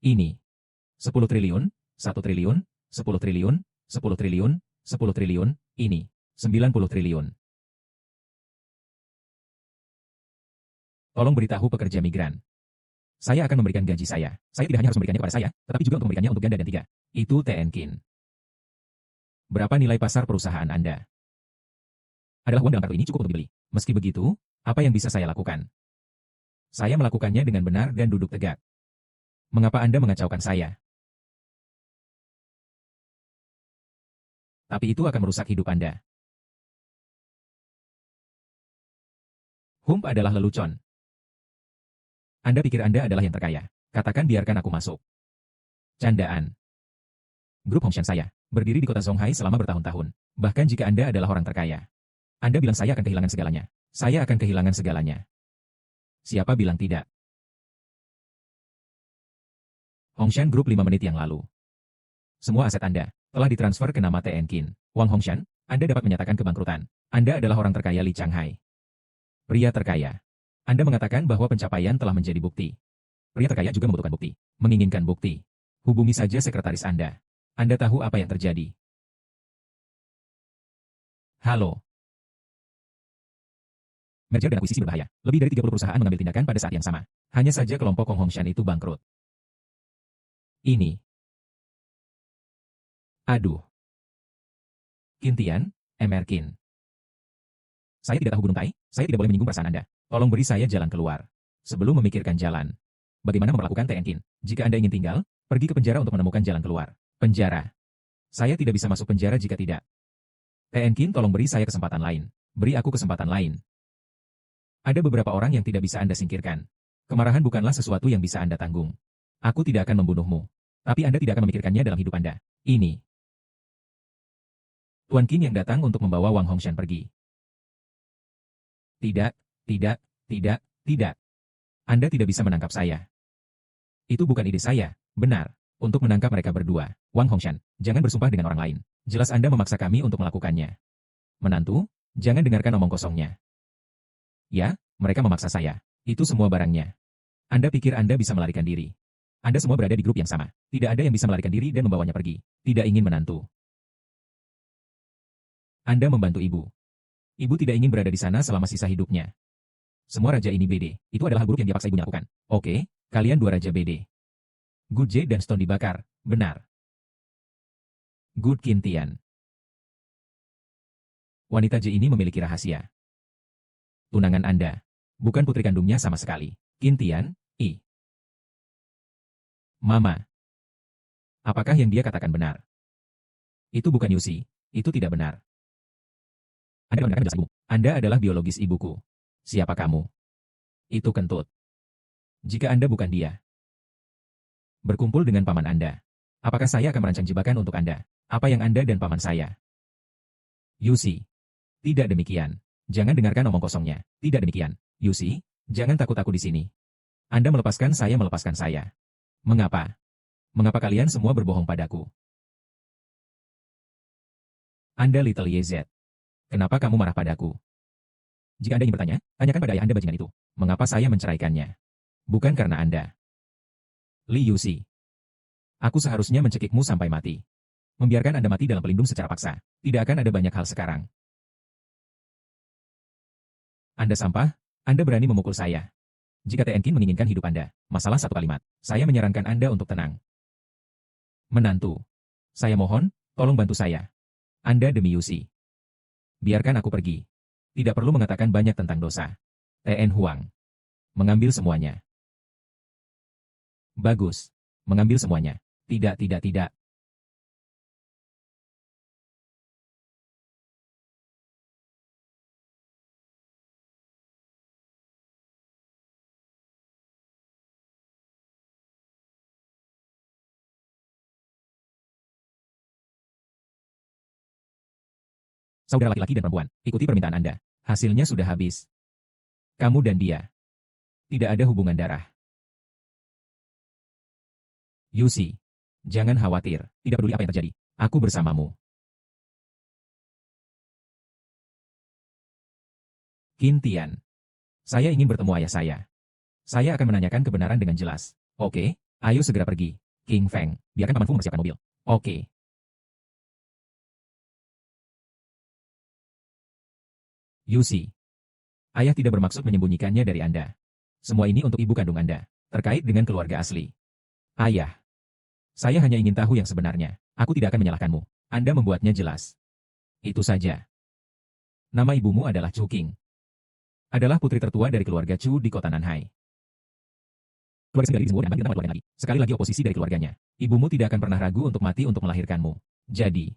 Ini. 10 triliun, 1 triliun, 10 triliun, 10 triliun, 10 triliun, ini. 90 triliun. Tolong beritahu pekerja migran. Saya akan memberikan gaji saya. Saya tidak hanya harus memberikannya kepada saya, tetapi juga untuk memberikannya untuk ganda dan 3. Itu TN Kin. Berapa nilai pasar perusahaan Anda? Adalah uang dalam kartu ini cukup untuk dibeli. Meski begitu, apa yang bisa saya lakukan? Saya melakukannya dengan benar dan duduk tegak. Mengapa Anda mengacaukan saya? Tapi itu akan merusak hidup Anda. Adalah lelucon. Anda pikir Anda adalah yang terkaya. Katakan biarkan aku masuk. Candaan. Grup Hongshan saya berdiri di kota Zonghai selama bertahun-tahun. Bahkan jika Anda adalah orang terkaya. Anda bilang saya akan kehilangan segalanya. Saya akan kehilangan segalanya. Siapa bilang tidak? Hongshan Group 5 menit yang lalu. Semua aset Anda telah ditransfer ke nama TN Kin. Wang Hongshan, Anda dapat menyatakan kebangkrutan. Anda adalah orang terkaya Li Changhai. Pria terkaya. Anda mengatakan bahwa pencapaian telah menjadi bukti. Pria terkaya juga membutuhkan bukti. Menginginkan bukti. Hubungi saja sekretaris Anda. Anda tahu apa yang terjadi. Halo. Merger dan akuisisi berbahaya. Lebih dari 30 perusahaan mengambil tindakan pada saat yang sama. Hanya saja kelompok Kong Hongshan itu bangkrut. Ini. Aduh. Kintian, Emerkin. Saya tidak tahu Gunung Tai, saya tidak boleh menyinggung perasaan Anda. Tolong beri saya jalan keluar. Sebelum memikirkan jalan. Bagaimana memperlakukan TN Kin? Jika Anda ingin tinggal, pergi ke penjara untuk menemukan jalan keluar. Penjara. Saya tidak bisa masuk penjara jika tidak. TN Kin, tolong beri saya kesempatan lain. Beri aku kesempatan lain. Ada beberapa orang yang tidak bisa Anda singkirkan. Kemarahan bukanlah sesuatu yang bisa Anda tanggung. Aku tidak akan membunuhmu. Tapi Anda tidak akan memikirkannya dalam hidup Anda. Ini. Tuan King yang datang untuk membawa Wang Hongshan pergi. Tidak, tidak, tidak, tidak. Anda tidak bisa menangkap saya. Itu bukan ide saya, benar. Untuk menangkap mereka berdua, Wang Hongshan, jangan bersumpah dengan orang lain. Jelas Anda memaksa kami untuk melakukannya. Menantu, jangan dengarkan omong kosongnya. Ya, Mereka memaksa saya. Itu semua barangnya. Anda pikir Anda bisa melarikan diri? Anda semua berada di grup yang sama. Tidak ada yang bisa melarikan diri dan membawanya pergi. Tidak ingin menantu. Anda membantu ibu. Ibu tidak ingin berada di sana selama sisa hidupnya. Semua raja ini BD. Itu adalah buruk yang dipaksa ibunya lakukan. Oke, kalian dua raja BD. Good J dan Stone dibakar. Benar. Good Kintian. Wanita J ini memiliki rahasia. Tunangan Anda. Bukan putri kandungnya sama sekali. Kintian, I. Mama. Apakah yang dia katakan benar? Itu bukan Yusi. Itu tidak benar. Anda mendengarkan jelas ibu. Anda adalah biologis ibuku. Siapa kamu? Itu kentut. Jika Anda bukan dia. Berkumpul dengan paman Anda. Apakah saya akan merancang jebakan untuk Anda? Apa yang Anda dan paman saya? Yusi. Tidak demikian. Jangan dengarkan omong kosongnya. Tidak demikian. Yusi, jangan takut aku di sini. Anda melepaskan saya. Mengapa? Mengapa kalian semua berbohong padaku? Anda Little YZ. Kenapa kamu marah padaku? Jika Anda ingin bertanya, tanyakan pada ayah Anda bajingan itu. Mengapa saya menceraikannya? Bukan karena Anda. Li Yusi. Aku seharusnya mencekikmu sampai mati. Membiarkan Anda mati dalam pelindung secara paksa. Tidak akan ada banyak hal sekarang. Anda sampah, Anda berani memukul saya. Jika Tenkin menginginkan hidup Anda, masalah satu kalimat. Saya menyarankan Anda untuk tenang. Menantu. Saya mohon, tolong bantu saya. Anda demi Yusi. Biarkan aku pergi. Tidak perlu mengatakan banyak tentang dosa. TN Huang. Mengambil semuanya. Bagus. Mengambil semuanya. Tidak. Saudara laki-laki dan perempuan, ikuti permintaan Anda. Hasilnya sudah habis. Kamu dan dia. Tidak ada hubungan darah. Yusi. Jangan khawatir. Tidak peduli apa yang terjadi. Aku bersamamu. Kintian. Saya ingin bertemu ayah saya. Saya akan menanyakan kebenaran dengan jelas. Oke, ayo segera pergi. King Feng, biarkan Paman Fu mempersiapkan mobil. Oke. Yusi. Ayah tidak bermaksud menyembunyikannya dari Anda. Semua ini untuk ibu kandung Anda, terkait dengan keluarga asli. Ayah. Saya hanya ingin tahu yang sebenarnya. Aku tidak akan menyalahkanmu. Anda membuatnya jelas. Itu saja. Nama ibumu adalah Chu Qing. Adalah putri tertua dari keluarga Chu di kota Nanhai. Keluarga sendiri semua dan keluarga lagi. Sekali lagi oposisi dari keluarganya. Ibumu tidak akan pernah ragu untuk mati untuk melahirkanmu. Jadi,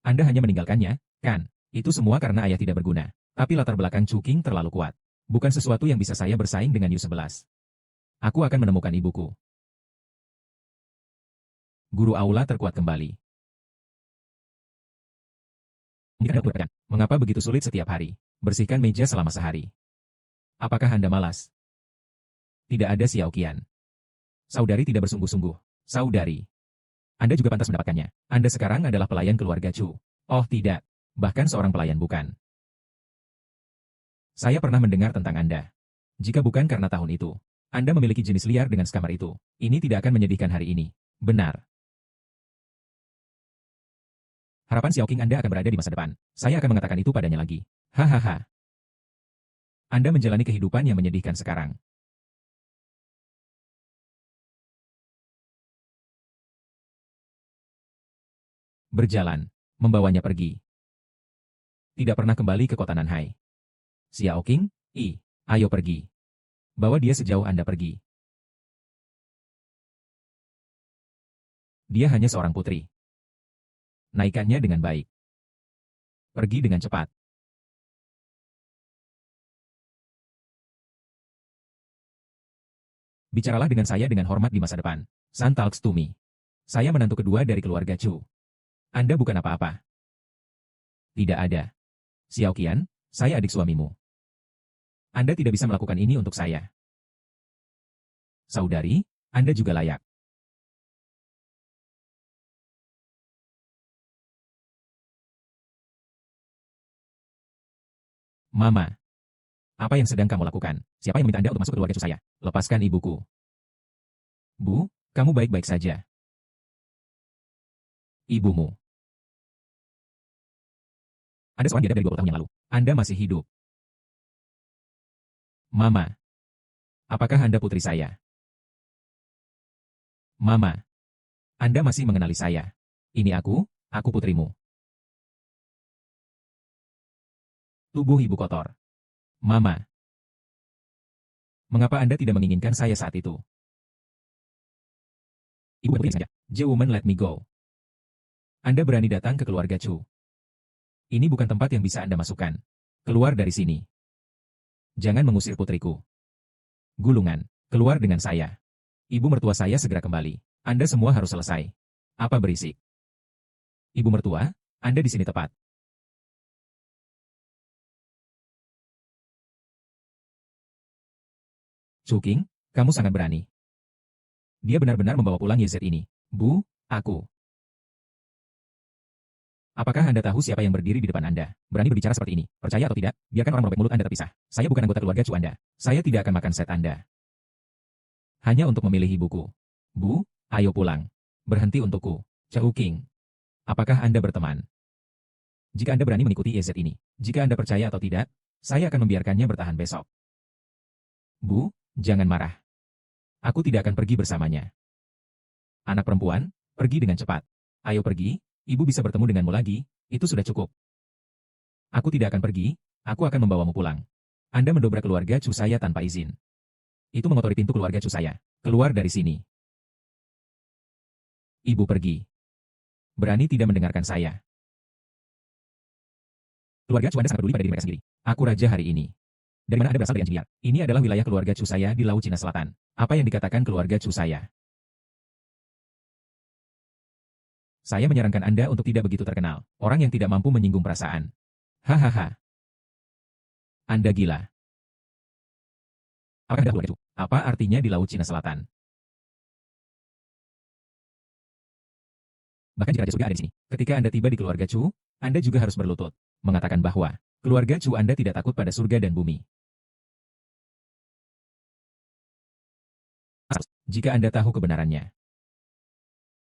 Anda hanya meninggalkannya, kan? Itu semua karena ayah tidak berguna. Tapi latar belakang Chu Qing terlalu kuat. Bukan sesuatu yang bisa saya bersaing dengan Yu-11. Aku akan menemukan ibuku. Guru aula terkuat kembali. Mengapa begitu sulit setiap hari? Bersihkan meja selama sehari. Apakah Anda malas? Tidak ada Xiao Qian. Saudari tidak bersungguh-sungguh. Saudari. Anda juga pantas mendapatkannya. Anda sekarang adalah pelayan keluarga Chu. Oh tidak. Bahkan seorang pelayan bukan. Saya pernah mendengar tentang Anda. Jika bukan karena tahun itu, Anda memiliki jenis liar dengan sekamar itu. Ini tidak akan menyedihkan hari ini. Benar. Harapan Xiao Qing Anda akan berada di masa depan. Saya akan mengatakan itu padanya lagi. Hahaha. Anda menjalani kehidupan yang menyedihkan sekarang. Berjalan. Membawanya pergi. Tidak pernah kembali ke kota Nanhai. Xiao Qing, ayo pergi. Bawa dia sejauh Anda pergi. Dia hanya seorang putri. Naikkannya dengan baik. Pergi dengan cepat. Bicaralah dengan saya dengan hormat di masa depan. San talks to me. Saya menantu kedua dari keluarga Chu. Anda bukan apa-apa. Tidak ada. Xiao Qian, saya adik suamimu. Anda tidak bisa melakukan ini untuk saya. Saudari, Anda juga layak. Mama, Apa yang sedang kamu lakukan? Siapa yang meminta Anda untuk masuk ke keluarga cucu saya? Lepaskan ibuku. Bu, kamu baik-baik saja. Ibumu. Anda seorang biadab dari 20 tahun yang lalu. Anda masih hidup. Mama. Apakah Anda putri saya? Mama. Anda masih mengenali saya. Ini aku putrimu. Tubuh ibu kotor. Mama. Mengapa Anda tidak menginginkan saya saat itu? Ibu putri saja. The woman let me go. Anda berani datang ke keluarga Chu. Ini bukan tempat yang bisa Anda masukkan. Keluar dari sini. Jangan mengusir putriku. Gulungan, keluar dengan saya. Ibu mertua saya segera kembali. Anda semua harus selesai. Apa berisik? Ibu mertua, Anda di sini tepat. Chu Qing, kamu sangat berani. Dia benar-benar membawa pulang YZ ini. Bu, aku. Apakah Anda tahu siapa yang berdiri di depan Anda? Berani berbicara seperti ini. Percaya atau tidak, biarkan orang merobek mulut Anda terpisah. Saya bukan anggota keluarga Chu Anda. Saya tidak akan makan set Anda. Hanya untuk memilih ibuku. Bu, ayo pulang. Berhenti untukku. Chu Qing. Apakah Anda berteman? Jika Anda berani mengikuti YZ ini, jika Anda percaya atau tidak, saya akan membiarkannya bertahan besok. Bu, jangan marah. Aku tidak akan pergi bersamanya. Anak perempuan, pergi dengan cepat. Ayo pergi, ibu bisa bertemu denganmu lagi, itu sudah cukup. Aku tidak akan pergi, aku akan membawamu pulang. Anda mendobrak keluarga Chu saya tanpa izin. Itu mengotori pintu keluarga Chu saya. Keluar dari sini. Ibu pergi. Berani tidak mendengarkan saya. Keluarga Chu Anda sangat peduli pada diri mereka sendiri. Aku raja hari ini. Dari mana Anda berasal dari Anjing Liar? Ini adalah wilayah keluarga Chu saya di Laut Cina Selatan. Apa yang dikatakan keluarga Chu saya? Saya menyarankan Anda untuk tidak begitu terkenal. Orang yang tidak mampu menyinggung perasaan. Hahaha. Anda gila. Apakah Anda keluarga Chu? Apa artinya di Laut Cina Selatan? Bahkan jika Raja Surga ada di sini, ketika Anda tiba di keluarga Chu, Anda juga harus berlutut, mengatakan bahwa keluarga Chu Anda tidak takut pada surga dan bumi. Jika Anda tahu kebenarannya.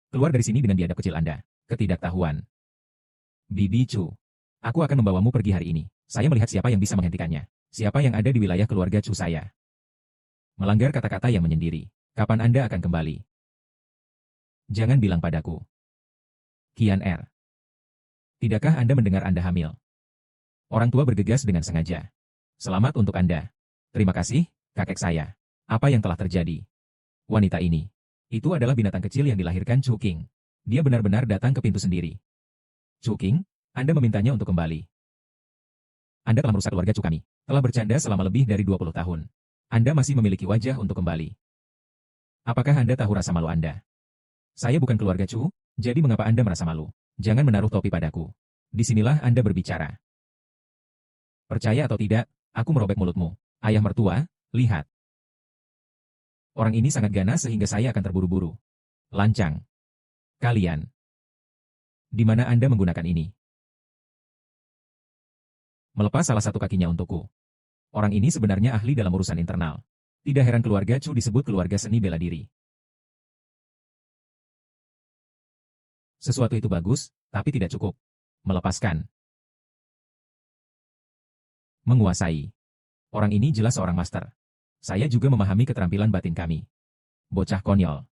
Keluar dari sini dengan biadab kecil Anda. Ketidaktahuan. Bibi Chu. Aku akan membawamu pergi hari ini. Saya melihat siapa yang bisa menghentikannya. Siapa yang ada di wilayah keluarga Chu saya. Melanggar kata-kata yang menyendiri. Kapan Anda akan kembali? Jangan bilang padaku. Kian R. Tidakkah Anda mendengar Anda hamil? Orang tua bergegas dengan sengaja. Selamat untuk Anda. Terima kasih, kakek saya. Apa yang telah terjadi? Wanita ini. Itu adalah binatang kecil yang dilahirkan Chu Qing. Dia benar-benar datang ke pintu sendiri. Chu Qing, Anda memintanya untuk kembali. Anda telah merusak keluarga Chu kami. Telah bercanda selama lebih dari 20 tahun. Anda masih memiliki wajah untuk kembali. Apakah Anda tahu rasa malu Anda? Saya bukan keluarga Chu, jadi mengapa Anda merasa malu? Jangan menaruh topi padaku. Disinilah Anda berbicara. Percaya atau tidak, aku merobek mulutmu. Ayah mertua, lihat. Orang ini sangat ganas sehingga saya akan terburu-buru. Lancang. Kalian. Di mana Anda menggunakan ini? Melepas salah satu kakinya untukku. Orang ini sebenarnya ahli dalam urusan internal. Tidak heran keluarga Chu disebut keluarga seni bela diri. Sesuatu itu bagus, tapi tidak cukup. Melepaskan. Menguasai. Orang ini jelas seorang master. Saya juga memahami keterampilan batin kami. Bocah konyol.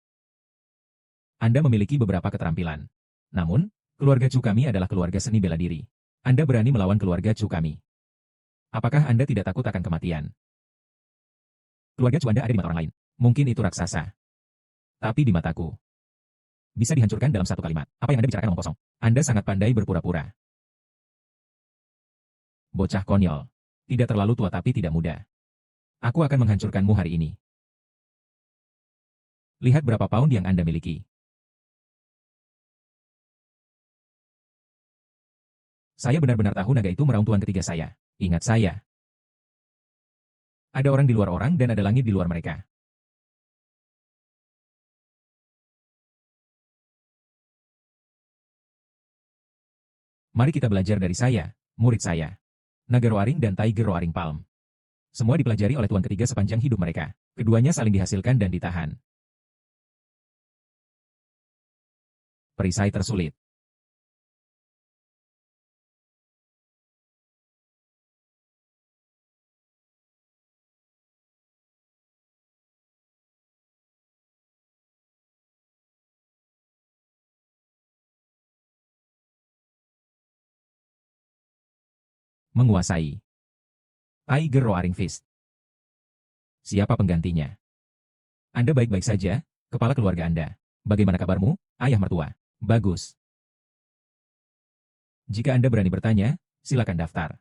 Anda memiliki beberapa keterampilan. Namun, keluarga Chu kami adalah keluarga seni bela diri. Anda berani melawan keluarga Chu kami. Apakah Anda tidak takut akan kematian? Keluarga Chu Anda ada di mata orang lain. Mungkin itu raksasa. Tapi di mataku. Bisa dihancurkan dalam satu kalimat. Apa yang Anda bicarakan omong kosong? Anda sangat pandai berpura-pura. Bocah konyol. Tidak terlalu tua tapi tidak muda. Aku akan menghancurkanmu hari ini. Lihat berapa pound yang Anda miliki. Saya benar-benar tahu naga itu meraung tuan ketiga saya. Ingat saya. Ada orang di luar orang dan ada langit di luar mereka. Mari kita belajar dari saya, murid saya. Naga Roaring dan Tiger Roaring Palm. Semua dipelajari oleh tuan ketiga sepanjang hidup mereka. Keduanya saling dihasilkan dan ditahan. Perisai tersulit. Menguasai. Tiger Roaring Fist. Siapa penggantinya? Anda baik-baik saja, kepala keluarga Anda. Bagaimana kabarmu, ayah mertua? Bagus. Jika Anda berani bertanya, silakan daftar.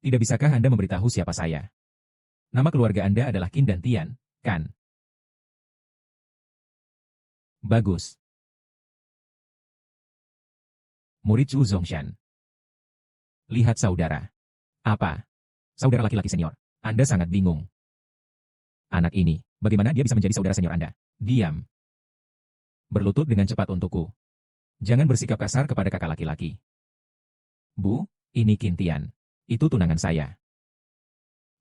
Tidak bisakah Anda memberitahu siapa saya? Nama keluarga Anda adalah Qin dan Tian, kan? Bagus. Murid Zhu Zongshan. Lihat saudara. Apa? Saudara laki-laki senior. Anda sangat bingung. Anak ini, bagaimana dia bisa menjadi saudara senior Anda? Diam. Berlutut dengan cepat untukku. Jangan bersikap kasar kepada kakak laki-laki. Bu, ini Qin Tian. Itu tunangan saya.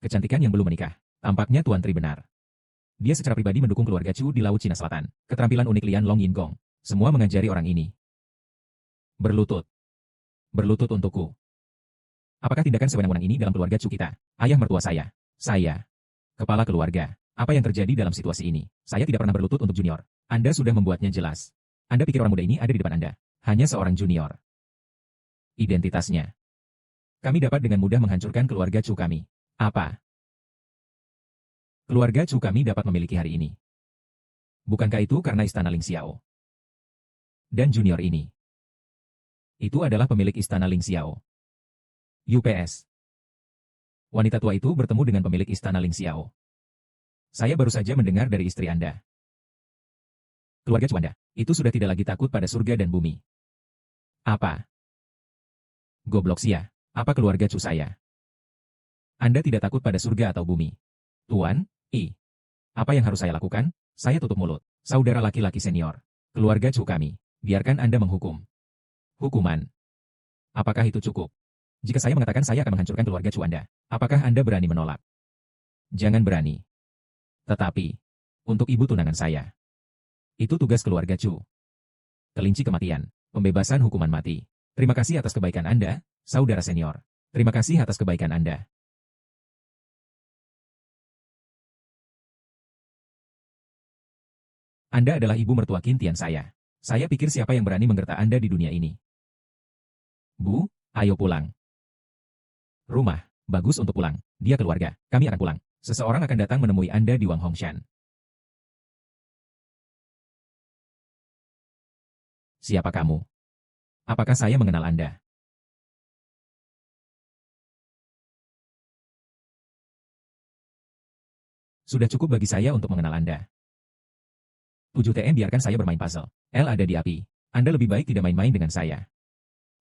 Kecantikan yang belum menikah. Tampaknya Tuan Tri benar. Dia secara pribadi mendukung keluarga Chu di Laut Cina Selatan. Keterampilan unik Lian Long Yin Gong. Semua mengajari orang ini. Berlutut. Berlutut untukku. Apakah tindakan sewenang-wenang ini dalam keluarga Chu kita? Ayah mertua saya. Saya. Kepala keluarga. Apa yang terjadi dalam situasi ini? Saya tidak pernah berlutut untuk junior. Anda sudah membuatnya jelas. Anda pikir orang muda ini ada di depan Anda. Hanya seorang junior. Identitasnya. Kami dapat dengan mudah menghancurkan keluarga Chu kami. Apa? Keluarga Chu kami dapat memiliki hari ini. Bukankah itu karena istana Ling Xiao? Dan junior ini. Itu adalah pemilik istana Ling Xiao. UPS. Wanita tua itu bertemu dengan pemilik istana Ling Xiao. Saya baru saja mendengar dari istri Anda. Keluarga Chu Anda, itu sudah tidak lagi takut pada surga dan bumi. Apa? Goblok sia, apa keluarga Chu saya? Anda tidak takut pada surga atau bumi. Tuan, apa yang harus saya lakukan? Saya tutup mulut. Saudara laki-laki senior. Keluarga Chu kami, biarkan Anda menghukum. Hukuman. Apakah itu cukup? Jika saya mengatakan saya akan menghancurkan keluarga Chu Anda, apakah Anda berani menolak? Jangan berani. Tetapi, untuk ibu tunangan saya. Itu tugas keluarga Chu. Kelinci kematian, pembebasan hukuman mati. Terima kasih atas kebaikan Anda, saudara senior. Terima kasih atas kebaikan Anda. Anda adalah ibu mertua Qin Tian saya. Saya pikir siapa yang berani menggertak Anda di dunia ini. Bu, ayo pulang. Rumah, bagus untuk pulang. Dia keluarga, kami akan pulang. Seseorang akan datang menemui Anda di Wang Hongshan. Siapa kamu? Apakah saya mengenal Anda? Sudah cukup bagi saya untuk mengenal Anda. 7TM biarkan saya bermain puzzle. L ada di api. Anda lebih baik tidak main-main dengan saya.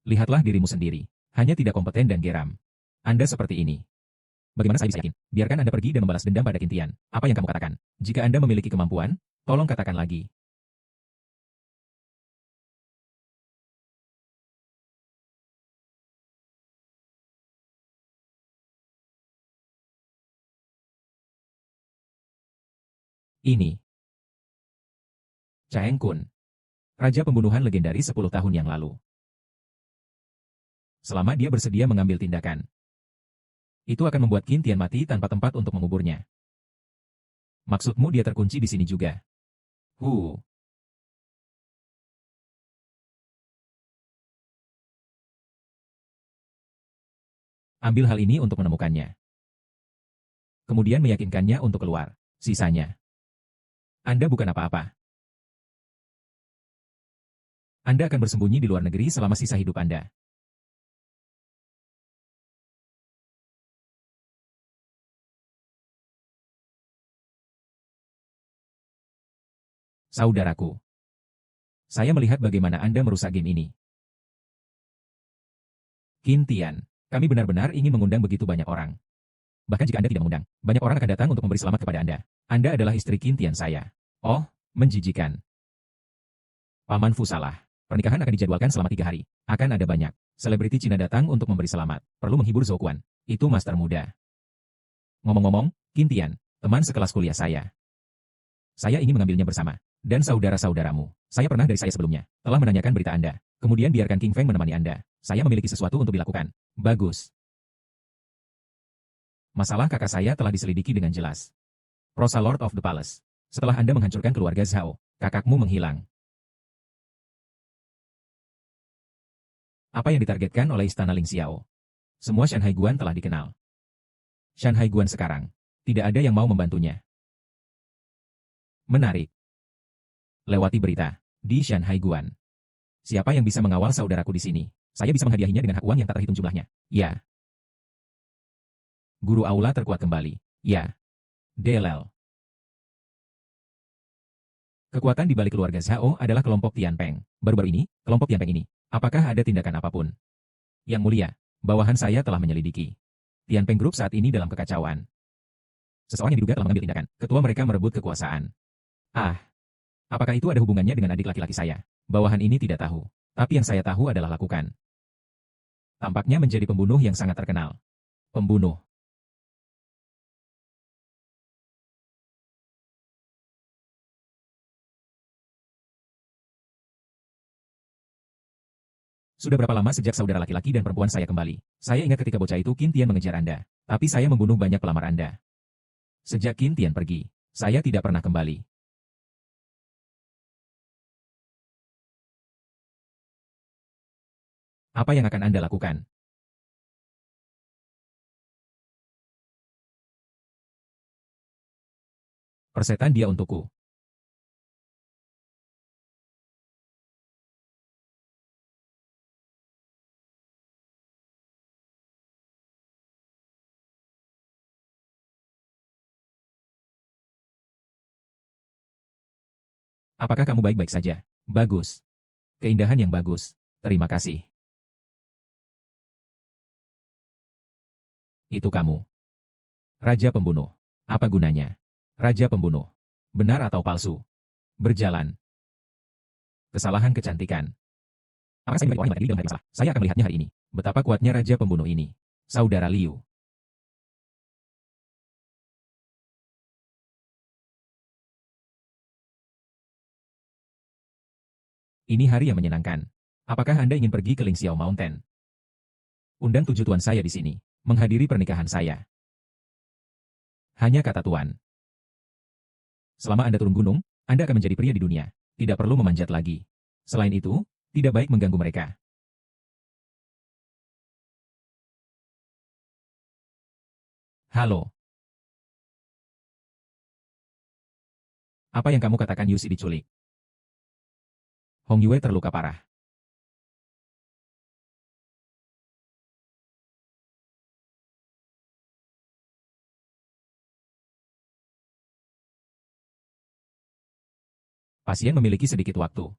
Lihatlah dirimu sendiri. Hanya tidak kompeten dan geram. Anda seperti ini. Bagaimana saya bisa yakin? Biarkan Anda pergi dan membalas dendam pada Qin Tian. Apa yang kamu katakan? Jika Anda memiliki kemampuan, tolong katakan lagi. Ini. Cheng Kun. Raja pembunuhan legendaris 10 tahun yang lalu. Selama dia bersedia mengambil tindakan, itu akan membuat Qin Tian mati tanpa tempat untuk menguburnya. Maksudmu dia terkunci di sini juga? Ambil hal ini untuk menemukannya. Kemudian meyakinkannya untuk keluar. Sisanya. Anda bukan apa-apa. Anda akan bersembunyi di luar negeri selama sisa hidup Anda. Saudaraku. Saya melihat bagaimana Anda merusak game ini. Qin Tian, kami benar-benar ingin mengundang begitu banyak orang. Bahkan jika Anda tidak mengundang, banyak orang akan datang untuk memberi selamat kepada Anda. Anda adalah istri Qin Tian saya. Oh, menjijikan. Paman Fu salah. Pernikahan akan dijadwalkan selama 3 hari. Akan ada banyak selebriti Cina datang untuk memberi selamat. Perlu menghibur Zhou Quan. Itu master muda. Ngomong-ngomong, Qin Tian, teman sekelas kuliah saya. Saya ingin mengambilnya bersama. Dan saudara-saudaramu. Saya pernah dari saya sebelumnya. Telah menanyakan berita Anda. Kemudian biarkan King Feng menemani Anda. Saya memiliki sesuatu untuk dilakukan. Bagus. Masalah kakak saya telah diselidiki dengan jelas. Prosa Lord of the Palace. Setelah Anda menghancurkan keluarga Zhao, kakakmu menghilang. Apa yang ditargetkan oleh Istana Ling Xiao? Semua Shanghai Guan telah dikenal. Shanghai Guan sekarang. Tidak ada yang mau membantunya. Menarik. Lewati berita. Di Shanghai Guan. Siapa yang bisa mengawal saudaraku di sini? Saya bisa menghadiahinya dengan hak uang yang tak terhitung jumlahnya. Ya. Guru aula terkuat kembali. Ya. DLL. Kekuatan di balik keluarga Zhao adalah kelompok Tianpeng. Baru-baru ini, kelompok Tianpeng ini. Apakah ada tindakan apapun? Yang mulia, bawahan saya telah menyelidiki. Tianpeng Group saat ini dalam kekacauan. Seseorang yang diduga telah mengambil tindakan. Ketua mereka merebut kekuasaan. Ah, apakah itu ada hubungannya dengan adik laki-laki saya? Bawahan ini tidak tahu. Tapi yang saya tahu adalah lakukan. Tampaknya menjadi pembunuh yang sangat terkenal. Pembunuh. Sudah berapa lama sejak saudara laki-laki dan perempuan saya kembali? Saya ingat ketika bocah itu Qin Tian mengejar Anda. Tapi saya membunuh banyak pelamar Anda. Sejak Qin Tian pergi, saya tidak pernah kembali. Apa yang akan Anda lakukan? Persetan dia untukku. Apakah kamu baik-baik saja? Bagus. Keindahan yang bagus. Terima kasih. Itu kamu. Raja pembunuh. Apa gunanya? Raja pembunuh. Benar atau palsu? Berjalan. Kesalahan kecantikan. Apakah saya menjadi orang yang berdiri dalam hati masalah? Saya akan melihatnya hari ini. Betapa kuatnya raja pembunuh ini. Saudara Liu. Ini hari yang menyenangkan. Apakah Anda ingin pergi ke Lingxiao Mountain? Undang 7 tuan saya di sini. Menghadiri pernikahan saya. Hanya kata tuan. Selama Anda turun gunung, Anda akan menjadi pria di dunia. Tidak perlu memanjat lagi. Selain itu, tidak baik mengganggu mereka. Halo. Apa yang kamu katakan Yusi diculik? Hong Yue terluka parah. Pasien memiliki sedikit waktu.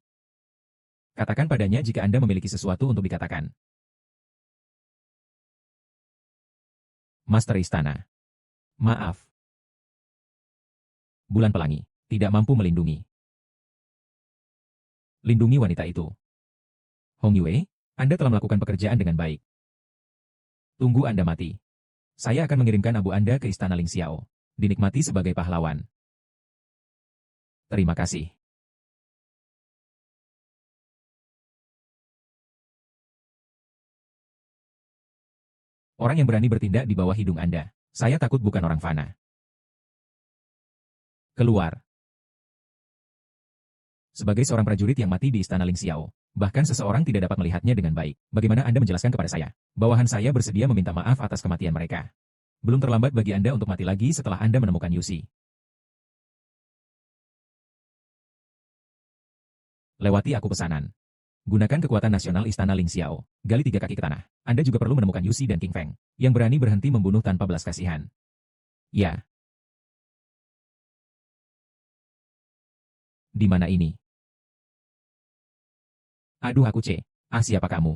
Katakan padanya jika Anda memiliki sesuatu untuk dikatakan. Master Istana. Maaf. Bulan Pelangi. Tidak mampu melindungi. Lindungi wanita itu. Hong Yue, Anda telah melakukan pekerjaan dengan baik. Tunggu Anda mati. Saya akan mengirimkan abu Anda ke Istana Ling Xiao. Dinikmati sebagai pahlawan. Terima kasih. Orang yang berani bertindak di bawah hidung Anda. Saya takut bukan orang fana. Keluar. Sebagai seorang prajurit yang mati di Istana Ling Xiao, bahkan seseorang tidak dapat melihatnya dengan baik. Bagaimana Anda menjelaskan kepada saya? Bawahan saya bersedia meminta maaf atas kematian mereka. Belum terlambat bagi Anda untuk mati lagi setelah Anda menemukan Yusi. Lewati aku pesanan. Gunakan kekuatan nasional Istana Ling Xiao. Gali 3 kaki ke tanah. Anda juga perlu menemukan Yusi dan King Feng, yang berani berhenti membunuh tanpa belas kasihan. Ya. Di mana ini? Aduh aku C. Ah siapa kamu?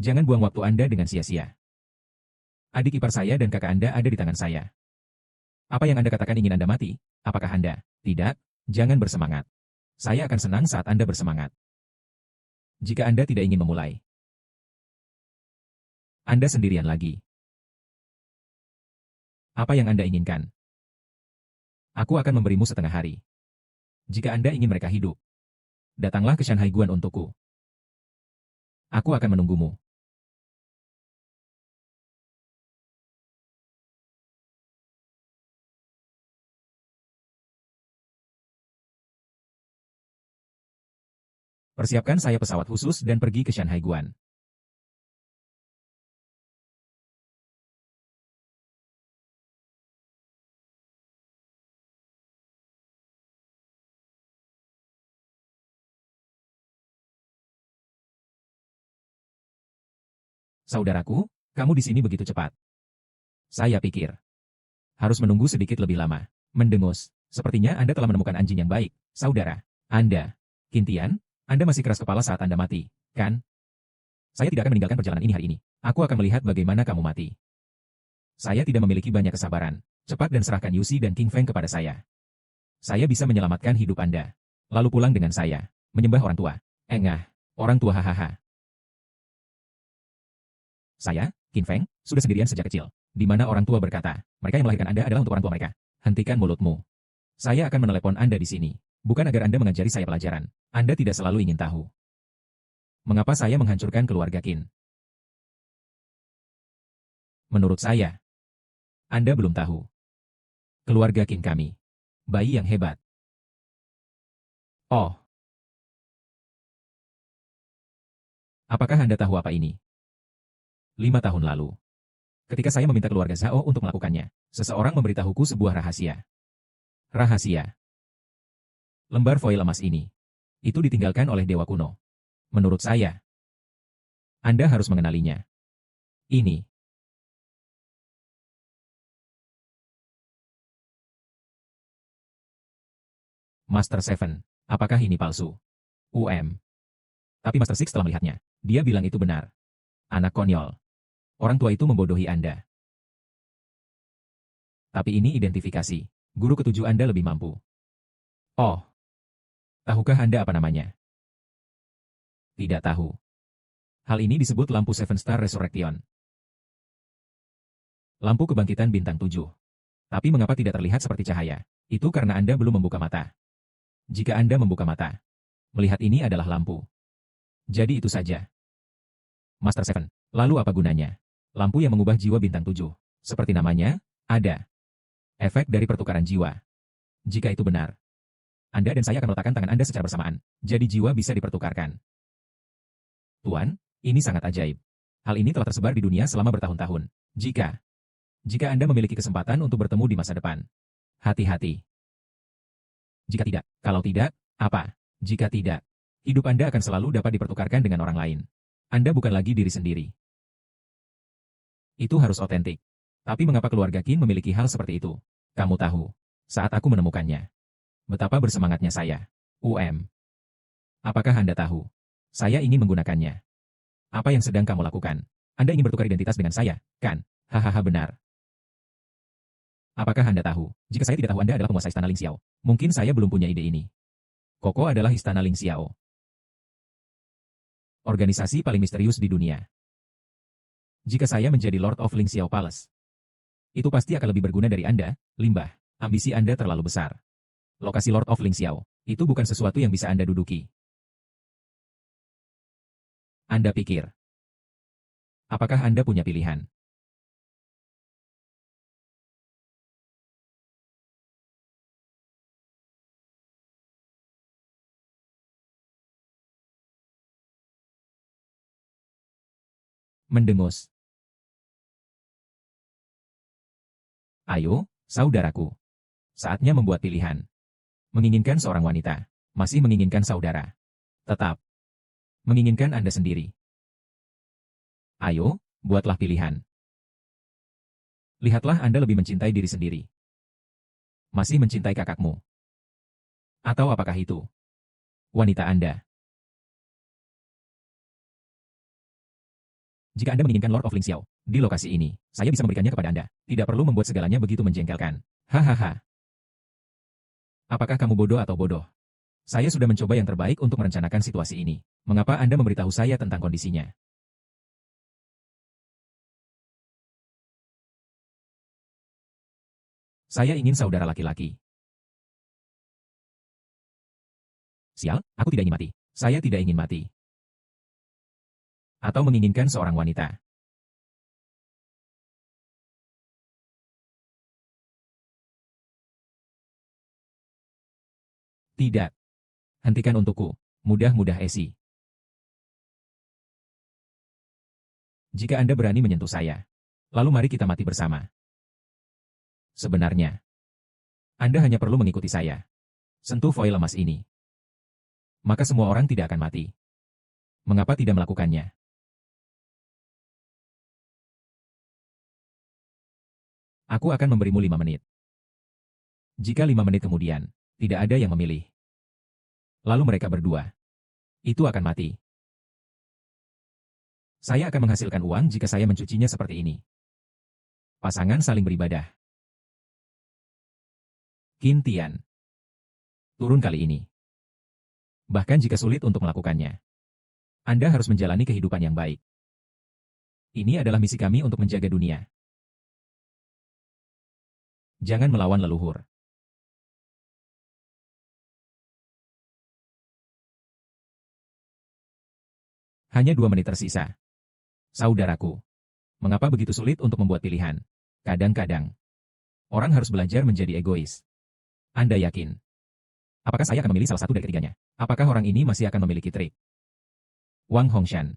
Jangan buang waktu Anda dengan sia-sia. Adik ipar saya dan kakak Anda ada di tangan saya. Apa yang Anda katakan ingin Anda mati? Apakah Anda? Tidak, jangan bersemangat. Saya akan senang saat Anda bersemangat. Jika Anda tidak ingin memulai, Anda sendirian lagi. Apa yang Anda inginkan? Aku akan memberimu setengah hari. Jika Anda ingin mereka hidup, datanglah ke Shanghai Guan untukku. Aku akan menunggumu. Persiapkan saya pesawat khusus dan pergi ke Shanghai Guan. Saudaraku, kamu di sini begitu cepat. Saya pikir harus menunggu sedikit lebih lama. Mendengus, sepertinya Anda telah menemukan anjing yang baik, saudara. Anda, Qintian, Anda masih keras kepala saat Anda mati, kan? Saya tidak akan meninggalkan perjalanan ini hari ini. Aku akan melihat bagaimana kamu mati. Saya tidak memiliki banyak kesabaran. Cepat dan serahkan Yusi dan King Feng kepada saya. Saya bisa menyelamatkan hidup Anda. Lalu pulang dengan saya. Menyembah orang tua. Engah, orang tua hahaha. Saya, King Feng, sudah sendirian sejak kecil. Di mana orang tua berkata, mereka yang melahirkan Anda adalah untuk orang tua mereka. Hentikan mulutmu. Saya akan menelepon Anda di sini. Bukan agar Anda mengajari saya pelajaran. Anda tidak selalu ingin tahu. Mengapa saya menghancurkan keluarga Qin? Menurut saya, Anda belum tahu. Keluarga Qin kami. Bayi yang hebat. Oh, apakah Anda tahu apa ini? 5 tahun lalu. Ketika saya meminta keluarga Zhao untuk melakukannya, seseorang memberitahuku sebuah rahasia. Rahasia. Lembar foil emas ini. Itu ditinggalkan oleh Dewa Kuno. Menurut saya, Anda harus mengenalinya. Ini. Master Seven. Apakah ini palsu? Tapi Master Six telah melihatnya. Dia bilang itu benar. Anak konyol. Orang tua itu membodohi Anda. Tapi ini identifikasi. Guru ketujuh Anda lebih mampu. Oh. Tahukah Anda apa namanya? Tidak tahu. Hal ini disebut lampu Seven Star Resurrection. Lampu kebangkitan bintang 7. Tapi mengapa tidak terlihat seperti cahaya? Itu karena Anda belum membuka mata. Jika Anda membuka mata, melihat ini adalah lampu. Jadi itu saja. Master Seven. Lalu apa gunanya? Lampu yang mengubah jiwa bintang 7. Seperti namanya, ada efek dari pertukaran jiwa. Jika itu benar, Anda dan saya akan meletakkan tangan Anda secara bersamaan. Jadi jiwa bisa dipertukarkan. Tuan, ini sangat ajaib. Hal ini telah tersebar di dunia selama bertahun-tahun. Jika Anda memiliki kesempatan untuk bertemu di masa depan, hati-hati. Jika tidak, kalau tidak, apa? Jika tidak, hidup Anda akan selalu dapat dipertukarkan dengan orang lain. Anda bukan lagi diri sendiri. Itu harus otentik. Tapi mengapa keluarga Qin memiliki hal seperti itu? Kamu tahu, saat aku menemukannya, betapa bersemangatnya saya. Apakah Anda tahu? Saya ingin menggunakannya. Apa yang sedang kamu lakukan? Anda ingin bertukar identitas dengan saya, kan? Hahaha benar. Apakah Anda tahu, jika saya tidak tahu Anda adalah penguasa istana Ling Xiao, mungkin saya belum punya ide ini. Koko adalah istana Ling Xiao. Organisasi paling misterius di dunia. Jika saya menjadi Lord of Ling Xiao Palace, itu pasti akan lebih berguna dari Anda, Limbah. Ambisi Anda terlalu besar. Lokasi Lord of Ling Xiao, itu bukan sesuatu yang bisa Anda duduki. Anda pikir, apakah Anda punya pilihan? Mendengus. Ayo, saudaraku. Saatnya membuat pilihan. Menginginkan seorang wanita. Masih menginginkan saudara. Tetap. Menginginkan Anda sendiri. Ayo, buatlah pilihan. Lihatlah Anda lebih mencintai diri sendiri. Masih mencintai kakakmu. Atau apakah itu wanita Anda? Jika Anda menginginkan Lord of Ling Xiao di lokasi ini, saya bisa memberikannya kepada Anda. Tidak perlu membuat segalanya begitu menjengkelkan. Hahaha. Apakah kamu bodoh atau bodoh? Saya sudah mencoba yang terbaik untuk merencanakan situasi ini. Mengapa Anda memberitahu saya tentang kondisinya? Saya ingin saudara laki-laki. Sial, aku tidak ingin mati. Saya tidak ingin mati. Atau menginginkan seorang wanita. Tidak. Hentikan untukku. Mudah-mudah Esi. Jika Anda berani menyentuh saya, lalu mari kita mati bersama. Sebenarnya, Anda hanya perlu mengikuti saya. Sentuh foil emas ini. Maka semua orang tidak akan mati. Mengapa tidak melakukannya? Aku akan memberimu 5 menit. Jika 5 menit kemudian, tidak ada yang memilih. Lalu mereka berdua. Itu akan mati. Saya akan menghasilkan uang jika saya mencucinya seperti ini. Pasangan saling beribadah. Qin Tian. Turun kali ini. Bahkan jika sulit untuk melakukannya. Anda harus menjalani kehidupan yang baik. Ini adalah misi kami untuk menjaga dunia. Jangan melawan leluhur. Hanya 2 menit tersisa. Saudaraku, mengapa begitu sulit untuk membuat pilihan? Kadang-kadang, orang harus belajar menjadi egois. Anda yakin? Apakah saya akan memilih salah satu dari ketiganya? Apakah orang ini masih akan memiliki trik? Wang Hongshan.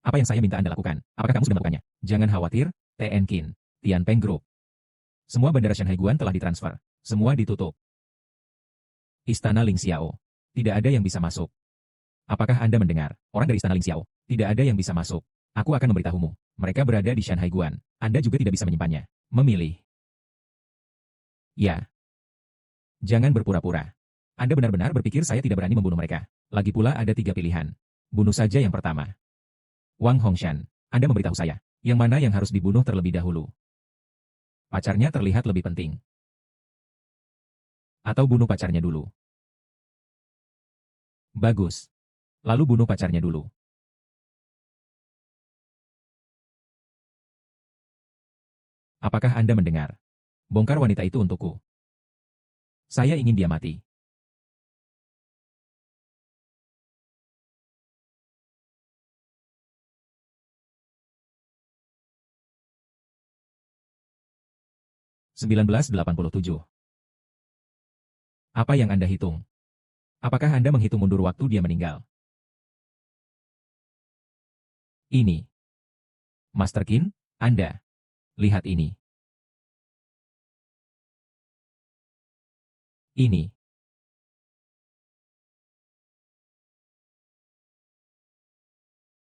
Apa yang saya minta Anda lakukan? Apakah kamu sudah melakukannya? Jangan khawatir, TN Qin, Tianpeng Group. Semua bandara Shanghai Guan telah ditransfer. Semua ditutup. Istana Ling Xiao. Tidak ada yang bisa masuk. Apakah Anda mendengar? Orang dari Istana Ling Xiao. Tidak ada yang bisa masuk. Aku akan memberitahumu. Mereka berada di Shanghai Guan. Anda juga tidak bisa menyimpannya. Memilih. Ya. Jangan berpura-pura. Anda benar-benar berpikir saya tidak berani membunuh mereka. Lagi pula ada 3 pilihan. Bunuh saja yang pertama. Wang Hongshan. Anda memberitahu saya. Yang mana yang harus dibunuh terlebih dahulu? Pacarnya terlihat lebih penting. Atau bunuh pacarnya dulu. Bagus. Lalu bunuh pacarnya dulu. Apakah Anda mendengar? Bongkar wanita itu untukku. Saya ingin dia mati. (1987) Apa yang Anda hitung? Apakah Anda menghitung mundur waktu dia meninggal? Ini. Master Qin, Anda. Lihat ini. Ini.